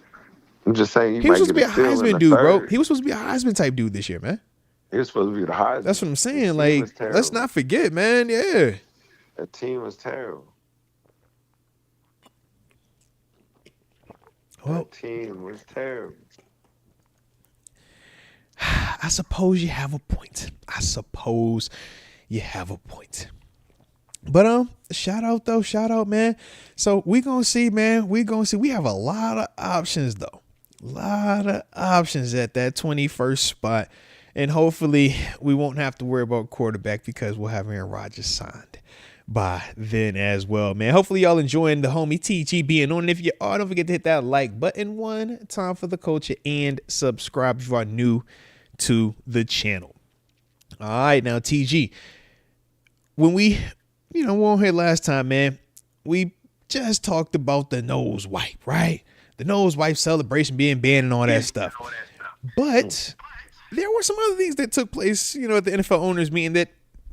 I'm just saying, he was supposed to be a Heisman dude, bro. He was supposed to be a Heisman type dude this year, man. He was supposed to be the Heisman. That's what I'm saying. Like, let's not forget, man. Yeah. That team was terrible. Well, that team was terrible. I suppose you have a point. But shout out, man. So we gonna see. We have a lot of options though. A lot of options at that 21st spot. And hopefully we won't have to worry about quarterback because we'll have Aaron Rodgers signed by then as well, man. Hopefully y'all enjoying the homie TG being on. And if you are, don't forget to hit that like button one time for the culture and subscribe if you are new to the channel. All right, now TG, when we were on here last time, man, we just talked about the nose wipe, right? The nose wipe celebration being banned and all that stuff. But there were some other things that took place, at the NFL owners meeting that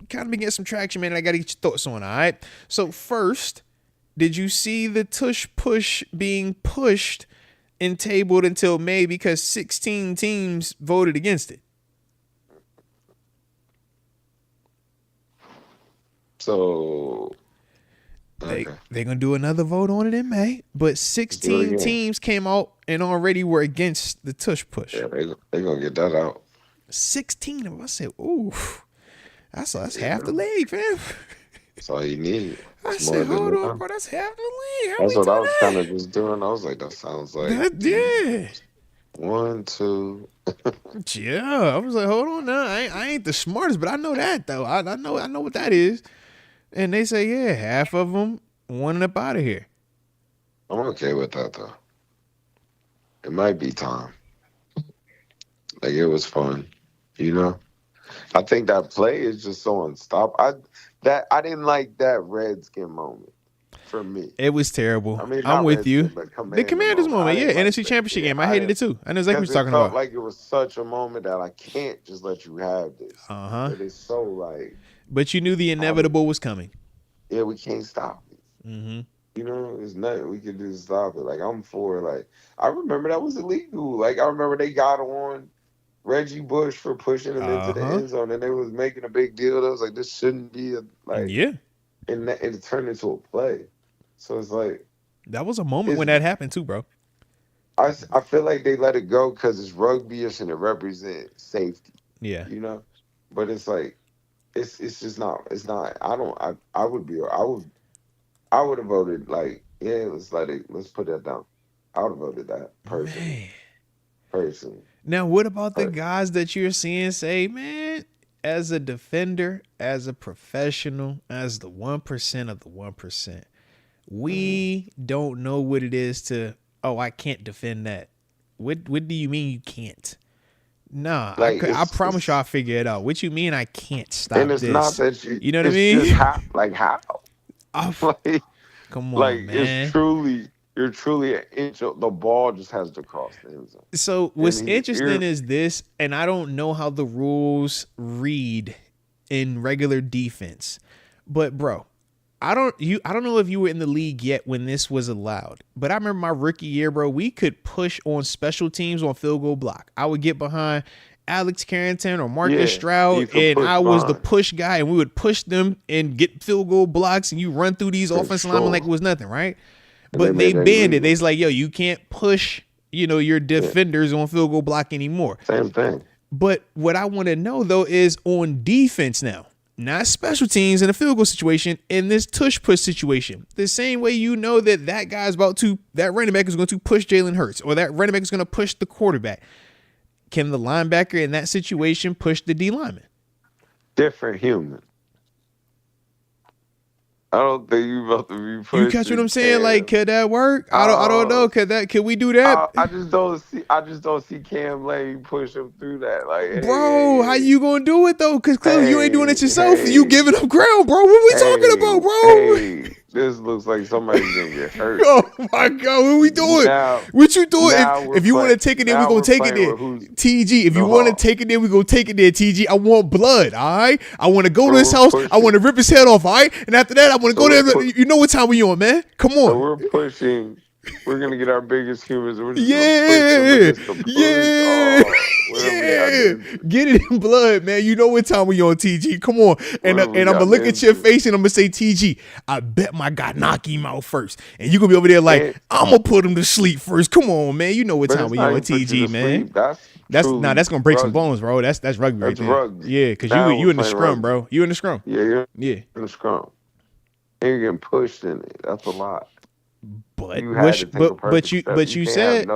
kind of been getting some traction, man. And I got to get your thoughts on, all right? So first, did you see the tush push being pushed and tabled until May because 16 teams voted against it? So They're going to do another vote on it in May, but 16 teams came out and already were against the tush push. Yeah, they're going to get that out. 16 of them. I said, ooh, that's half the league, fam. That's all you need. I said, hold on, bro, that's half the league. That's what I was kind of just doing. I was like, that sounds like yeah. 1, 2. Yeah, I was like, hold on now. I ain't the smartest, but I know that though. I know what that is. And they say, yeah, half of them wanted up out of here. I'm okay with that though. It might be time. Like it was fun, I think that play is just so unstoppable. I didn't like that Redskin moment for me. It was terrible. I mean, I'm with you. The Commanders moment, yeah, NFC Championship game. I hated it too. I know exactly what you're talking about. Like it was such a moment that I can't just let you have this. But it's so like. But you knew the inevitable was coming. Yeah, we can't stop it. Mm-hmm. There's nothing we can do to stop it. Like I'm for like I remember that was illegal. Like I remember they got on Reggie Bush for pushing him into the end zone, and they was making a big deal. I was like, this shouldn't be yeah. And it turned into a play. So it's like that was a moment when that happened too, bro. I feel like they let it go because it's rugby-ish and it represents safety. Yeah. But it's like it's just not. It's not. I would have voted like let's put that down. I would have voted that personally. Now, what about the guys that you're seeing say, man, as a defender, as a professional, as the 1% of the 1%, we don't know what it is to, I can't defend that. What do you mean you can't? Nah, I promise you I'll figure it out. What you mean I can't stop this? And it's not that you know what I mean? Just how? Come on, man. You're truly an inch. The ball just has to cross the end zone. So what's interesting is this, and I don't know how the rules read in regular defense, but bro, I don't know if you were in the league yet when this was allowed, but I remember my rookie year, bro, we could push on special teams on field goal block. I would get behind Alex Carrington or Marcus Stroud, and I was the push guy, and we would push them and get field goal blocks, and you run through these offensive linemen like it was nothing, right? But they banned it. They's like, yo, you can't push, your defenders on field goal block anymore. Same thing. But what I want to know, though, is on defense now, not special teams in a field goal situation, in this tush push situation, the same way that running back is going to push Jalen Hurts, or that running back is going to push the quarterback. Can the linebacker in that situation push the D lineman? Different human. I don't think you about to be pushing. You catch what I'm saying? Like, could that work? I don't know. Could we do that? I just don't see Cam Lane push him through that. Like, bro, how you gonna do it though? Because clearly you ain't doing it yourself. You giving up ground, bro. What we talking about, bro? This looks like somebody's gonna get hurt. Oh my God, what we doing? What you doing? If you want to take it there, we gonna take it there. TG, if you want to take it there, we gonna take it there. TG, I want blood. All right, I want to go to his house. I want to rip his head off. All right, and after that, I want to go there. You know what time we on, man? Come on. So we're pushing. We're gonna get our biggest humans. We're just get it in blood, man. You know what time we on, TG. Come on, and I'm gonna look at your face and I'm gonna say, TG, I bet my guy knock him out first, and you gonna be over there like, I'm gonna put him to sleep first. Come on, man. You know what time we on, TG, man. That's gonna break some bones, bro. That's rugby right there. Rugby. Yeah, because you in the scrum, bro. You in the scrum. Yeah, in the scrum. And you're getting pushed in it. That's a lot. But you said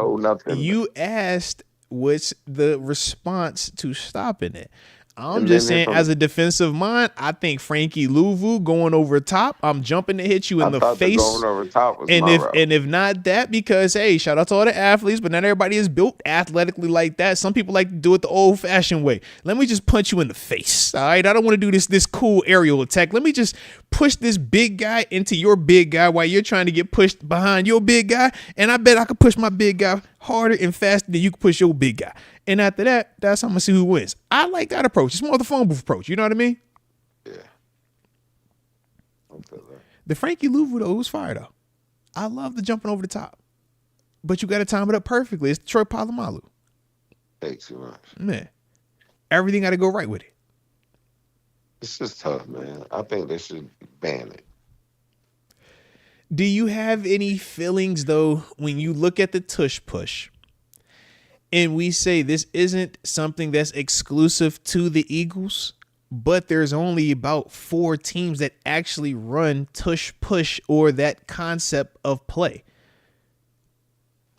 you asked what's the response to stopping it. I'm And just then saying, as a defensive mind, I think Frankie Louvu going over top. I'm jumping to hit you in I the thought the face. going over top was And my if route. and if not that, because hey, shout out to all the athletes, but not everybody is built athletically like that. Some people like to do it the old-fashioned way. Let me just punch you in the face. All right, I don't want to do this cool aerial attack. Let me just push this big guy into your big guy while you're trying to get pushed behind your big guy. And I bet I could push my big guy harder and faster than you can push your big guy. And after that, that's how I'm gonna see who wins. I like that approach. It's more the phone booth approach. You know what I mean? Yeah. I feel that. The Frankie Louvu though was fire though. I love the jumping over the top, but you got to time it up perfectly. It's Troy Polamalu. Thanks too much. Man, everything got to go right with it. It's just tough, man. I think they should ban it. Do you have any feelings though when you look at the tush push and we say this isn't something that's exclusive to the Eagles, but there's only about 4 teams that actually run tush push or that concept of play?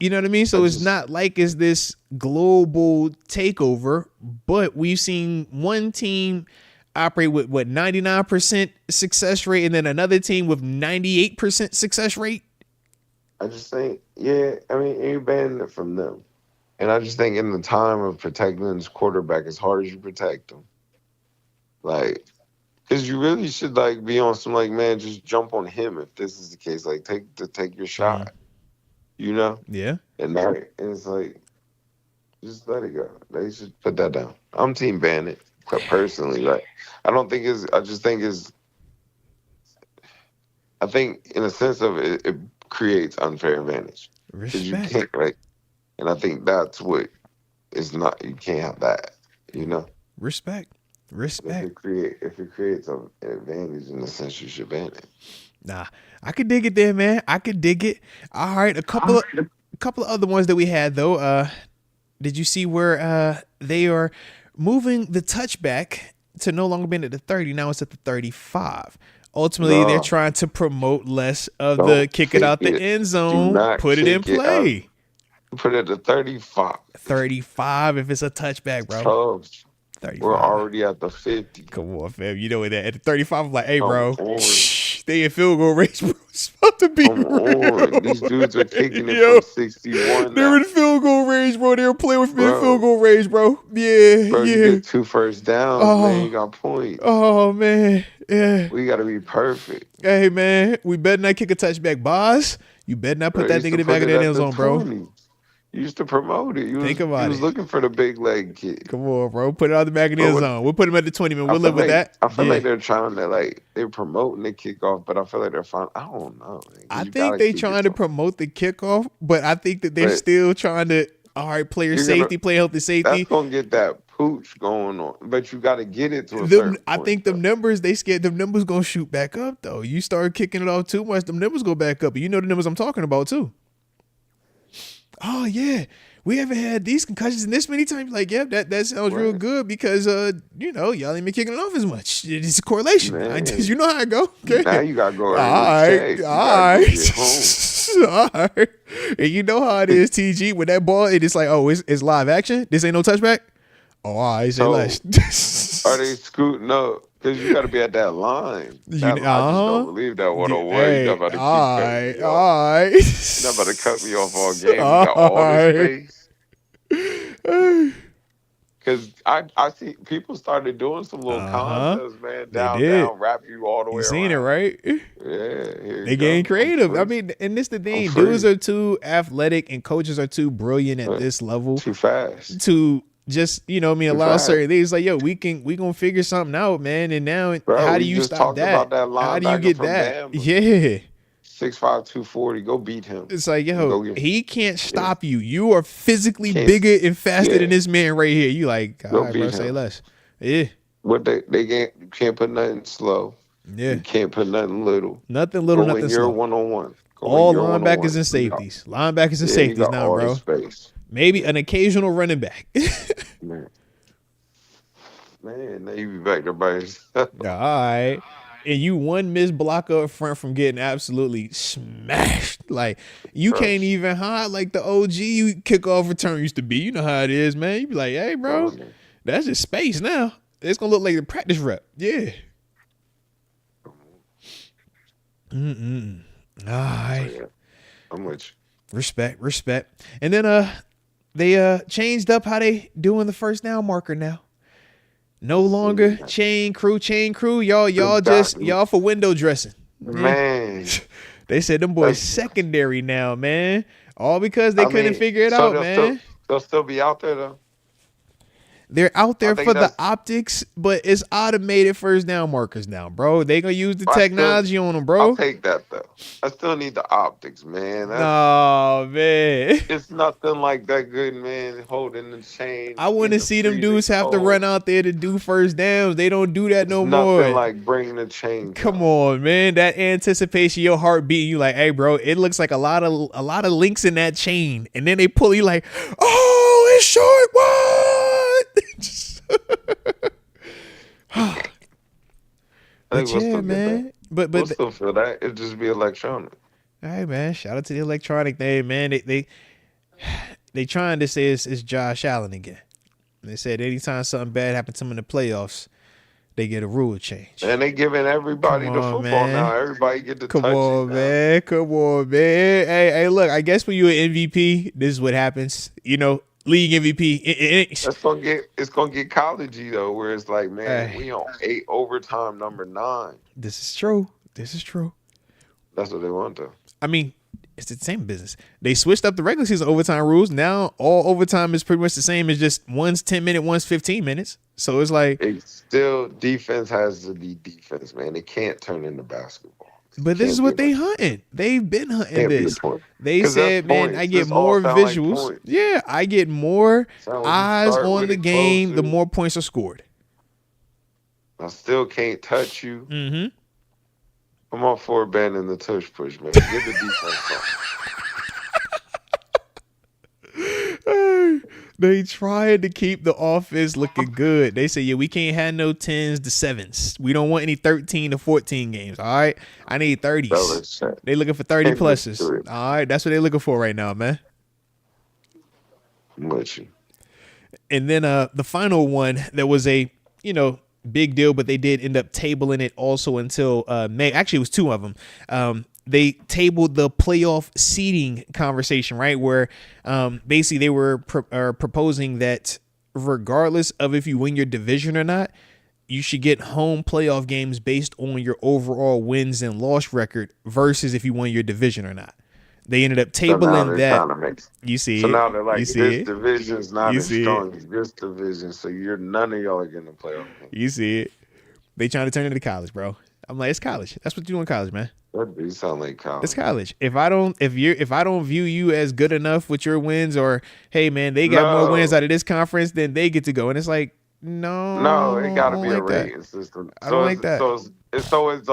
You know what I mean? So it's not like it's this global takeover, but we've seen one team operate with 99% success rate and then another team with 98% success rate. I just think, yeah, I mean, you banned it from them. And I just think in the time of protecting this quarterback as hard as you protect him, like, because you really should, like, be on some, like, man, just jump on him if this is the case. Like, take your shot, you know? Yeah. And it's like, just let it go. They should put that down. I'm team ban it, personally. Like, I don't think it's, I just think it's, I think in a sense of it, it creates unfair advantage. Because you can't, like, and I think that's what is not, you can't have that, you know? Respect. If it creates an advantage in a sense, you should ban it. Nah, I could dig it there, man. I could dig it. All right, a couple of other ones that we had though. Did you see where they are moving the touchback to no longer being at the 30? Now it's at the 35. Ultimately, they're trying to promote less of the kick it out the end zone, put it in play. Put it to 35. 35 if it's a touchback, bro. Oh, 35. We're already at the 50. Come on, fam. You know what that at the 35, I'm like, hey, bro, stay in field goal range, bro. It's about to be real. These dudes are kicking it from 61. They're in field goal range, bro. They're playing with me in field goal range, bro. Yeah, bro, yeah. You get 2 first downs, man. You got points. Oh, man. Yeah. We got to be perfect. Hey, man. We better not kick a touchback, boss. You better not put that nigga in the back of that end zone, bro. You used to promote it. Think about it. You was looking for the big leg kid. Come on, bro. Put it on the back of the end zone. We'll put him at the 20, man. We'll live with that. I feel like they're trying to, like, they're promoting the kickoff, but I feel like they're fine. I don't know, man. I think they trying to promote the kickoff, but I think that they're still trying to, all right, player safety, play healthy safety. That's going to get that pooch going on, but you got to get it to a certain I point, think them numbers, they scared them numbers going to shoot back up, though. You start kicking it off too much, them numbers go back up. You know the numbers I'm talking about, too. Oh, yeah. We haven't had these concussions this many times. Like, yeah, that sounds real good because, you know, y'all ain't been kicking it off as much. It's a correlation. You know how I go. Okay. Now you got to go. All right. And you know how it is, TG. With that ball, it's like, oh, it's live action. This ain't no touchback. Oh, all right. Say less. Are they scooting up? Because you got to be at that line. I just don't believe that 101. You're about to keep cutting me off. All right. You're about to cut me off all game. You got all this space. Because I see people started doing some little concepts, man. Down, wrap you all the way around. You seen it, right? Yeah. They getting creative. I mean, and this the thing. Dudes are too athletic and coaches are too brilliant at this level. Too fast. To just, you know what I mean, allow certain things. Like, yo, we gonna figure something out, man. And now, how do you stop that? How do you get that? Bama. Yeah. 6'5", 240, go beat him. It's like, yo, he can't stop you. You are physically bigger and faster than this man right here. You like, all right, bro, say less. Yeah. But you can't put nothing slow. Yeah. You can't put nothing little. Nothing little, nothing slow. When you're one-on-one. All linebackers and safeties. Linebackers and safeties now, bro. Maybe an occasional running back. Man, now you be back there by yourself. All right. And you one missed blocker up front from getting absolutely smashed. Like, you can't even hide like the OG kickoff return used to be. You know how it is, man. You be like, hey, bro, that's just space now. It's gonna look like the practice rep. Yeah. All right. So, yeah, I'm with you. Respect. And then they changed up how they doing the first down marker now. No longer chain crew. Y'all for window dressing. Man. They said them boys secondary now, man. All because they couldn't figure it out, man. They'll still be out there though. They're out there for the optics, but it's automated first down markers now, bro. They gonna use the technology on them, bro. I'll take that though. I still need the optics, man. Oh man, it's nothing like that good, man. Holding the chain. I want to see them dudes have to run out there to do first downs. They don't do that no more. Nothing like bringing the chain. Come on, man. That anticipation, your heart beating. You like, hey, bro. It looks like a lot of links in that chain, and then they pull you like, oh, it's short. What? But yeah, man. But we'll still feel that. It'll just be electronic. All right, man. Shout out to the electronic thing, man. They trying to say it's Josh Allen again. They said anytime something bad happens to them in the playoffs, they get a rule change. And they giving everybody the football now. Everybody get the touch. Come on, man. Hey, look. I guess when you're an MVP, this is what happens. You know. League MVP. It's gonna get collegey though, where it's like, man, we on 8 overtime number 9. This is true. That's what they want though. I mean, it's the same business. They switched up the regular season overtime rules. Now all overtime is pretty much the same. It's just one's 10 minutes, one's 15 minutes. So it's like it's still defense has to be defense, man. It can't turn into basketball. But this is what they hunting. They've been hunting this. They said, man, I get more visuals. Like yeah, I get more eyes on the game, the more points are scored. I still can't touch you. Mm-hmm. I'm all for banning the tush push, man. Get the defense on. They tried to keep the offense looking good. They say, yeah, we can't have no 10s to 7s. We don't want any 13 to 14 games. All right. I need 30s. They looking for 30 pluses. All right. That's what they're looking for right now, man. And then the final one, there was a, big deal, but they did end up tabling it also until May. Actually, it was 2 of them. They tabled the playoff seeding conversation, right? Where basically they were proposing that regardless of if you win your division or not, you should get home playoff games based on your overall wins and loss record versus if you won your division or not. They ended up tabling that. You see, so now they're like, this division's not as strong as this division, so none of y'all are getting the playoff game. You see it. They trying to turn it into college, bro. I'm like, it's college. That's what you do in college, man. That do sound like college. It's college. If I don't view you as good enough with your wins, or hey man, they got more wins out of this conference, then they get to go. And it's like, no, it got to be a rating system. I don't like that. So it's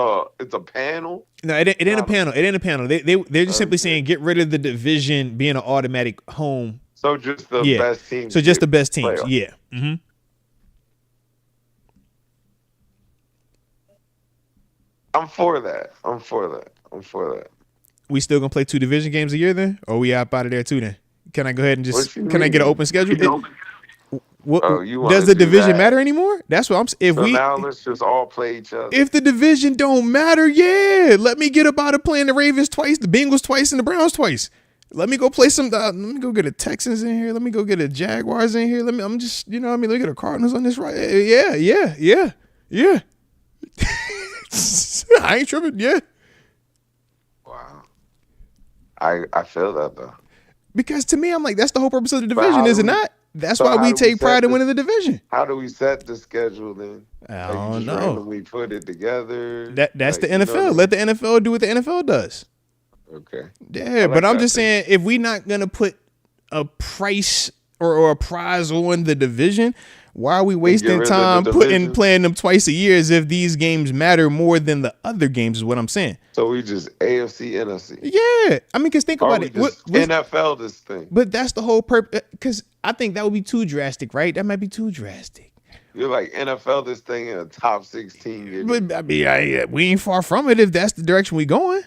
a panel. No, it ain't a panel. It ain't a panel. They're just simply saying get rid of the division being an automatic home. So just the best teams. So just the best teams. Playoff. Yeah. Mm-hmm. I'm for that. We still gonna play 2 division games a year then, or we out of there too then? Can I go ahead and I get an open schedule? Does the division matter anymore? That's what I'm saying. Now let's just all play each other. If the division don't matter, yeah, let me get up out of playing the Ravens twice, the Bengals twice, and the Browns twice. Let me go play some. Let me go get a Texans in here. Let me go get a Jaguars in here. I'm just, let me look at the Cardinals on this right. Yeah. I ain't tripping. Yeah. Wow. I feel that though. Because to me, I'm like, that's the whole purpose of the division, is it not? That's why we take pride in winning the division. How do we set the schedule then? I don't know. We put it together. That's the NFL. Let the NFL do what the NFL does. Okay. Yeah, but I'm just saying, if we're not gonna put a price or a prize on the division, why are we wasting time playing them twice a year as if these games matter more than the other games? Is what I'm saying. So we just AFC, NFC. Yeah, I mean, because think about it. NFL this thing. But that's the whole purpose. Because I think that would be too drastic, right? That might be too drastic. You're like NFL this thing in a top 16. But I mean, we ain't far from it if that's the direction we going.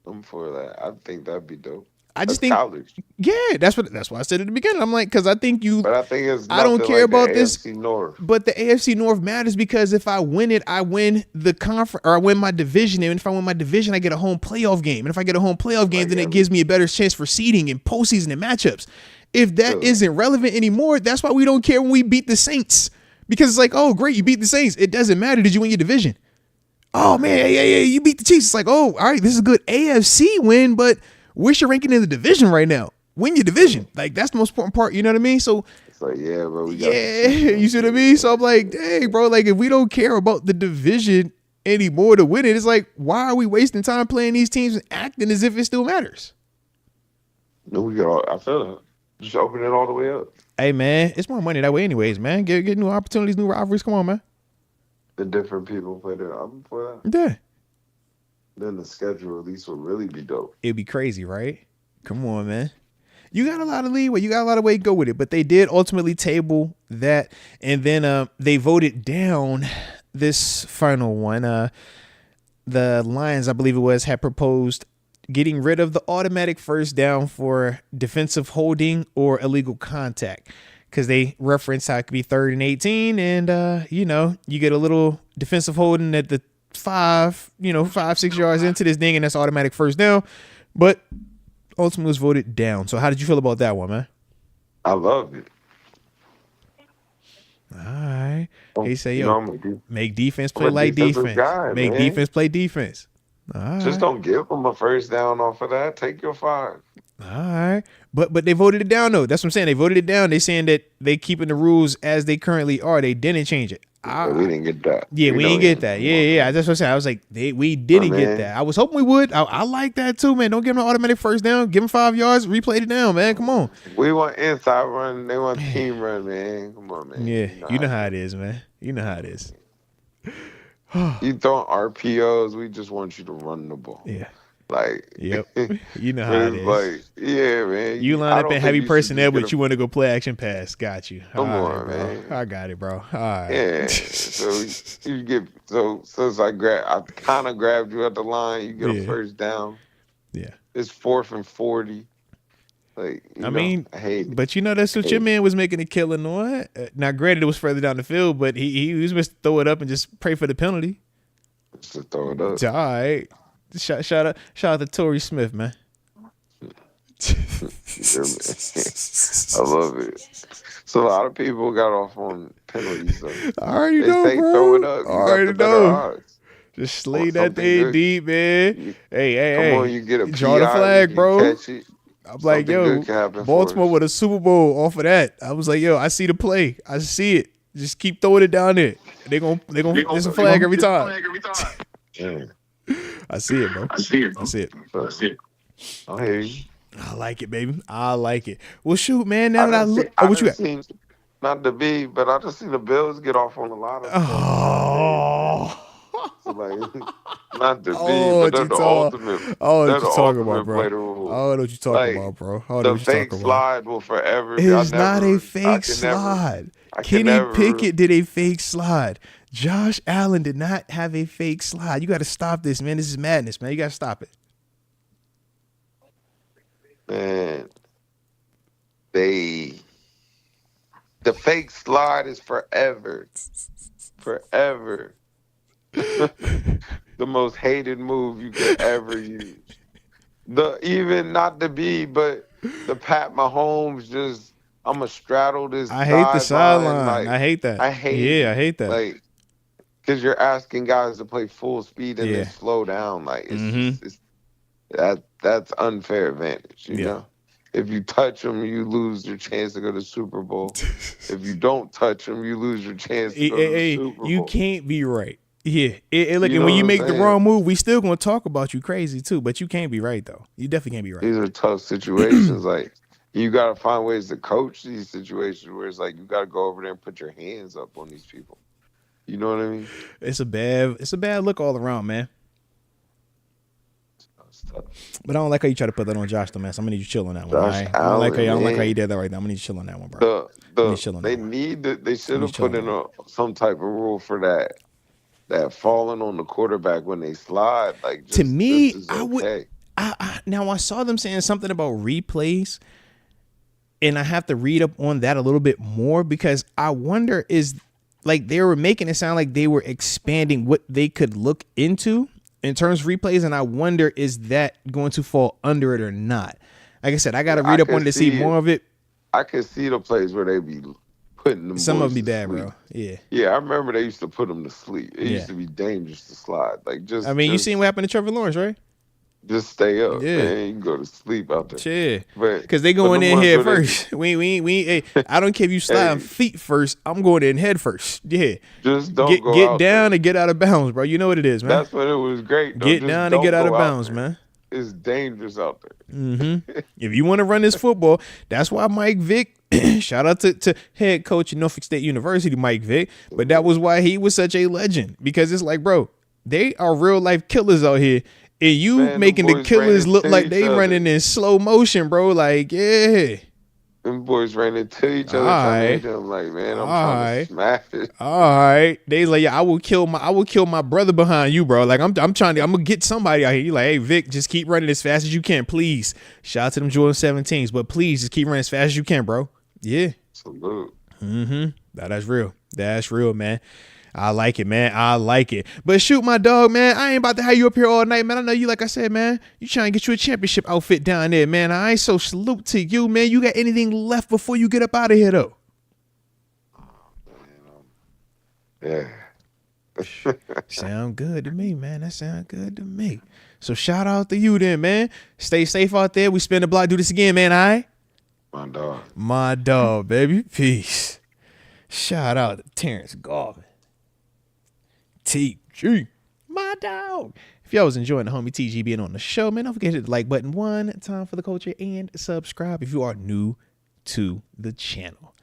I'm for that. I think that'd be dope. I just That's think, college. yeah, that's why I said at the beginning. I'm like, because I think But I think it's I don't nothing care like the about this. AFC North. But the AFC North matters because if I win it, I win the conference or I win my division. And if I win my division, I get a home playoff game. And if I get a home playoff game, then it gives me a better chance for seeding and postseason and matchups. If that isn't relevant anymore, that's why we don't care when we beat the Saints. Because it's like, oh, great, you beat the Saints. It doesn't matter. Did you win your division? Oh, man, yeah, you beat the Chiefs. It's like, oh, all right, this is a good AFC win, but where's your ranking in the division right now? Win your division. Like, that's the most important part. You know what I mean? So, it's like, yeah, bro. We got you see what I mean? So I'm like, dang, bro, like, if we don't care about the division anymore to win it, it's like, why are we wasting time playing these teams and acting as if it still matters? No, we got. I feel it. Just open it all the way up. Hey, man, it's more money that way anyways, man. Get new opportunities, new rivalries. Come on, man. The different people play their album for that. Yeah. Then the schedule release will really be dope. It'd be crazy, right? Come on, man. You got a lot of leeway. You got a lot of way to go with it. But they did ultimately table that. And then they voted down this final one. The Lions, I believe it was, had proposed getting rid of the automatic first down for defensive holding or illegal contact. Because they reference how it could be 3rd and 18. And, you get a little defensive holding at the 5-6 yards into this thing. And that's automatic first down. But ultimately was voted down. So how did you feel about that one, man? I love it. All right. He say, make defense play I'm a like defensive defense. guy, Make man. defense play defense. All right. Just don't give them a first down off of that. Take your 5. All right. But they voted it down, though. That's what I'm saying. They voted it down. They saying that they keeping the rules as they currently are. They didn't change it. We didn't get that. Yeah, we didn't get that. Yeah. That's what I'm saying. I was like, we didn't get that. I was hoping we would. I like that too, man. Don't give them an automatic first down. Give them 5 yards. Replay it down, man. Come on. We want inside run. They want team run, man. Come on, man. Yeah, you know how it is, man. You know how it is. You throwing RPOs. We just want you to run the ball. Yeah. Like, yep. You know how it is. Like, yeah, man. You line up in heavy personnel, but you want to go play action pass. Got you. Come bro. on, man. I got it, bro. All right. Yeah. So you get since I kind of grabbed you at the line. You get a first down. Yeah. It's 4th and 40. Like, I hate it. But that's what your man was making a killing on. Now, granted, it was further down the field, but he was supposed to throw it up and just pray for the penalty. Just to throw it up. All right. Shout out to Torrey Smith, man. I love it. So a lot of people got off on penalties. Though. I already know, bro. Throw it up. I already know. Just slay that thing deep, man. Hey. Come on, you get a draw the flag, bro. I'm like, yo, Baltimore with a Super Bowl off of that. I was like, yo, I see the play. I see it. Just keep throwing it down there. They gonna there's a flag every time. Yeah. I see it, bro. I see it. I hear you. I like it, baby. I like it. Well, shoot, man. Now that I look, what you got? Not to be, but I just seen the Bills get off on a lot of. So like, not to be, but they're the ultimate. Oh, what you talking about, bro? Oh, what you talking about, bro? The fake slide will forever. It's not a fake slide. Kenny Pickett did a fake slide. Josh Allen did not have a fake slide. You got to stop this, man. This is madness, man. You got to stop it. Man, the fake slide is forever. Forever. The most hated move you could ever use. Even not to be, but the Pat Mahomes just, I'm going to straddle this. I hate the sideline. Like, I hate that. I hate that. Like, because you're asking guys to play full speed and then slow down. Like, it's that's unfair advantage, you know? If you touch them, you lose your chance to go to the Super Bowl. If you don't touch them, you lose your chance to go to the Super Bowl. You can't be right. Yeah. Look, and when you make the wrong move, we still going to talk about you crazy, too. But you can't be right, though. You definitely can't be right. These are tough situations. Like, you got to find ways to coach these situations where it's like you got to go over there and put your hands up on these people. You know what I mean? It's a bad look all around, man. But I don't like how you try to put that on Josh, though, man. So I'm gonna need you to chill on that one. Right? I don't like how you did that right now. I'm gonna need you to chill on that one, bro. They should have put in some type of rule for that falling on the quarterback when they slide. Like, to me, Now I saw them saying something about replays, and I have to read up on that a little bit more because I wonder is like they were making it sound like they were expanding what they could look into in terms of replays, and I wonder is that going to fall under it or not. Like I said, I got to read up on it to see more of it. I could see the plays where they be putting them. Some of them be to bad, sleep. bro. Yeah. Yeah, I remember they used to put them to sleep. It used to be dangerous to slide. Like just. I mean, you just, seen what happened to Trevor Lawrence, right? Just stay up. Yeah. Man, you can go to sleep out there. Yeah. But because they going in head first. We I don't care if you sliding feet first. I'm going in head first. Yeah. Just don't get down there. And get out of bounds, bro. You know what it is, man. That's what it was great. Though. Get down and get out of bounds, man. It's dangerous out there. Mm-hmm. If you want to run this football, that's why Mike Vick, shout out to head coach at Norfolk State University, Mike Vick, but that was why he was such a legend because it's like, bro, they are real life killers out here. And you making the killers look like they running in slow motion, bro. Like, yeah. Them boys ran into each other. I'm like, man, I'm trying to smash it. All right. They like, yeah, I will kill my brother behind you, bro. Like, I'm gonna get somebody out here. You like, hey, Vic, just keep running as fast as you can, please. Shout out to them Jordan 17s, but please just keep running as fast as you can, bro. Yeah. Salute. Mm-hmm. That's real. That's real, man. I like it, man. I like it. But shoot, my dog, man, I ain't about to have you up here all night, man. I know you, like I said, man, you trying to get you a championship outfit down there, man. I ain't so salute to you, man. You got anything left before you get up out of here, though? Yeah. Sound good to me, man. That sound good to me. So shout out to you then, man. Stay safe out there. We spin the block. Do this again, man. All right? My dog. My dog, baby. Peace. Shout out to Terence Garvin. TG, my dog. If y'all was enjoying the homie TG being on the show, man, don't forget to hit the like button one time for the culture and subscribe if you are new to the channel.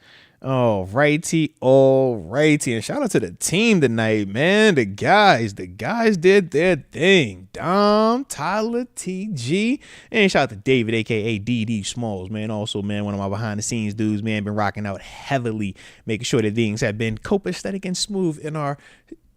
All righty. And shout out to the team tonight, man. The guys did their thing. Dom, Tyler, TG, and shout out to David, aka DD Smalls, man. Also, man, one of my behind the scenes dudes, man, been rocking out heavily, making sure that things have been copacetic and smooth in our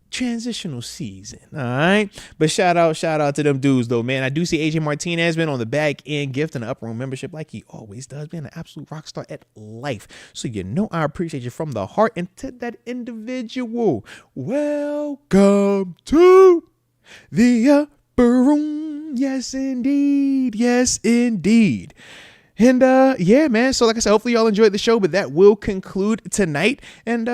transitional season. All right. But shout out to them dudes though, man. I do see AJ Martinez been on the back end gift and the upper room membership like he always does, being an absolute rock star at life. So you know I appreciate you from the heart. And to that individual, welcome to the upper room. Yes indeed. Yes indeed. And yeah, man. So like I said, hopefully y'all enjoyed the show, but that will conclude tonight. And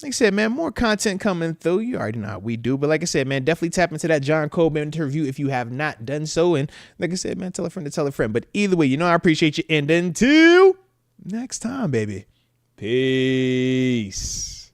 like I said, man, more content coming through. You already know how we do. But like I said, man, definitely tap into that John Coleman interview if you have not done so. And like I said, man, tell a friend to tell a friend. But either way, you know I appreciate you. And until next time, baby. Peace.